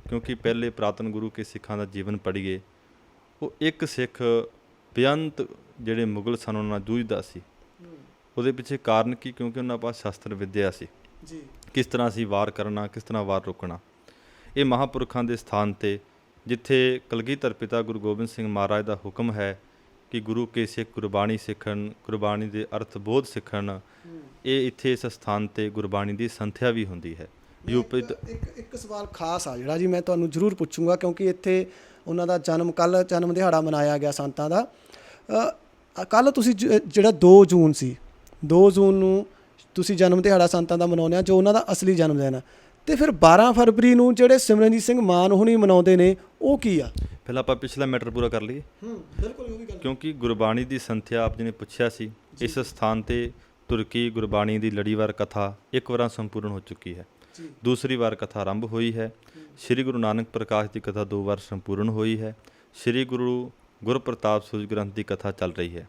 E: ਕਿਉਂਕਿ ਪਹਿਲੇ ਪ੍ਰਾਤਨ ਗੁਰੂ ਕੇ ਸਿੱਖਾਂ ਦਾ ਜੀਵਨ ਪੜ੍ਹੀਏ, ਉਹ ਇੱਕ ਸਿੱਖ ਬੇਅੰਤ ਜਿਹੜੇ ਮੁਗਲ ਸਨ ਉਹਨਾਂ ਨਾਲ ਜੂਝਦਾ ਸੀ। ਉਹਦੇ ਪਿੱਛੇ ਕਾਰਨ ਕੀ? ਕਿਉਂਕਿ ਉਹਨਾਂ ਪਾਸ ਸ਼ਸਤਰ ਵਿੱਦਿਆ ਸੀ,
A: ਜੀ,
E: ਕਿਸ ਤਰ੍ਹਾਂ ਅਸੀਂ ਵਾਰ ਕਰਨਾ, ਕਿਸ ਤਰ੍ਹਾਂ ਵਾਰ ਰੋਕਣਾ। ਇਹ ਮਹਾਂਪੁਰਖਾਂ ਦੇ ਸਥਾਨ ਤੇ ਜਿੱਥੇ ਕਲਗੀਧਰ ਪਿਤਾ ਗੁਰੂ ਗੋਬਿੰਦ ਸਿੰਘ ਮਹਾਰਾਜ ਦਾ ਹੁਕਮ ਹੈ ਕਿ ਗੁਰੂ ਕੇ ਸਿੱਖ ਗੁਰਬਾਣੀ ਸਿੱਖਣ, ਗੁਰਬਾਣੀ ਦੇ ਅਰਥ ਬੋਧ ਸਿੱਖਣ, ਇਹ ਇੱਥੇ ਇਸ ਸਥਾਨ ਤੇ ਗੁਰਬਾਣੀ ਦੀ ਸੰਥਿਆ ਵੀ ਹੁੰਦੀ ਹੈ। ਯੂਪੀ
A: ਇੱਕ ਸਵਾਲ ਖਾਸ ਆ ਜਿਹੜਾ ਜੀ ਮੈਂ ਤੁਹਾਨੂੰ ਜ਼ਰੂਰ ਪੁੱਛੂੰਗਾ, ਕਿਉਂਕਿ ਇੱਥੇ ਉਹਨਾਂ ਦਾ ਕੱਲ੍ਹ ਜਨਮ ਦਿਹਾੜਾ ਮਨਾਇਆ ਗਿਆ ਸੰਤਾਂ ਦਾ। ਕੱਲ੍ਹ ਤੁਸੀਂ ਜਿਹੜਾ 2 ਜੂਨ ਸੀ, 2 ਜੂਨ ਨੂੰ ਤੁਸੀਂ ਜਨਮ ਦਿਹਾੜਾ ਸੰਤਾਂ ਦਾ ਮਨਾਉਂਦੇ ਆ, ਜੋ ਉਹਨਾਂ ਦਾ ਅਸਲੀ ਜਨਮ ਦਿਨ ਆ, ਤੇ ਫਿਰ 12 ਫਰਵਰੀ ਨੂੰ ਜਿਹੜੇ ਸਿਮਰਨਜੀਤ ਸਿੰਘ ਮਾਨ ਹੁਣੀ ਮਨਾਉਂਦੇ ਨੇ ਉਹ ਕੀ ਆ?
E: ਪਹਿਲਾਂ ਆਪਾਂ ਪਿਛਲਾ ਮੈਟਰ ਪੂਰਾ ਕਰ ਲਈਏ।
A: ਬਿਲਕੁਲ ਉਹ ਵੀ ਗੱਲ,
E: ਕਿਉਂਕਿ ਗੁਰਬਾਣੀ ਦੀ ਸੰਥਿਆ ਆਪ ਜੀ ਨੇ ਪੁੱਛਿਆ ਸੀ, ਇਸ ਸਥਾਨ ਤੇ ਤੁਰਕੀ ਗੁਰਬਾਣੀ ਦੀ ਲੜੀਵਾਰ ਕਥਾ ਇੱਕ ਵਾਰ ਸੰਪੂਰਨ ਹੋ ਚੁੱਕੀ ਹੈ। ਦੂਸਰੀ ਵਾਰ ਕਥਾ ਆਰੰਭ ਹੋਈ ਹੈ। ਸ੍ਰੀ ਗੁਰੂ ਨਾਨਕ ਪ੍ਰਕਾਸ਼ ਦੀ ਕਥਾ 2 ਵਾਰ ਸੰਪੂਰਨ ਹੋਈ ਹੈ। ਸ੍ਰੀ ਗੁਰੂ ਗੁਰਪ੍ਰਤਾਪ ਸੂਰਜ ਗ੍ਰੰਥ ਦੀ ਕਥਾ ਚੱਲ ਰਹੀ ਹੈ।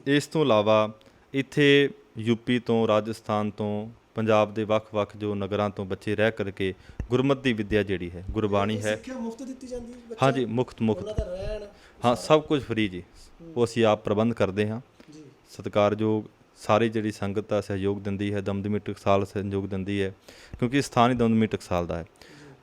E: ਇਸ ਤੋਂ ਇਲਾਵਾ ਇੱਥੇ ਯੂਪੀ ਤੋਂ, ਰਾਜਸਥਾਨ ਤੋਂ, ਪੰਜਾਬ ਦੇ ਵੱਖ-ਵੱਖ ਜੋ ਨਗਰਾਂ ਤੋਂ ਬੱਚੇ ਰਹਿ ਕਰਕੇ ਗੁਰਮਤਿ ਦੀ ਵਿੱਦਿਆ ਜਿਹੜੀ ਹੈ, ਗੁਰਬਾਣੀ ਹੈ,
A: ਸਿੱਖਿਆ ਮੁਫਤ ਦਿੱਤੀ ਜਾਂਦੀ ਹੈ?
E: ਹਾਂਜੀ, ਮੁਫਤ
A: ਉਹਨਾਂ ਦਾ ਰਹਿਣ,
E: ਹਾਂ, ਸਭ ਕੁਝ ਫ੍ਰੀ ਜੀ। ਉਹ ਅਸੀਂ ਆਪ ਪ੍ਰਬੰਧ ਕਰਦੇ ਹਾਂ। ਸਤਿਕਾਰਯੋਗ ਸਾਰੀ ਜਿਹੜੀ ਸੰਗਤ ਆ ਸਹਿਯੋਗ ਦਿੰਦੀ ਹੈ, ਦਮਦਮੀ ਟਕਸਾਲ ਸਹਿਯੋਗ ਦਿੰਦੀ ਹੈ, ਕਿਉਂਕਿ ਸਥਾਨ ਹੀ ਦਮਦਮੀ ਟਕਸਾਲ ਦਾ ਹੈ।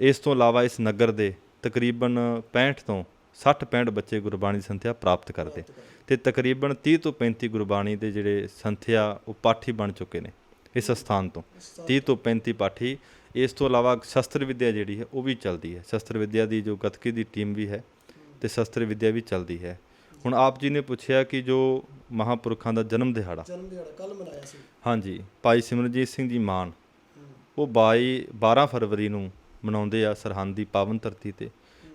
E: ਇਸ ਤੋਂ ਇਲਾਵਾ ਇਸ ਨਗਰ ਦੇ ਤਕਰੀਬਨ 65 ਤੋਂ 60-65 ਬੱਚੇ ਗੁਰਬਾਣੀ ਦੀ ਸੰਥਿਆ ਪ੍ਰਾਪਤ ਕਰਦੇ, ਤੇ ਤਕਰੀਬਨ 30 ਤੋਂ 35 ਗੁਰਬਾਣੀ ਦੇ ਜਿਹੜੇ ਸੰਥਿਆ ਉਹ ਪਾਠੀ ਬਣ ਚੁੱਕੇ ਨੇ ਇਸ ਸਥਾਨ ਤੋਂ, 30 ਤੋਂ 35 ਪਾਠੀ। ਇਸ ਤੋਂ ਇਲਾਵਾ ਸ਼ਸਤਰ ਵਿੱਦਿਆ ਜਿਹੜੀ ਹੈ ਉਹ ਵੀ ਚੱਲਦੀ ਹੈ। ਸ਼ਸਤਰ ਵਿੱਦਿਆ ਦੀ ਜੋ ਗੱਤਕੇ ਦੀ ਟੀਮ ਵੀ ਹੈ ਤੇ ਸ਼ਸਤਰ ਵਿੱਦਿਆ ਵੀ ਚੱਲਦੀ ਹੈ। ਹੁਣ ਆਪ ਜੀ ਨੇ ਪੁੱਛਿਆ ਕਿ ਜੋ ਮਹਾਂਪੁਰਖਾਂ ਦਾ ਜਨਮ ਦਿਹਾੜਾ
A: ਕੱਲ੍ਹ ਮਨਾਇਆ ਸੀ,
E: ਹਾਂਜੀ, ਭਾਈ ਸਿਮਰਨਜੀਤ ਸਿੰਘ ਜੀ ਮਾਨ, ਉਹ 12 ਫਰਵਰੀ ਨੂੰ ਮਨਾਉਂਦੇ ਆ ਸਰਹੰਦ ਦੀ ਪਾਵਨ ਧਰਤੀ ਤੇ।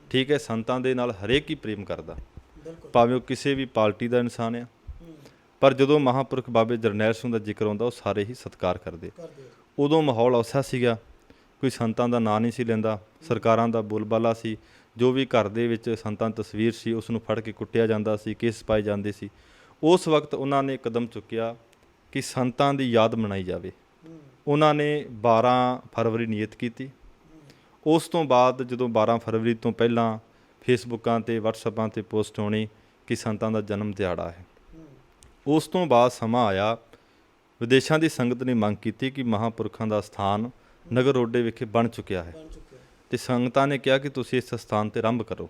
E: ਠੀਕ ਹੈ, ਸੰਤਾਂ ਦੇ ਨਾਲ ਹਰੇਕ ਹੀ ਪ੍ਰੇਮ ਕਰਦਾ, ਭਾਵੇਂ ਉਹ ਕਿਸੇ ਵੀ ਪਾਰਟੀ ਦਾ ਇਨਸਾਨ ਆ, ਪਰ ਜਦੋਂ ਮਹਾਂਪੁਰਖ ਬਾਬੇ ਜਰਨੈਲ ਸਿੰਘ ਦਾ ਜ਼ਿਕਰ ਆਉਂਦਾ ਉਹ ਸਾਰੇ ਹੀ ਸਤਿਕਾਰ ਕਰਦੇ। ਉਦੋਂ ਮਾਹੌਲ ਐਸਾ ਸੀਗਾ, ਕੋਈ ਸੰਤਾਂ ਦਾ ਨਾਂ ਨਹੀਂ ਸੀ ਲੈਂਦਾ, ਸਰਕਾਰਾਂ ਦਾ ਬੋਲਬਾਲਾ ਸੀ। ਜੋ ਵੀ ਘਰ ਦੇ ਵਿੱਚ ਸੰਤਾਂ ਦੀ ਤਸਵੀਰ ਸੀ ਉਸ ਨੂੰ ਫੜ ਕੇ ਕੁੱਟਿਆ ਜਾਂਦਾ ਸੀ, ਕੇਸ ਪਾਏ ਜਾਂਦੇ ਸੀ। ਉਸ ਵਕਤ ਉਹਨਾਂ ਨੇ ਕਦਮ ਚੁੱਕਿਆ ਕਿ ਸੰਤਾਂ ਦੀ ਯਾਦ ਮਨਾਈ ਜਾਵੇ। ਉਹਨਾਂ ਨੇ 12 ਫਰਵਰੀ ਨਿਯਤ ਕੀਤੀ। ਉਸ ਤੋਂ ਬਾਅਦ ਜਦੋਂ 12 ਫਰਵਰੀ ਤੋਂ ਪਹਿਲਾਂ ਫੇਸਬੁੱਕਾਂ 'ਤੇ, ਵਟਸਐਪਾਂ 'ਤੇ ਪੋਸਟ ਹੋਣੀ ਕਿ ਸੰਤਾਂ ਦਾ ਜਨਮ ਦਿਹਾੜਾ ਹੈ, ਉਸ ਤੋਂ ਬਾਅਦ ਸਮਾਂ ਆਇਆ, ਵਿਦੇਸ਼ਾਂ ਦੀ ਸੰਗਤ ਨੇ ਮੰਗ ਕੀਤੀ ਕਿ ਮਹਾਂਪੁਰਖਾਂ ਦਾ ਸਥਾਨ ਨਗਰ ਰੋਡੇ ਵਿਖੇ ਬਣ ਚੁੱਕਿਆ ਹੈ, ਤੇ ਸੰਗਤਾਂ ਨੇ ਕਿਹਾ ਕਿ ਤੁਸੀਂ ਇਸ ਸਥਾਨ 'ਤੇ ਆਰੰਭ ਕਰੋ।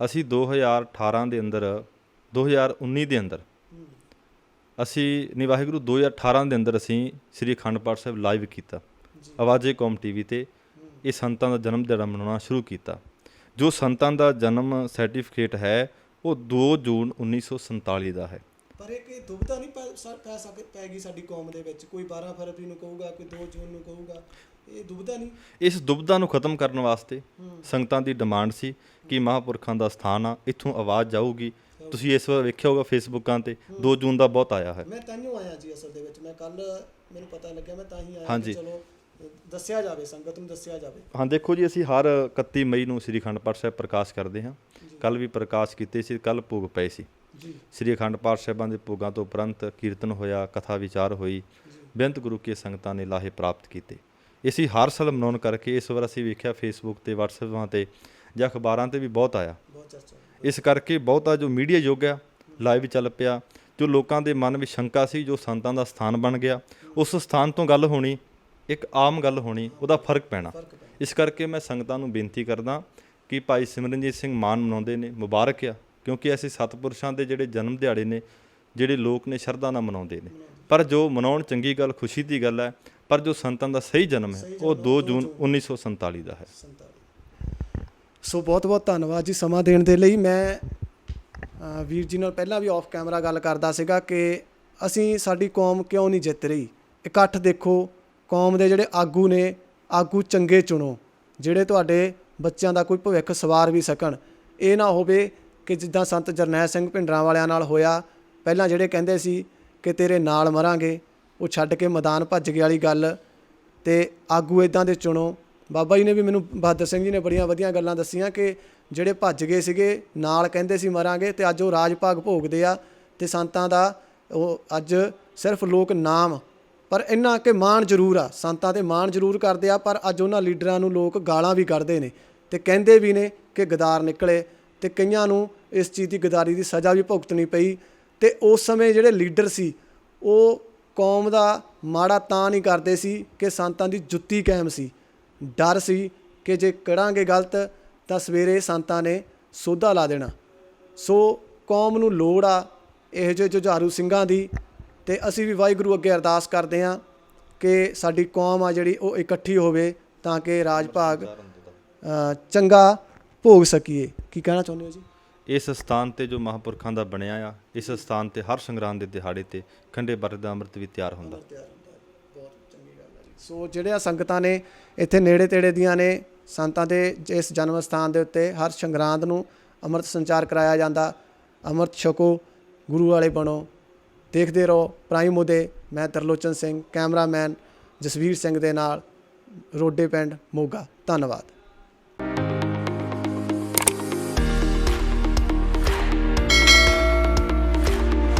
E: ਅਸੀਂ 2018 ਦੇ ਅੰਦਰ, 2019 ਦੇ ਅੰਦਰ ਵਾਹਿਗੁਰੂ 2018 ਦੇ ਅੰਦਰ ਅਸੀਂ ਸ੍ਰੀ ਅਖੰਡ ਪਾਠ ਸਾਹਿਬ ਲਾਈਵ ਕੀਤਾ, ਆਵਾਜ਼ੇ ਕੌਮ TV ਤੇ। ਇਹ ਸੰਤਾਂ ਦਾ ਜਨਮ ਦਿਹਾੜਾ ਮਨਾਉਣਾ ਸ਼ੁਰੂ ਕੀਤਾ। ਜੋ ਸੰਤਾਂ ਦਾ ਜਨਮ ਸਰਟੀਫਿਕੇਟ ਹੈ ਉਹ 2 ਜੂਨ 1947 ਦਾ ਹੈ।
A: ਪਰ ਇਹ ਦੁਬਿਧਾ ਨਹੀਂ ਪੈ ਗਈ ਸਾਡੀ ਕੌਮ ਦੇ ਵਿੱਚ? ਕੋਈ 12 ਫਰਵਰੀ ਨੂੰ ਕਹੂਗਾ, ਕੋਈ 2 ਜੂਨ ਨੂੰ ਕਹੂਗਾ, ਇਹ ਦੁਬਿਧਾ ਨਹੀਂ?
E: ਇਸ ਦੁਬਿਧਾ ਨੂੰ ਖਤਮ ਕਰਨ ਵਾਸਤੇ ਸੰਗਤਾਂ ਦੀ ਡਿਮਾਂਡ ਸੀ ਕਿ ਮਹਾਂਪੁਰਖਾਂ ਦਾ ਸਥਾਨ ਆ, ਇੱਥੋਂ ਆਵਾਜ਼ ਜਾਊਗੀ। ਤੁਸੀਂ ਇਸ ਵਾਰ ਵੇਖਿਆ ਹੋਗਾ ਫੇਸਬੁੱਕਾਂ ਤੇ 2 ਜੂਨ ਦਾ ਬਹੁਤ ਆਇਆ ਹੈ।
A: ਮੈਂ ਤਾਂਹੀਓ ਆਇਆ ਜੀ, ਅਸਲ ਦੇ ਵਿੱਚ ਮੈਂ ਕੱਲ ਮੈਨੂੰ ਪਤਾ ਲੱਗਿਆ, ਮੈਂ ਤਾਂ ਹੀ ਆਇਆ।
E: ਹਾਂਜੀ,
A: ਚਲੋ ਦੱਸਿਆ ਜਾਵੇ, ਸੰਗਤ ਨੂੰ ਦੱਸਿਆ ਜਾਵੇ।
E: ਹਾਂ, ਦੇਖੋ ਜੀ, ਅਸੀਂ ਹਰ 31 ਮਈ ਨੂੰ ਸ੍ਰੀ ਅਖੰਡ ਪਾਠ ਸਾਹਿਬ ਪ੍ਰਕਾਸ਼ ਕਰਦੇ ਹਾਂ। ਕੱਲ ਵੀ ਪ੍ਰਕਾਸ਼ ਕੀਤੇ ਸੀ, ਕੱਲ ਭੋਗ ਪਏ ਸੀ। ਸ੍ਰੀ ਅਖੰਡ ਪਾਠ ਸਾਹਿਬਾਂ ਦੇ ਭੋਗਾਂ ਤੋਂ ਉਪਰੰਤ ਕੀਰਤਨ ਹੋਇਆ, ਕਥਾ ਵਿਚਾਰ ਹੋਈ, ਬੇਅੰਤ ਗੁਰੂ ਕੀ ਸੰਗਤਾਂ ਨੇ ਲਾਹੇ ਪ੍ਰਾਪਤ ਕੀਤੇ। ਅਸੀਂ ਹਰ ਸਾਲ ਮਨਾਉਣ ਕਰਕੇ ਇਸ ਵਾਰ ਅਸੀਂ ਵੇਖਿਆ ਫੇਸਬੁੱਕ ਤੇ, ਵਟਸਐਪਾਂ ਤੇ ਜਾਂ ਅਖਬਾਰਾਂ ਤੇ ਵੀ ਬਹੁਤ ਆਇਆ। ਇਸ ਕਰਕੇ ਬਹੁਤਾ ਜੋ ਮੀਡੀਆ ਯੁੱਗ ਆ, ਲਾਈਵ ਚੱਲ ਪਿਆ। ਜੋ ਲੋਕਾਂ ਦੇ ਮਨ ਵਿੱਚ ਸ਼ੰਕਾ ਸੀ, ਜੋ ਸੰਤਾਂ ਦਾ ਸਥਾਨ ਬਣ ਗਿਆ, ਉਸ ਸਥਾਨ ਤੋਂ ਗੱਲ ਹੋਣੀ ਇੱਕ ਆਮ ਗੱਲ ਹੋਣੀ, ਉਹਦਾ ਫਰਕ ਪੈਣਾ। ਇਸ ਕਰਕੇ ਮੈਂ ਸੰਗਤਾਂ ਨੂੰ ਬੇਨਤੀ ਕਰਦਾ ਕਿ ਭਾਈ ਸਿਮਰਨਜੀਤ ਸਿੰਘ ਮਾਨ ਮਨਾਉਂਦੇ ਨੇ, ਮੁਬਾਰਕ ਆ, ਕਿਉਂਕਿ ਐਸੇ ਸਤਿਪੁਰਸ਼ਾਂ ਦੇ ਜਿਹੜੇ ਜਨਮ ਦਿਹਾੜੇ ਨੇ, ਜਿਹੜੇ ਲੋਕ ਨੇ ਸ਼ਰਧਾ ਨਾਲ ਮਨਾਉਂਦੇ ਨੇ। ਪਰ ਜੋ ਮਨਾਉਣ ਚੰਗੀ ਗੱਲ, ਖੁਸ਼ੀ ਦੀ ਗੱਲ ਹੈ, ਪਰ ਜੋ ਸੰਤਾਂ ਦਾ ਸਹੀ ਜਨਮ ਹੈ ਉਹ 2 ਜੂਨ 1947 ਦਾ ਹੈ।
A: ਸੋ ਬਹੁਤ ਬਹੁਤ ਧੰਨਵਾਦ ਜੀ ਸਮਾਂ ਦੇਣ ਦੇ ਲਈ। ਮੈਂ ਵੀਰ ਜੀ ਨਾਲ ਪਹਿਲਾਂ ਵੀ ਆਫ ਕੈਮਰਾ ਗੱਲ ਕਰਦਾ ਸੀਗਾ ਕਿ ਸਾਡੀ ਕੌਮ ਕਿਉਂ ਨਹੀਂ ਜਿੱਤ ਰਹੀ। ਇਕੱਠ ਦੇਖੋ, ਕੌਮ ਦੇ ਜਿਹੜੇ ਆਗੂ ਨੇ, ਆਗੂ ਚੰਗੇ ਚੁਣੋ, ਜਿਹੜੇ ਤੁਹਾਡੇ ਬੱਚਿਆਂ ਦਾ ਕੋਈ ਭਵਿੱਖ ਸਵਾਰ ਵੀ ਸਕਣ। ਇਹ ਨਾ ਹੋਵੇ ਕਿ ਜਿੱਦਾਂ ਸੰਤ ਜਰਨੈਲ ਸਿੰਘ ਭਿੰਡਰਾਂ ਵਾਲਿਆਂ ਨਾਲ ਹੋਇਆ, ਪਹਿਲਾਂ ਜਿਹੜੇ ਕਹਿੰਦੇ ਸੀ ਕਿ ਤੇਰੇ ਨਾਲ ਮਰਾਂਗੇ, ਉਹ ਛੱਡ ਕੇ ਮੈਦਾਨ ਭੱਜ ਗਏ ਵਾਲੀ ਗੱਲ। ਅਤੇ ਆਗੂ ਇੱਦਾਂ ਦੇ ਚੁਣੋ। ਬਾਬਾ ਜੀ ਨੇ ਵੀ ਮੈਨੂੰ, ਬਹਾਦਰ ਸਿੰਘ ਜੀ ਨੇ ਬੜੀਆਂ ਵਧੀਆ ਗੱਲਾਂ ਦੱਸੀਆਂ ਕਿ ਜਿਹੜੇ ਭੱਜ ਗਏ ਸੀਗੇ, ਨਾਲ ਕਹਿੰਦੇ ਸੀ ਮਰਾਂਗੇ, ਅਤੇ ਅੱਜ ਉਹ ਰਾਜ ਭਾਗ ਭੋਗਦੇ ਆ। ਅਤੇ ਸੰਤਾਂ ਦਾ ਉਹ ਅੱਜ ਸਿਰਫ ਲੋਕ ਨਾਮ, ਪਰ ਇੰਨਾ ਕਿ ਮਾਣ ਜ਼ਰੂਰ ਆ, ਸੰਤਾਂ 'ਤੇ ਮਾਣ ਜ਼ਰੂਰ ਕਰਦੇ ਆ, ਪਰ ਅੱਜ ਉਹਨਾਂ ਲੀਡਰਾਂ ਨੂੰ ਲੋਕ ਗਾਲਾਂ ਵੀ ਕੱਢਦੇ ਨੇ ਅਤੇ ਕਹਿੰਦੇ ਵੀ ਨੇ ਕਿ ਗਦਾਰ ਨਿਕਲੇ, ਅਤੇ ਕਈਆਂ ਨੂੰ ਇਸ ਚੀਜ਼ ਦੀ ਗਦਾਰੀ ਦੀ ਸਜ਼ਾ ਵੀ ਭੁਗਤਣੀ ਪਈ। ਅਤੇ ਉਸ ਸਮੇਂ ਜਿਹੜੇ ਲੀਡਰ ਸੀ ਉਹ ਕੌਮ ਦਾ ਮਾੜਾ ਤਾਂ ਨਹੀਂ ਕਰਦੇ ਸੀ ਕਿ ਸੰਤਾਂ ਦੀ ਜੁੱਤੀ ਕਾਇਮ ਸੀ, ਡਰ ਸੀ ਕਿ ਜੇ ਕਰਾਂਗੇ ਗਲਤ ਤਾਂ ਸਵੇਰੇ ਸੰਤਾਂ ਨੇ ਸੋਧਾ ਲਾ ਦੇਣਾ। ਸੋ ਕੌਮ ਨੂੰ ਲੋੜ ਆ ਇਹੋ ਜਿਹੇ ਜੁਝਾਰੂ ਸਿੰਘਾਂ ਦੀ, ਤੇ ਅਸੀਂ ਵੀ ਵਾਹਿਗੁਰੂ ਅੱਗੇ ਅਰਦਾਸ ਕਰਦੇ ਹਾਂ ਕਿ ਸਾਡੀ ਕੌਮ ਆ ਜਿਹੜੀ ਉਹ ਇਕੱਠੀ ਹੋਵੇ ਤਾਂ ਕਿ ਰਾਜ ਭਾਗ ਚੰਗਾ ਭੋਗ ਸਕੀਏ। ਕੀ ਕਹਿਣਾ ਚਾਹੁੰਦੇ ਹੋ ਜੀ?
E: ਇਸ ਸਥਾਨ ਤੇ ਜੋ ਮਹਾਂਪੁਰਖਾਂ ਦਾ ਬਣਿਆ ਆ, ਇਸ ਸਥਾਨ ਤੇ ਹਰ ਸੰਗਰਾਂਦ ਦੇ ਦਿਹਾੜੇ ਤੇ ਖੰਡੇ ਬਾਰੇ ਦਾ ਅੰਮ੍ਰਿਤ ਵੀ ਤਿਆਰ ਹੁੰਦਾ।
A: ਸੋ ਜਿਹੜੀਆਂ ਸੰਗਤਾਂ ਨੇ ਇੱਥੇ ਨੇੜੇ ਤੇੜੇ ਦੀਆਂ ਨੇ, ਸੰਤਾਂ ਦੇ ਇਸ ਜਨਮ ਸਥਾਨ ਦੇ ਉੱਤੇ ਹਰ ਸੰਗਰਾਂਦ ਨੂੰ ਅੰਮ੍ਰਿਤ ਸੰਚਾਰ ਕਰਾਇਆ ਜਾਂਦਾ। ਅੰਮ੍ਰਿਤ ਛਕੋ, ਗੁਰੂ ਵਾਲੇ ਬਣੋ। ਦੇਖਦੇ ਰਹੋ ਪ੍ਰਾਈਮ ਉਦੇ। ਮੈਂ ਤਰਲੋਚਨ ਸਿੰਘ, ਕੈਮਰਾਮੈਨ ਜਸਵੀਰ ਸਿੰਘ ਦੇ ਨਾਲ, ਰੋਡੇ ਪਿੰਡ ਮੋਗਾ। ਧੰਨਵਾਦ।